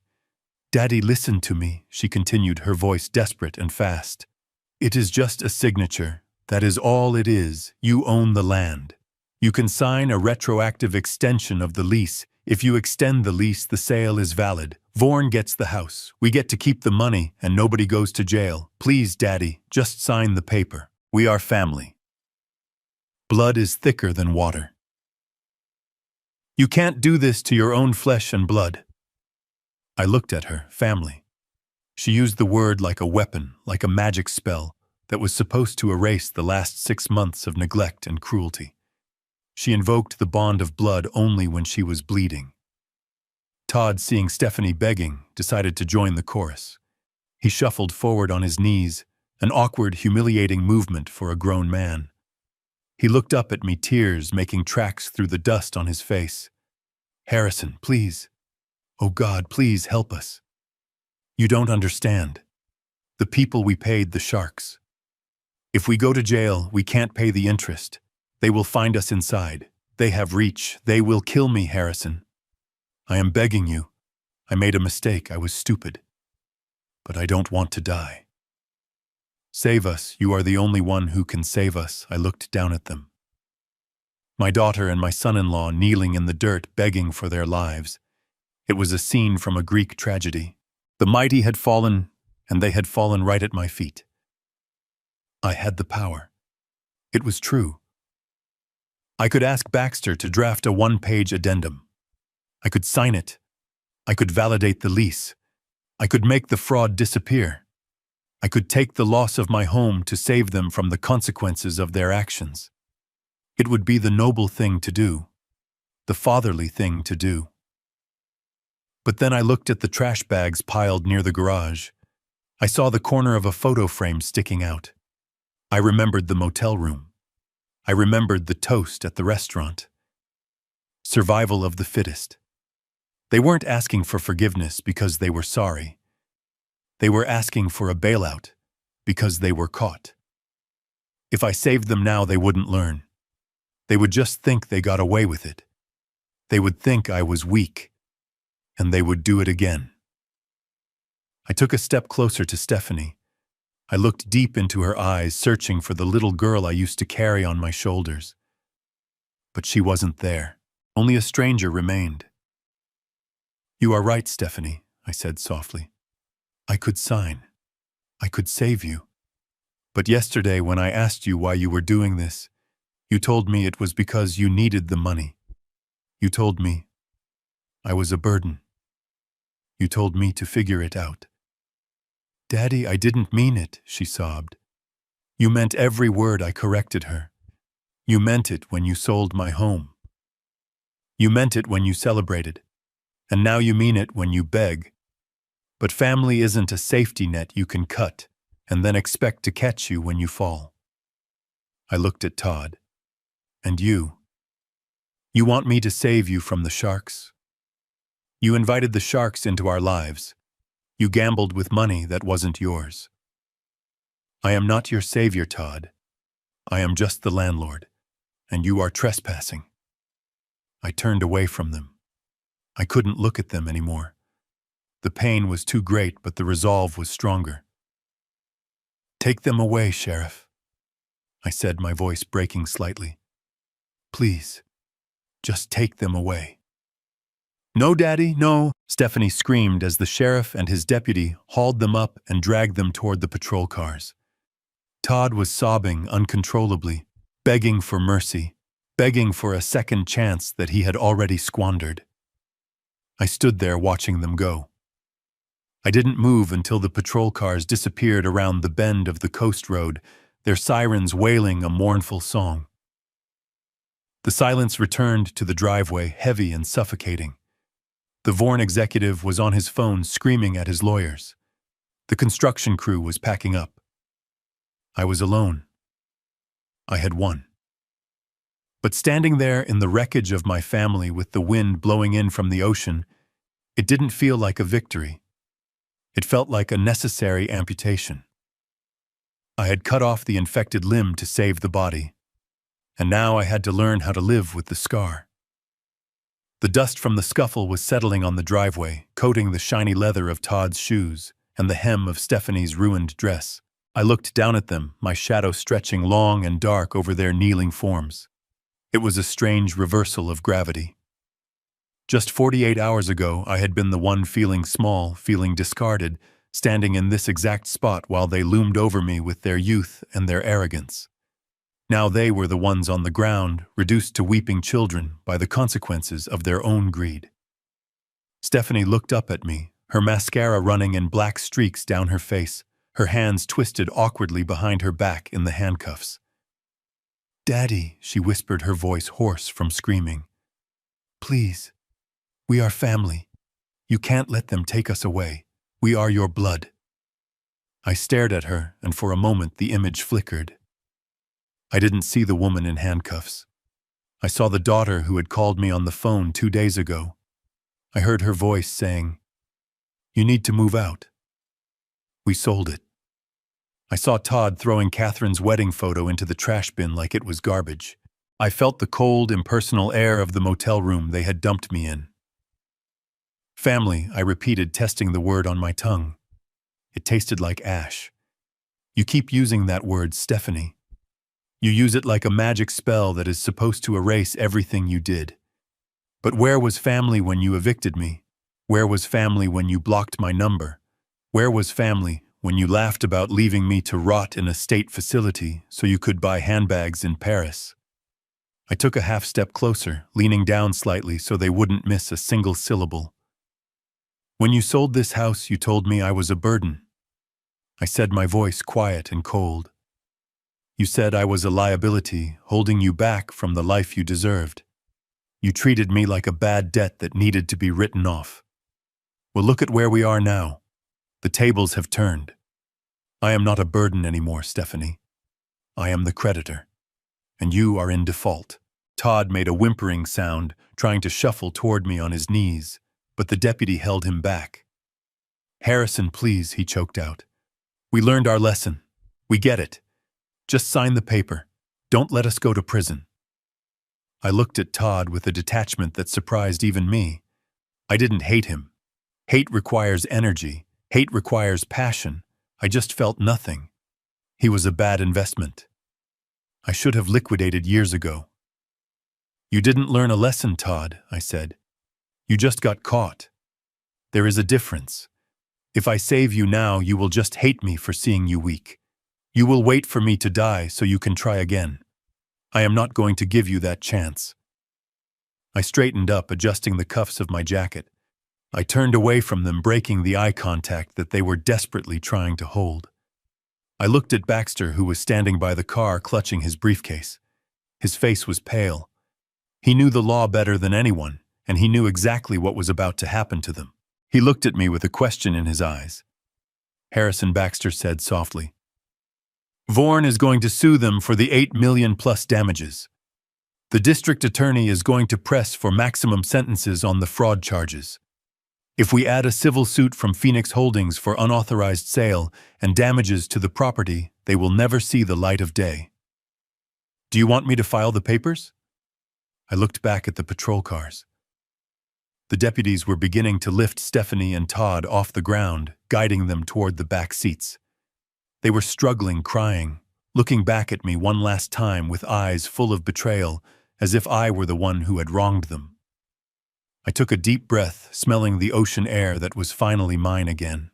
"Daddy, listen to me," she continued, her voice desperate and fast. "It is just a signature. That is all it is. You own the land. You can sign a retroactive extension of the lease. If you extend the lease, the sale is valid. Vaughan gets the house. We get to keep the money, and nobody goes to jail. Please, Daddy, just sign the paper. We are family. Blood is thicker than water. You can't do this to your own flesh and blood." I looked at her, family. She used the word like a weapon, like a magic spell that was supposed to erase the last 6 months of neglect and cruelty. She invoked the bond of blood only when she was bleeding. Todd, seeing Stephanie begging, decided to join the chorus. He shuffled forward on his knees, an awkward, humiliating movement for a grown man. He looked up at me, tears making tracks through the dust on his face. "Harrison, please. Oh God, please help us. You don't understand. The people we paid, the sharks. If we go to jail, we can't pay the interest. They will find us inside. They have reach. They will kill me, Harrison. I am begging you. I made a mistake. I was stupid. But I don't want to die. Save us. You are the only one who can save us." I looked down at them. My daughter and my son-in-law kneeling in the dirt, begging for their lives. It was a scene from a Greek tragedy. The mighty had fallen, and they had fallen right at my feet. I had the power. It was true. I could ask Baxter to draft a 1-page addendum. I could sign it. I could validate the lease. I could make the fraud disappear. I could take the loss of my home to save them from the consequences of their actions. It would be the noble thing to do, the fatherly thing to do. But then I looked at the trash bags piled near the garage. I saw the corner of a photo frame sticking out. I remembered the motel room. I remembered the toast at the restaurant. Survival of the fittest. They weren't asking for forgiveness because they were sorry. They were asking for a bailout because they were caught. If I saved them now, they wouldn't learn. They would just think they got away with it. They would think I was weak, and they would do it again. I took a step closer to Stephanie. I looked deep into her eyes, searching for the little girl I used to carry on my shoulders. But she wasn't there. Only a stranger remained. "You are right, Stephanie," I said softly. "I could sign. I could save you. But yesterday, when I asked you why you were doing this, you told me it was because you needed the money. You told me I was a burden. You told me to figure it out." "Daddy, I didn't mean it," she sobbed. "You meant every word," I corrected her. "You meant it when you sold my home. You meant it when you celebrated. And now you mean it when you beg. But family isn't a safety net you can cut and then expect to catch you when you fall." I looked at Todd. "And you? You want me to save you from the sharks? You invited the sharks into our lives. You gambled with money that wasn't yours. I am not your savior, Todd. I am just the landlord, and you are trespassing." I turned away from them. I couldn't look at them anymore. The pain was too great, but the resolve was stronger. "Take them away, Sheriff," I said, my voice breaking slightly. "Please, just take them away." "No, Daddy, no," Stephanie screamed as the sheriff and his deputy hauled them up and dragged them toward the patrol cars. Todd was sobbing uncontrollably, begging for mercy, begging for a second chance that he had already squandered. I stood there watching them go. I didn't move until the patrol cars disappeared around the bend of the coast road, their sirens wailing a mournful song. The silence returned to the driveway, heavy and suffocating. The Vaughan executive was on his phone screaming at his lawyers. The construction crew was packing up. I was alone. I had won. But standing there in the wreckage of my family with the wind blowing in from the ocean, it didn't feel like a victory. It felt like a necessary amputation. I had cut off the infected limb to save the body, and now I had to learn how to live with the scar. The dust from the scuffle was settling on the driveway, coating the shiny leather of Todd's shoes and the hem of Stephanie's ruined dress. I looked down at them, my shadow stretching long and dark over their kneeling forms. It was a strange reversal of gravity. Just 48 hours ago, I had been the one feeling small, feeling discarded, standing in this exact spot while they loomed over me with their youth and their arrogance. Now they were the ones on the ground, reduced to weeping children by the consequences of their own greed. Stephanie looked up at me, her mascara running in black streaks down her face, her hands twisted awkwardly behind her back in the handcuffs. "Daddy," she whispered, her voice hoarse from screaming. "Please. We are family. You can't let them take us away. We are your blood." I stared at her, and for a moment the image flickered. I didn't see the woman in handcuffs. I saw the daughter who had called me on the phone 2 days ago. I heard her voice saying, "You need to move out." We sold it. I saw Todd throwing Catherine's wedding photo into the trash bin like it was garbage. I felt the cold, impersonal air of the motel room they had dumped me in. "Family," I repeated, testing the word on my tongue. It tasted like ash. "You keep using that word, Stephanie. You use it like a magic spell that is supposed to erase everything you did. But where was family when you evicted me? Where was family when you blocked my number? Where was family when you laughed about leaving me to rot in a state facility so you could buy handbags in Paris?" I took a half step closer, leaning down slightly so they wouldn't miss a single syllable. "When you sold this house, you told me I was a burden." I said, my voice quiet and cold. "You said I was a liability, holding you back from the life you deserved. You treated me like a bad debt that needed to be written off. Well, look at where we are now. The tables have turned. I am not a burden anymore, Stephanie. I am the creditor. And you are in default." Todd made a whimpering sound, trying to shuffle toward me on his knees, but the deputy held him back. "Harrison, please," he choked out. "We learned our lesson. We get it. Just sign the paper. Don't let us go to prison." I looked at Todd with a detachment that surprised even me. I didn't hate him. Hate requires energy. Hate requires passion. I just felt nothing. He was a bad investment. I should have liquidated years ago. "You didn't learn a lesson, Todd," I said. "You just got caught. There is a difference. If I save you now, you will just hate me for seeing you weak. You will wait for me to die so you can try again. I am not going to give you that chance." I straightened up, adjusting the cuffs of my jacket. I turned away from them, breaking the eye contact that they were desperately trying to hold. I looked at Baxter, who was standing by the car clutching his briefcase. His face was pale. He knew the law better than anyone, and he knew exactly what was about to happen to them. He looked at me with a question in his eyes. Harrison Baxter said softly, "Vaughan is going to sue them for the $8 million plus damages. The district attorney is going to press for maximum sentences on the fraud charges. If we add a civil suit from Phoenix Holdings for unauthorized sale and damages to the property, they will never see the light of day. Do you want me to file the papers?" I looked back at the patrol cars. The deputies were beginning to lift Stephanie and Todd off the ground, guiding them toward the back seats. They were struggling, crying, looking back at me one last time with eyes full of betrayal, as if I were the one who had wronged them. I took a deep breath, smelling the ocean air that was finally mine again.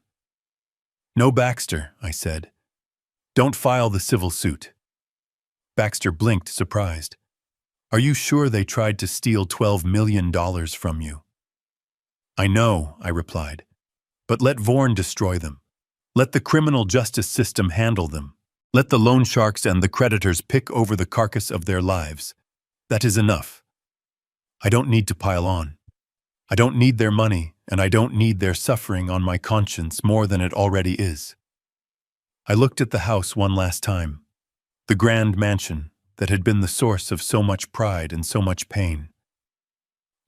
"No Baxter," I said. Don't file the civil suit. Baxter blinked, surprised. Are you sure they tried to steal $12 million from you? I know, I replied. But let Vaughan destroy them. Let the criminal justice system handle them. Let the loan sharks and the creditors pick over the carcass of their lives. That is enough. I don't need to pile on. I don't need their money, and I don't need their suffering on my conscience more than it already is. I looked at the house one last time, the grand mansion that had been the source of so much pride and so much pain.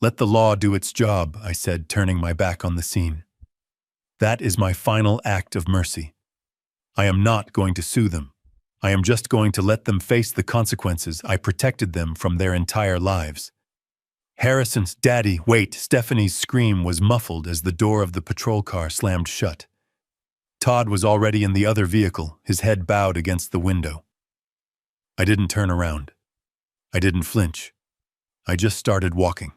Let the law do its job, I said, turning my back on the scene. That is my final act of mercy. I am not going to sue them. I am just going to let them face the consequences. I protected them from their entire lives. Harrison's "Daddy, wait!" Stephanie's scream was muffled as the door of the patrol car slammed shut. Todd was already in the other vehicle, his head bowed against the window. I didn't turn around. I didn't flinch. I just started walking.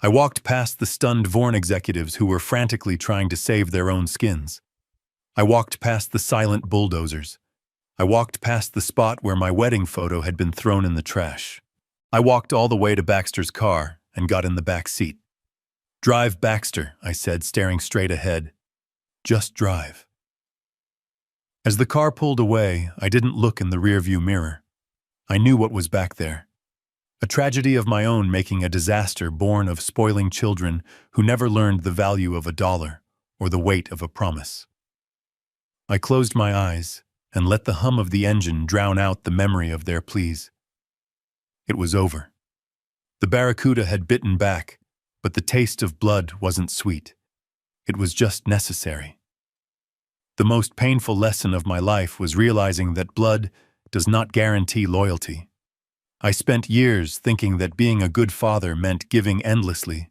I walked past the stunned Vaughan executives who were frantically trying to save their own skins. I walked past the silent bulldozers. I walked past the spot where my wedding photo had been thrown in the trash. I walked all the way to Baxter's car and got in the back seat. Drive, Baxter, I said, staring straight ahead. Just drive. As the car pulled away, I didn't look in the rearview mirror. I knew what was back there. A tragedy of my own, making a disaster born of spoiling children who never learned the value of $1 or the weight of a promise. I closed my eyes and let the hum of the engine drown out the memory of their pleas. It was over. The barracuda had bitten back, but the taste of blood wasn't sweet. It was just necessary. The most painful lesson of my life was realizing that blood does not guarantee loyalty. I spent years thinking that being a good father meant giving endlessly,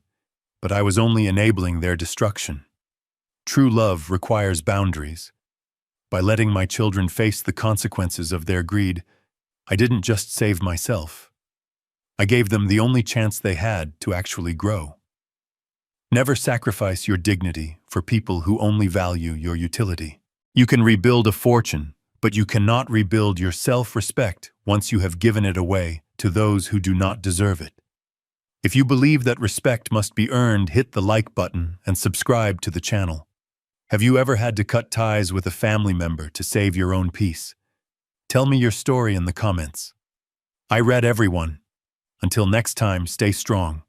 but I was only enabling their destruction. True love requires boundaries. By letting my children face the consequences of their greed, I didn't just save myself. I gave them the only chance they had to actually grow. Never sacrifice your dignity for people who only value your utility. You can rebuild a fortune, but you cannot rebuild your self-respect once you have given it away to those who do not deserve it. If you believe that respect must be earned, hit the like button and subscribe to the channel. Have you ever had to cut ties with a family member to save your own peace? Tell me your story in the comments. I read everyone. Until next time, stay strong.